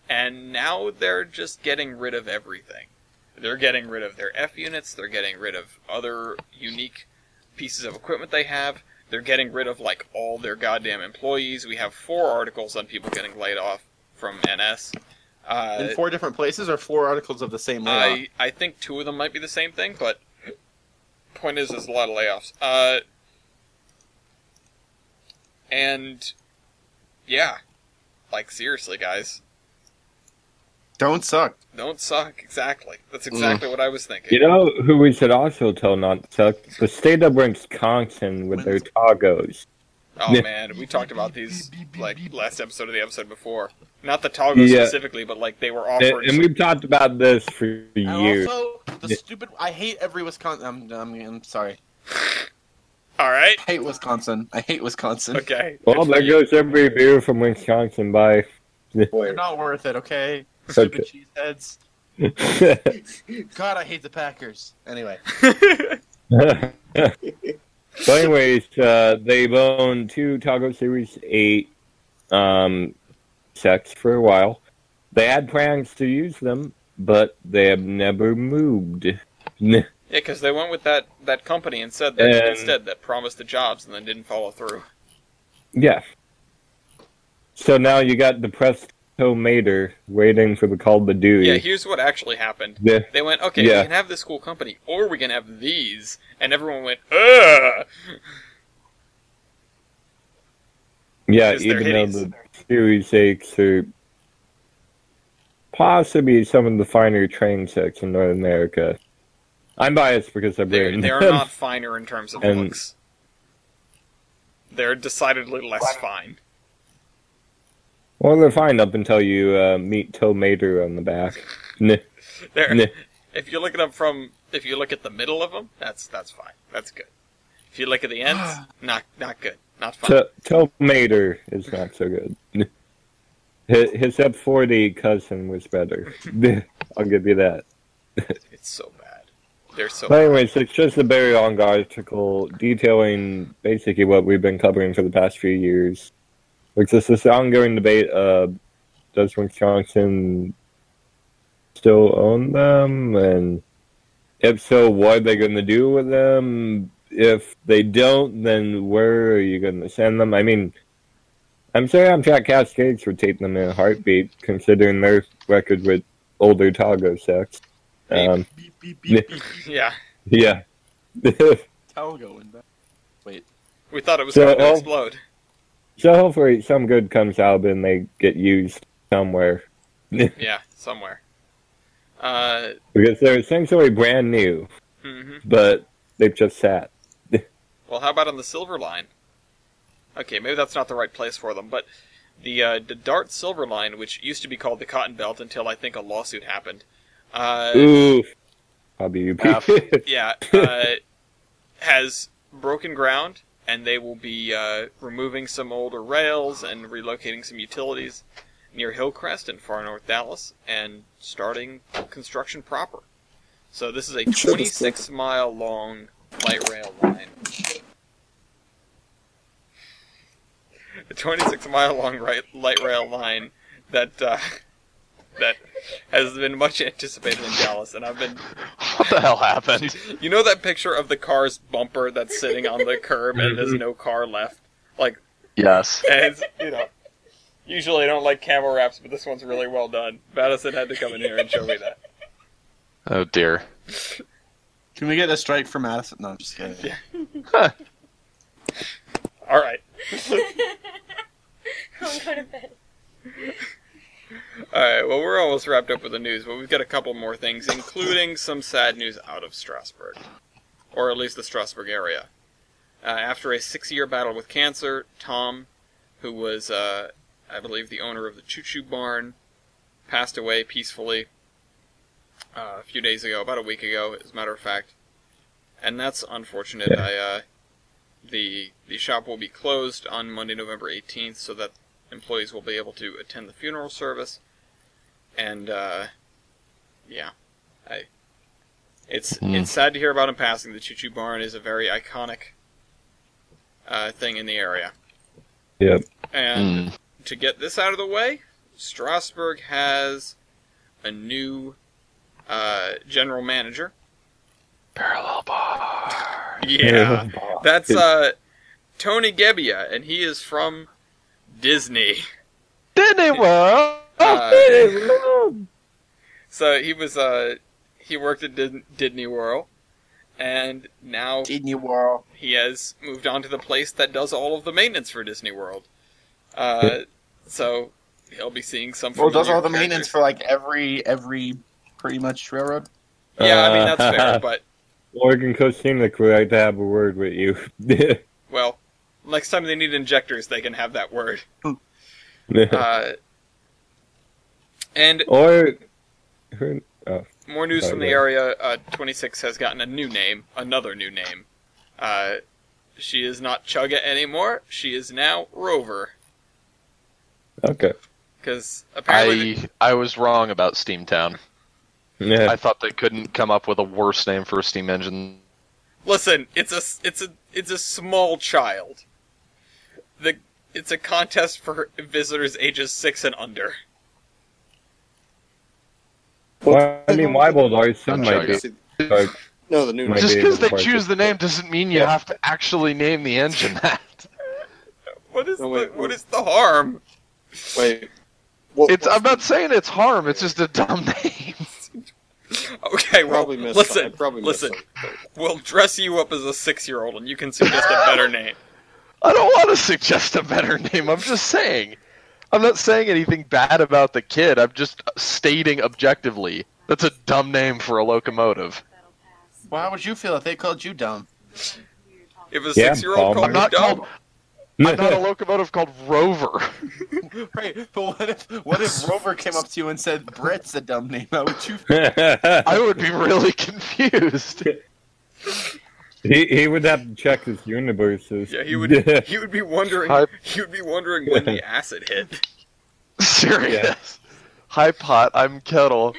And now they're just getting rid of everything. They're getting rid of their F units, they're getting rid of other unique pieces of equipment they have, they're getting rid of, like, all their goddamn employees. We have 4 articles on people getting laid off from NS. In 4 different places, or 4 articles of the same layoff? I think 2 of them might be the same thing, but point is, there's a lot of layoffs. And, yeah. Like, seriously, guys. Don't suck. Don't suck, exactly. That's exactly what I was thinking. You know who we should also tell not to suck? The state of Wisconsin with their toggos. Oh, man, we talked about these, like, last episode of the episode before. Not the toggos specifically, but, like, they were offered... And we've talked about this for years. And also, the stupid... I hate every Wisconsin... I'm sorry. Alright. I hate Wisconsin. Okay. Well, there goes every beer from Wisconsin by... They're not worth it, okay? Stupid cheeseheads. God, I hate the Packers. Anyway. So anyways, they've owned 2 Toggo Series 8 sets for a while. They had plans to use them, but they have never moved. Yeah, because they went with that company and said that instead that promised the jobs and then didn't follow through. Yeah. So now you got the Presto-Mater waiting for the call to duty. Yeah, here's what actually happened. They went, okay, we can have this cool company, or we can have these. And everyone went, ugh! Yeah, even though the Series 8s are possibly some of the finer train sets in North America. I'm biased because I've written They're not finer in terms of looks. They're decidedly less fine. Well, they're fine up until you meet Tomater on the back. If you look at the middle of them, that's fine. That's good. If you look at the ends, not good. Not fine. Tomater is not so good. His F40 cousin was better. I'll give you that. It's so bad. They're so But anyways, it's just a very long article detailing basically what we've been covering for the past few years. Which is this ongoing debate of does Wisconsin still own them? And if so, what are they going to do with them? If they don't, then where are you going to send them? I mean, I'm sure Amtrak Cascades would take them in a heartbeat, considering their record with older Toggo sets. Beep, beep, beep, beep. Yeah. Yeah. Talgo in back. Wait. We thought it was going to explode. So hopefully some good comes out and they get used somewhere. Yeah, somewhere. Because they're essentially brand new, but they've just sat. Well, how about on the Silver Line? Okay, maybe that's not the right place for them, but the Dart Silver Line, which used to be called the Cotton Belt until I think a lawsuit happened. Ooh. Probably UP. Yeah, has broken ground, and they will be removing some older rails and relocating some utilities near Hillcrest in far north Dallas and starting construction proper. So this is a 26-mile long light rail line. A 26-mile long light rail line that that has been much anticipated in Dallas, and I've been... What the hell happened? You know that picture of the car's bumper that's sitting on the curb and there's no car left? Like... Yes. And it's, usually I don't like camera wraps, but this one's really well done. Madison had to come in here and show me that. Oh dear. Can we get a strike for Madison? No, I'm just kidding. Yeah. Alright. I'm going to bed. Alright, well, we're almost wrapped up with the news, but we've got a couple more things, including some sad news out of Strasbourg. Or at least the Strasbourg area. After a 6-year battle with cancer, Tom, who was, I believe, the owner of the Choo Choo Barn, passed away peacefully a few days ago, about a week ago, as a matter of fact. And that's unfortunate. Yeah. The shop will be closed on Monday, November 18th, so that employees will be able to attend the funeral service. And, it's sad to hear about him passing. The Choo Choo Barn is a very iconic thing in the area. Yep. And to get this out of the way, Strasbourg has a new general manager. Parallel bar. Yeah, that's Tony Gebbia, and he is from Disney. Disney World. So he was he worked at Disney World, and now Disney World. he has moved on to the place that does all of the maintenance for Disney World. So he'll be seeing some. Well, does all the familiar maintenance characters. for like every pretty much railroad? Yeah, I mean that's fair, but Oregon Coast Scenic would like to have a word with you. well, next time they need injectors, they can have that word. And or more news sorry, from the go area. 26 has gotten another new name. She is not Chugga anymore. She is now Rover. okay. Because apparently, I was wrong about Steamtown. Yeah. I thought they couldn't come up with a worse name for a steam engine. listen, it's a small child. It's a contest for visitors ages 6 and under. Well, I mean, Weibold Arson might be. Like, No, the new Might name. Just be because able they to choose participate. the name doesn't mean you have to actually name the engine that. What is No, wait, what is the harm? Wait. What, I'm not saying it's harm. It's just a dumb name. Okay, well, probably missed I listen, probably missed listen. something. We'll dress you up as a 6-year-old, and you can suggest a better name. I don't want to suggest a better name. I'm just saying. I'm not saying anything bad about the kid. I'm just stating objectively. That's a dumb name for a locomotive. Well, how would you feel if they called you dumb? If a Yeah, 6-year-old Paul, called I'm me not dumb, called. I'm not a locomotive called Rover. Right, but what if Rover came up to you and said Brett's a dumb name? How would you feel? I would be really confused. he would have to check his universes. yeah, he would be wondering. Hi- He would be wondering when the acid hit. Serious. Yeah. Hi, Pot. I'm Kettle.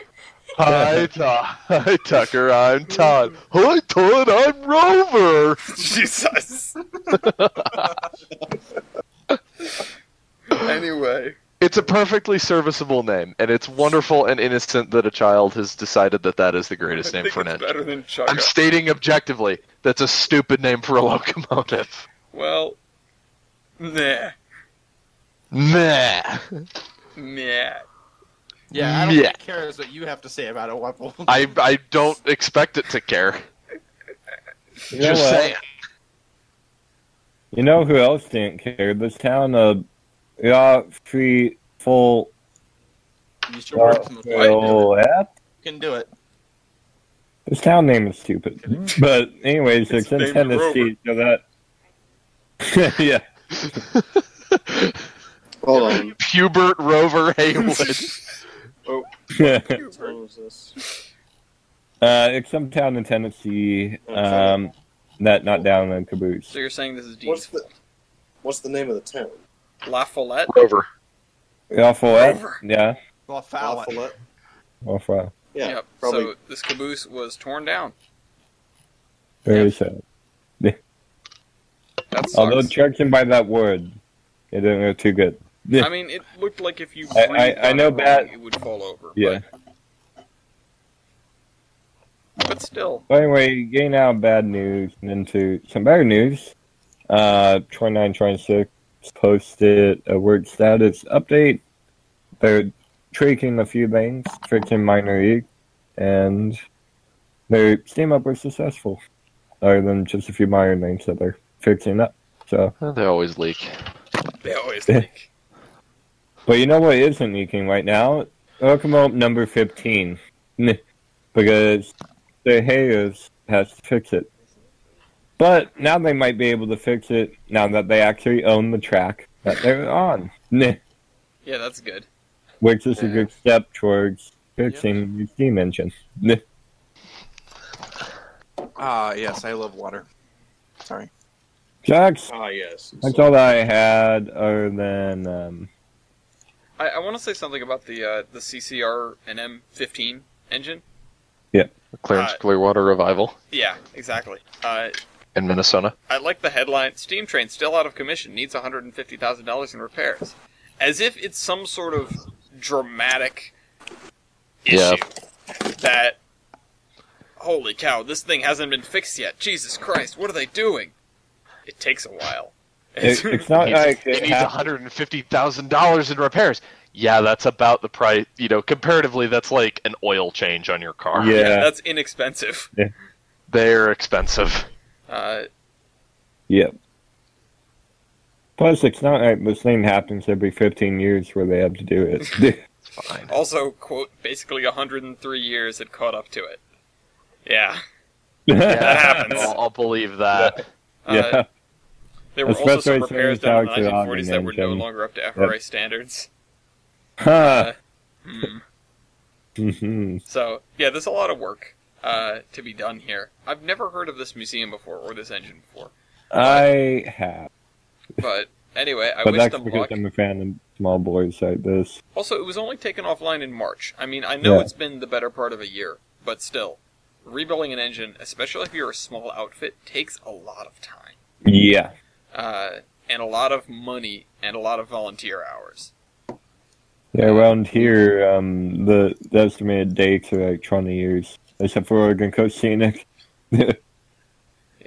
Hi, Hi, Tucker. I'm Todd. Hi, Todd. I'm Rover. Jesus. Anyway, It's a perfectly serviceable name, and it's wonderful and innocent that a child has decided that that is the I greatest name think for an it's engine. better than I'm Chugga. stating objectively that's a stupid name for a locomotive. Well, nah. Meh. Nah. Yeah, I don't Yeah. think it cares what you have to say about it, Weapon. I don't expect it to care. You know Just what? saying. You know who else didn't care? This town of free full. Use your words, Mr. White. Yeah. You can do it. This town name is stupid. But anyways, It's it's in named Tennessee, so that. Yeah. Hold on. Pubert Rover Haywood. Oh, what town was this? It's some town in Tennessee. That not down in Caboose. So you're saying this is What's Dean's the name of the town? La Follette? Rover. Yeah, for what? Rover. Yeah. Well, foul it. Lafayette? Well, for Yeah, Yep. probably. So this caboose was torn down. very sad. That sucks. Although judging by that word, it didn't look too good. I mean, it looked like if you I breathed on know it wrong, that- it would fall over. Yeah. But still. But anyway, getting out of bad news and into some better news. 2926 posted a work status update. They're tweaking a few things, fixing minor leak, and their steam up was successful. Other than just a few minor things that they're fixing up. So They always leak. They always leak. But you know what isn't leaking right now? Locomotive number 15. Because the Hayes has to fix it. But now they might be able to fix it now that they actually own the track that they're on. Yeah, that's good. Which is a good step towards fixing the steam engine. Yes, I love water. Sorry. Jax, Yes. that's all that I had, other than I want to say something about the CCR and M15 engine. Clarence Clearwater Revival Yeah, exactly. in Minnesota. I like the headline, Steam Train still out of commission, needs $150,000 in repairs. As if it's some sort of dramatic issue that, holy cow, this thing hasn't been fixed yet. Jesus Christ, what are they doing? It takes a while. it's not like It needs $150,000 in repairs. Yeah, that's about the price. You know, comparatively, that's like an oil change on your car. Yeah. That's inexpensive. They're expensive. Yep. Plus, it's not like this thing happens every 15 years where they have to do it. It's fine. Also, quote, basically 103 years had caught up to it. Yeah. Yeah, That happens. I'll believe that. Yeah. There were also Especially some repairs done in the since 1940s that were no engine. longer up to FRA standards. Huh. So, yeah, there's a lot of work to be done here. I've never heard of this museum before, or this engine before. I have. But, anyway, I But wish that's them because luck. I'm a fan of small boys like this. Also, it was only taken offline in March. I mean, I know Yeah. it's been the better part of a year, but still, rebuilding an engine, especially if you're a small outfit, takes a lot of time. Yeah. And a lot of money, and a lot of volunteer hours. Yeah, around here, the estimated dates are like 20 years. Except for Oregon Coast Scenic. Yeah.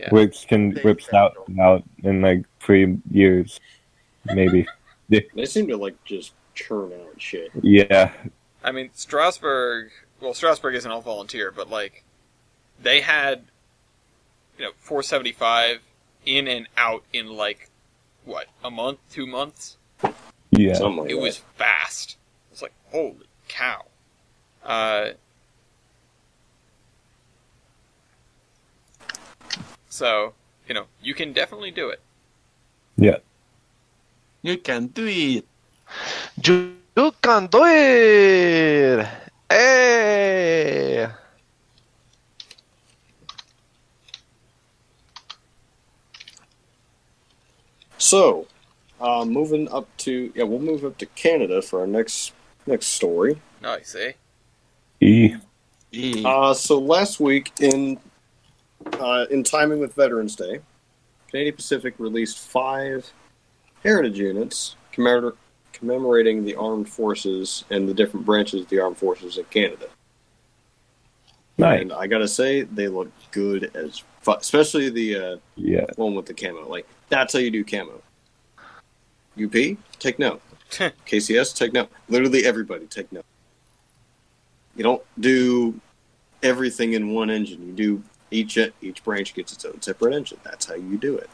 Which can rip out in like 3 years. Maybe. They seem to like just churn out shit. Yeah. I mean, Strasbourg isn't all volunteer, but, like, they had, 475 in and out in, like, what, a month, 2 months? Yeah. Something like It that. was fast. It's like, holy cow. So, you can definitely do it. Yeah. You can do it. You can do it! Hey! So, moving up to we'll move up to Canada for our next story. Nice, eh? E. So last week in timing with Veterans Day, Canadian Pacific released 5 heritage units commemorating the armed forces and the different branches of the armed forces in Canada. Nice. And I gotta say, they look good as fuck, especially the Yeah. one with the camo. Like, that's how you do camo. UP, take note. KCS, take note. Literally everybody, take note. You don't do everything in one engine. You do each branch gets its own separate engine. That's how you do it.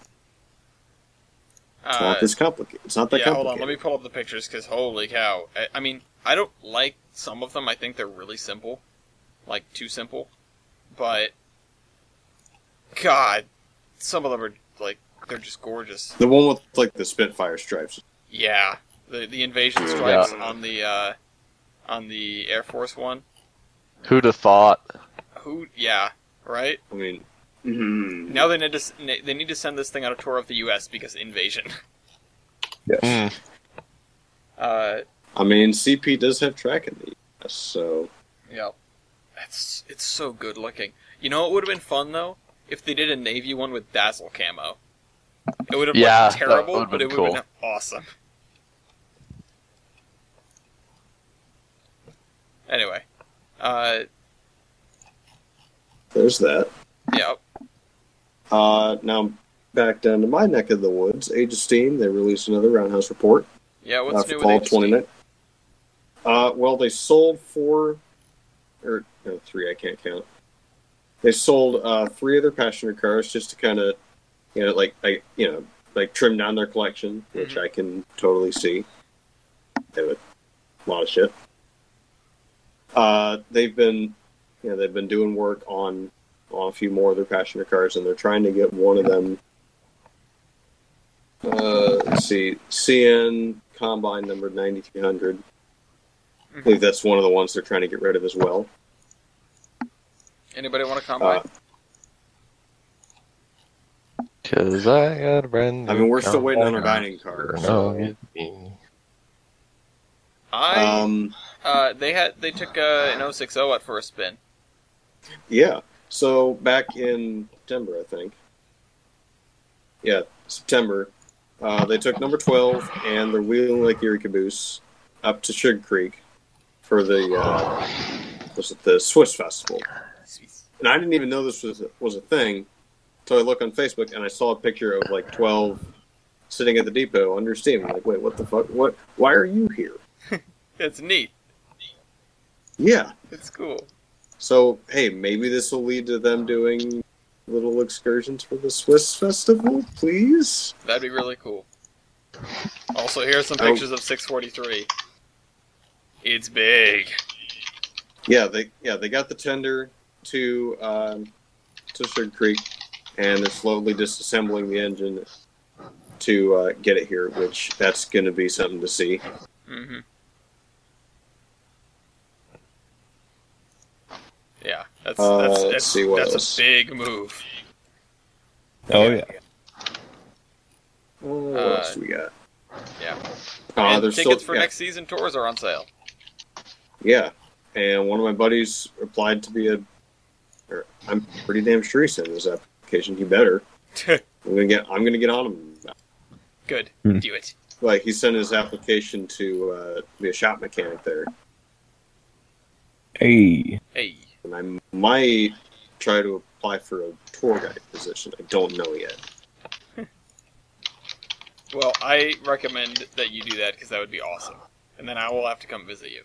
It's not this complicated. It's not that yeah, complicated. hold on. Let me pull up the pictures, because holy cow. I mean, I don't like some of them. I think they're really simple. Like, too simple. But, God, some of them are, like, they're just gorgeous. The one with like the Spitfire stripes. Yeah. The invasion stripes on the Air Force one. Who'd have thought? Yeah, right? I mean, Now they need to send this thing on a tour of the U.S. because invasion. Yes. I mean, CP does have track in the US, so Yeah. It's so good looking. You know what would have been fun, though? If they did a Navy one with Dazzle camo. It would have Yeah, looked terrible, that would've but been it would have cool. been awesome. Anyway. there's that. Yeah. Now back down to my neck of the woods, Age of Steam. They released another Roundhouse report. Yeah, what's for new fall with Age of Steam? 29. Well, they sold 4 or no, 3. I can't count. They sold 3 of their passenger cars just to kind of, like trim down their collection, which I can totally see. They have a lot of shit. They've been doing work on a few more of their passenger cars, and they're trying to get one of them. Let's see, CN Combine number 9300. I believe that's one of the ones they're trying to get rid of as well. Anybody want a combine? Cause I got a brand new. I mean, we're still waiting on our car. dining car. No, They took an 060 out for a spin. Yeah. So back in September, I think. Yeah, September. They took number 12 and the Wheeling Lake Erie caboose up to Sugar Creek for the Swiss Festival. And I didn't even know this was a thing until I looked on Facebook and I saw a picture of like 12 sitting at the depot under steam. I'm like, wait, what the fuck? What? Why are you here? It's neat. Yeah, it's cool. So hey, maybe this will lead to them doing little excursions for the Swiss Festival, please. That'd be really cool. Also, here are some pictures of 643. It's big. Yeah, they got the tender to Sugar Creek, and they're slowly disassembling the engine to get it here, which that's going to be something to see. Mm-hmm. Yeah, that's a big move. Oh yeah. What else do we got? Yeah. And tickets still, for next season tours are on sale. Yeah, and one of my buddies applied to be I'm pretty damn sure he sent his application. He better. I'm gonna get on him. Good. Do it. Like he sent his application to be a shop mechanic there. Hey. And I might try to apply for a tour guide position. I don't know yet. Well, I recommend that you do that because that would be awesome. And then I will have to come visit you.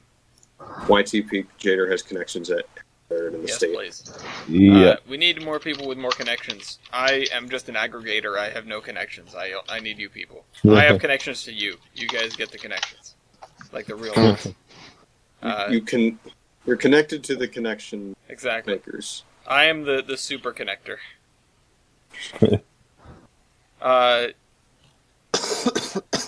YTP Jader has connections at in the state. Please. Yeah. We need more people with more connections. I am just an aggregator. I have no connections. I need you people. I have connections to you. You guys get the connections, like the real ones. You're connected to the connection makers. I am the super connector.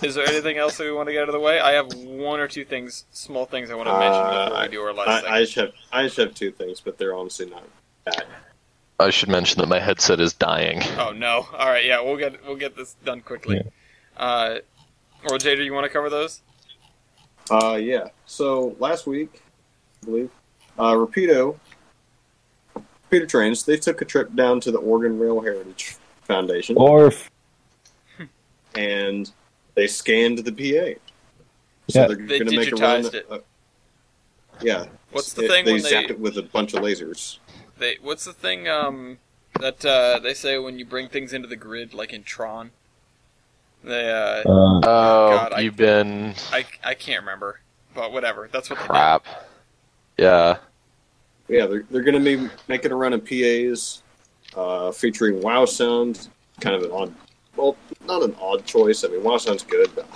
Is there anything else that we want to get out of the way? I have one or two small things I want to mention before we do our last segment. I just have two things, but they're honestly not bad. I should mention that my headset is dying. Oh no! All right, yeah, we'll get this done quickly. Yeah. Well, Jay, do you want to cover those? Yeah. So last week, I believe, Rapido Trains, they took a trip down to the Oregon Rail Heritage Foundation. And they scanned the PA. So they're going to make a run. Yeah. What's the thing they when zapped it with a bunch of lasers? What's the thing that they say when you bring things into the grid, like in Tron? I can't remember, but whatever. That's what crap. They did. Yeah. Yeah, they're going to be making a run of PAs featuring wow sound, kind of an odd. Well, not an odd choice. I mean, wow sounds good, but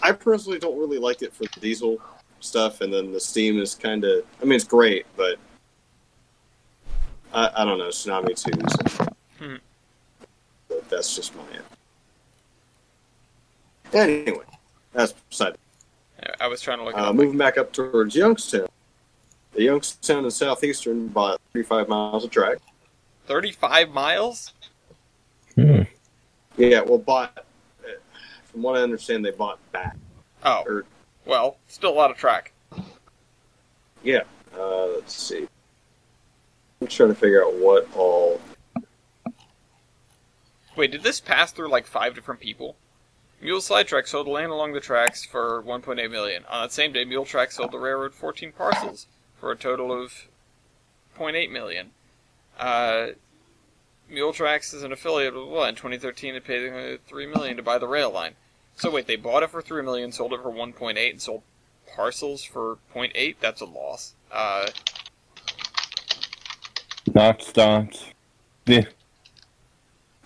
I personally don't really like it for the diesel stuff, and then the steam is kind of, I mean, it's great, but I don't know, Tsunami 2, but that's just my end. Anyway, that's beside it. I was trying to look moving back up towards Youngstown. The Youngstown and Southeastern bought 35 miles of track. 35 miles? Yeah, well, from what I understand, they bought back. Oh. Well, still a lot of track. Yeah. Let's see. I'm trying to figure out what all... Wait, did this pass through like 5 different people? Mule Slide Track sold land along the tracks for $1.8 million. On that same day, Mule Track sold the railroad 14 parcels for a total of $0.8 million. Mule Tracks is an affiliate of in 2013 it paid $3 million to buy the rail line. So wait, they bought it for $3 million, sold it for $1.8, and sold parcels for $0.8? That's a loss. Not stonks. Yeah.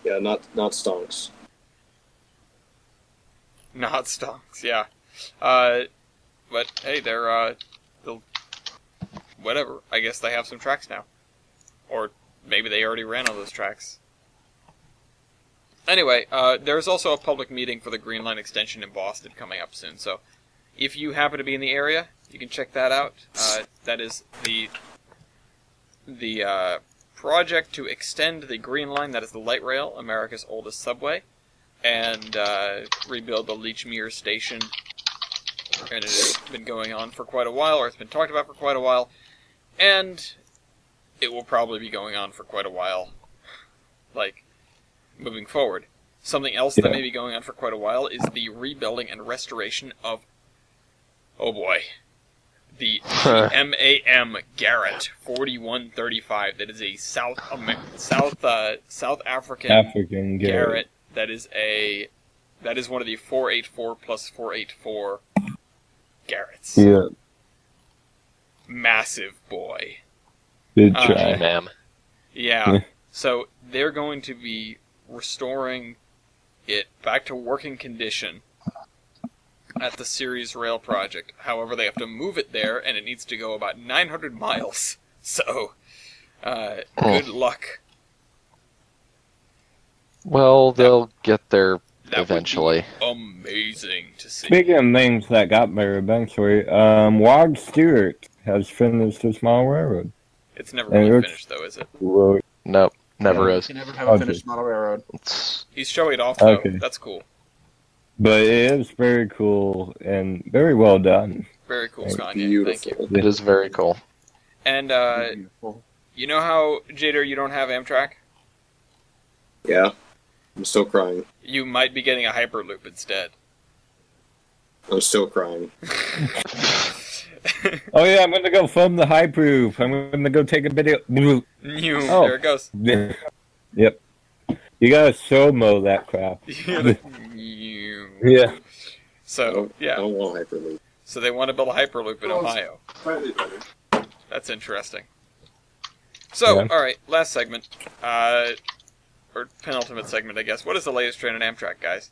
Yeah, not stonks. Not stonks, yeah. But hey, they're whatever. I guess they have some tracks now, or maybe they already ran on those tracks. Anyway, there's also a public meeting for the Green Line extension in Boston coming up soon. So, if you happen to be in the area, you can check that out. That is the project to extend the Green Line. That is the light rail, America's oldest subway, and rebuild the Lechmere station. And it has been going on for quite a while, or it's been talked about for quite a while, and it will probably be going on for quite a while, like, moving forward. Something else that may be going on for quite a while is the rebuilding and restoration of, oh boy, the MAM Garrett 4135. That is a South African Garrett. That is one of the 484 plus 484 Garretts. Yeah. Massive boy. Good try. ma'am. Yeah. So they're going to be restoring it back to working condition at the Ceres Rail project. However, they have to move it there, and it needs to go about 900 miles. So, good luck. Well, they'll get there That eventually. would be amazing to see. Speaking of things that got there eventually, Ward Stewart has finished his model railroad. It's never really finished, though, is it? Well, Nope, never You is. can never have a finished model railroad. He's showing it off, though. Okay. That's cool. but it is very cool and very well done. Very cool, Thank Kanye. Thank you. It is very cool. And, Beautiful. you know how, Jader, you don't have Amtrak? Yeah. I'm still crying. You might be getting a Hyperloop instead. I'm still crying. Oh yeah, I'm gonna go film the Hyperloop. I'm gonna go take a video. Oh. There it goes. Yep. You gotta slow-mo that crap. Yeah. So, I yeah. don't want Hyperloop. So they want to build a Hyperloop in Ohio. Slightly better. That's interesting. So, Yeah. alright, last segment. Or penultimate segment, I guess. What is the latest train on Amtrak, guys?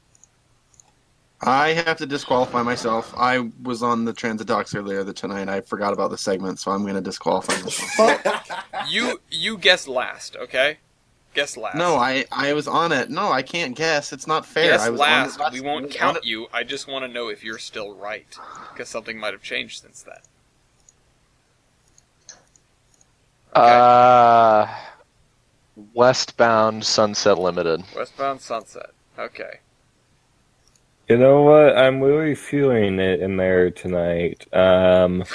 I have to disqualify myself. I was on the transit talks earlier tonight. I forgot about the segment, so I'm going to disqualify myself. You guess last, okay? Guess last. No, I was on it. No, I can't guess. It's not fair. Guess I was last. On it We won't count you. I just want to know if you're still right. Because something might have changed since then. Westbound Sunset Limited. Westbound Sunset. Okay. You know what? I'm really feeling it in there tonight. Northbound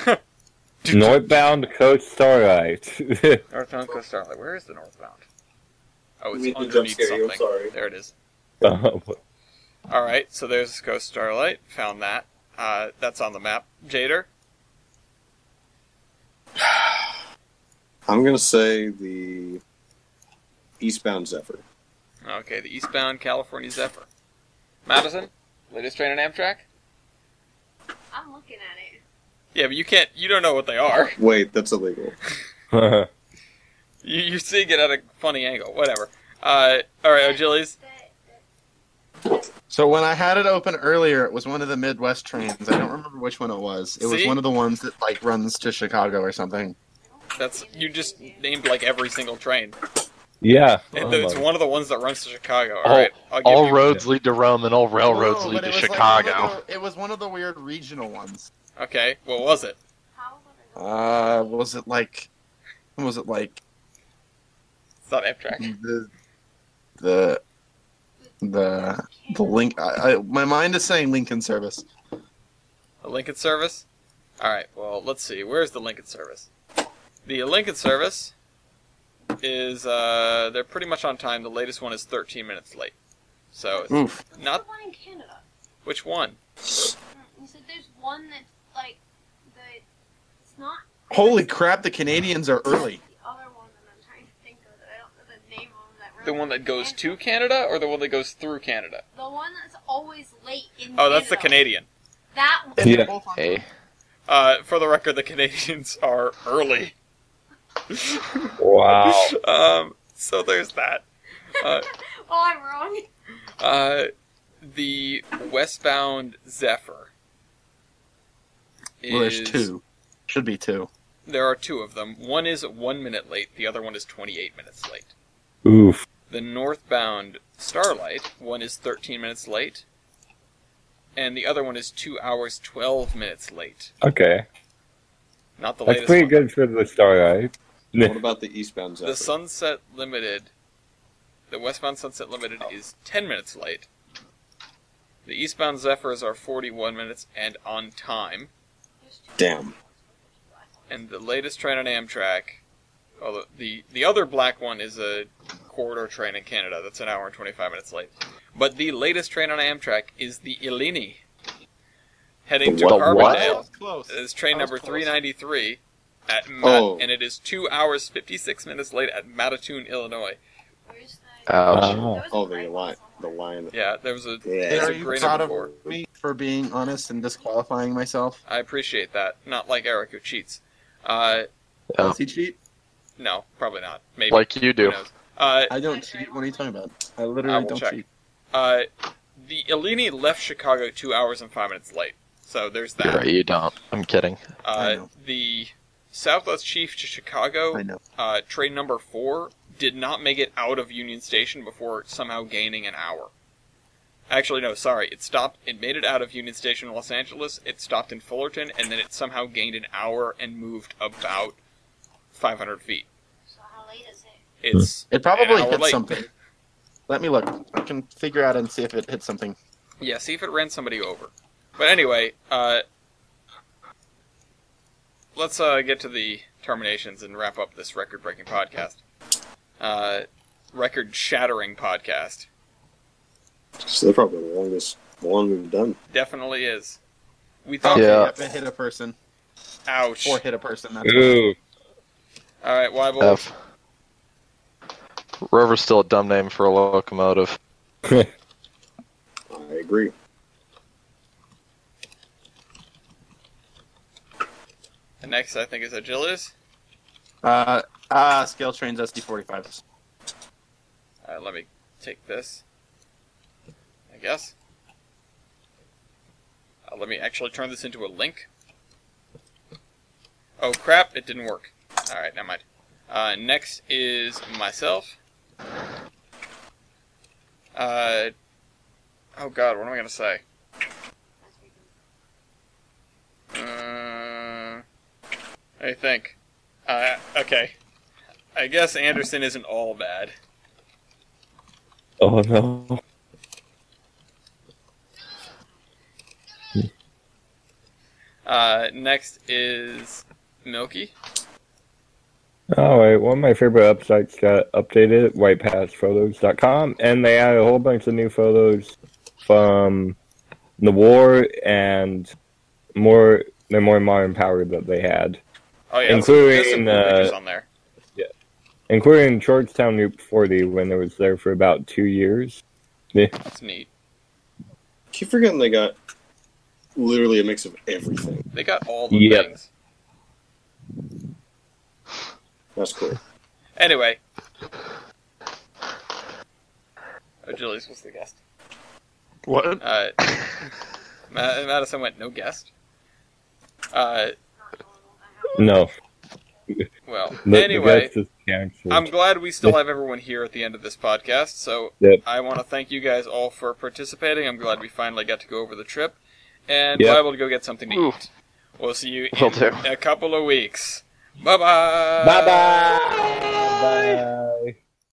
Coast Starlight. Northbound Coast Starlight. Where is the northbound? Oh, You it's need to underneath jump scare you, I'm something. sorry. There it is. Oh, Alright, so there's Coast Starlight. Found that. That's on the map. Jader? I'm going to say the eastbound Zephyr. Okay, the eastbound California Zephyr. Madison? Latest train on Amtrak? I'm looking at it. Yeah, but you don't know what they are. Wait, that's illegal. You're seeing it at a funny angle. Whatever. Alright, O'Gillies. So when I had it open earlier, it was one of the Midwest trains. I don't remember which one it was. It was See? one of the ones that like runs to Chicago or something. You just named like every single train. yeah. And Oh it's my- one of the ones that runs to Chicago. All- Alright, I'll give All you... roads lead to Rome, and all railroads No, lead but to it was like Chicago. it was one of the weird regional ones. Okay, what was it? How would I go? Was it like It's not Amtrak. the link? My mind is saying Lincoln Service. The Lincoln Service? Alright, well, let's see. Where's the Lincoln Service? The Lincoln Service is, they're pretty much on time. The latest one is 13 minutes late. So, it's Oof. not... The one in Canada. Which one? You said there's one that's like it's not Holy crap! The Canadians are early. the other one that I'm trying to think of. That I don't know the name of that. The one that goes to Canada, or the one that goes through Canada? The one that's always late in. Oh, that's the Canada. Canadian. That one. And they're Yeah. both on Hey. For the record, the Canadians are early. Wow. So there's that. Oh, I'm wrong. The westbound Zephyr Well, there's two. Should be two. There are two of them. One is 1 minute late. The other one is 28 minutes late. Oof. The northbound Starlight, one is 13 minutes late, and the other one is 2 hours 12 minutes late. Okay. Not the That's latest pretty one. good for the Starlight. What about the eastbound Zephyr? The Sunset Limited, the westbound Sunset Limited is 10 minutes late. The eastbound Zephyrs are 41 minutes and on time. Damn. And the latest train on Amtrak, the other black one is a corridor train in Canada. That's an hour and 25 minutes late. But the latest train on Amtrak is the Illini, heading to What? Carbondale. Close. It is train That was number close. 393 at Oh. and it is 2 hours 56 minutes late at Matatoon, Illinois. Where's that? Ouch. Wow. There was a Oh, bright the one line. The line. Yeah, there was a. Yeah. there's Are a you great proud number of four. me for being honest and disqualifying myself? I appreciate that. Not like Eric who cheats. Yeah. Does he cheat? No, probably not. Maybe. Like you Who do. knows? I don't cheat. What are you talking about? I I literally will don't check. cheat. The Illini left Chicago 2 hours and 5 minutes late. So there's that. You're right, you don't. I'm kidding. I know. The Southwest Chief to Chicago, I know. train number 4, did not make it out of Union Station before somehow gaining an hour. Actually, no, sorry. It stopped. It made it out of Union Station in Los Angeles. It stopped in Fullerton, and then it somehow gained an hour and moved about 500 feet. So how late is it? It's It probably an hour hit late. something. Let me look. I can figure out and see if it hit something. Yeah, see if it ran somebody over. But anyway, let's get to the terminations and wrap up this record-breaking podcast. Record-shattering podcast. So they're probably the longest one we've done. Definitely is. We thought... Yeah. Yep, it hit a person. Ouch. Or hit a person. That's Ooh. Alright, Wybold. F. Rover's still a dumb name for a locomotive. I agree. The next, I think, is Agilis. Scale trains SD45s. Let me take this. I guess. Let me actually turn this into a link. Oh crap, it didn't work. Alright, never mind. Next is myself. Oh god, what am I gonna say? I think. Okay. I guess Anderson isn't all bad. Oh no. Next is Milky. Alright, one of my favorite websites got updated, whitepassPhotos.com, and they added a whole bunch of new photos from the war and the more modern power that they had. Oh yeah, Including, there's some cool pictures on there. Including Georgetown Route 40 when it was there for about 2 years. Yeah. That's neat. Keep forgetting they got literally a mix of everything. They got all the Yep. things. That's cool. Anyway. Oh, Julius was the guest. What? Madison went, no guest. No. Well, The anyway, guest is canceled. I'm glad we still have everyone here at the end of this podcast, so Yep. I want to thank you guys all for participating. I'm glad we finally got to go over the trip, and Yep. we're able to go get something to Ooh. eat. We'll see you Will in do. a couple of weeks. Bye-bye! Bye-bye! Bye.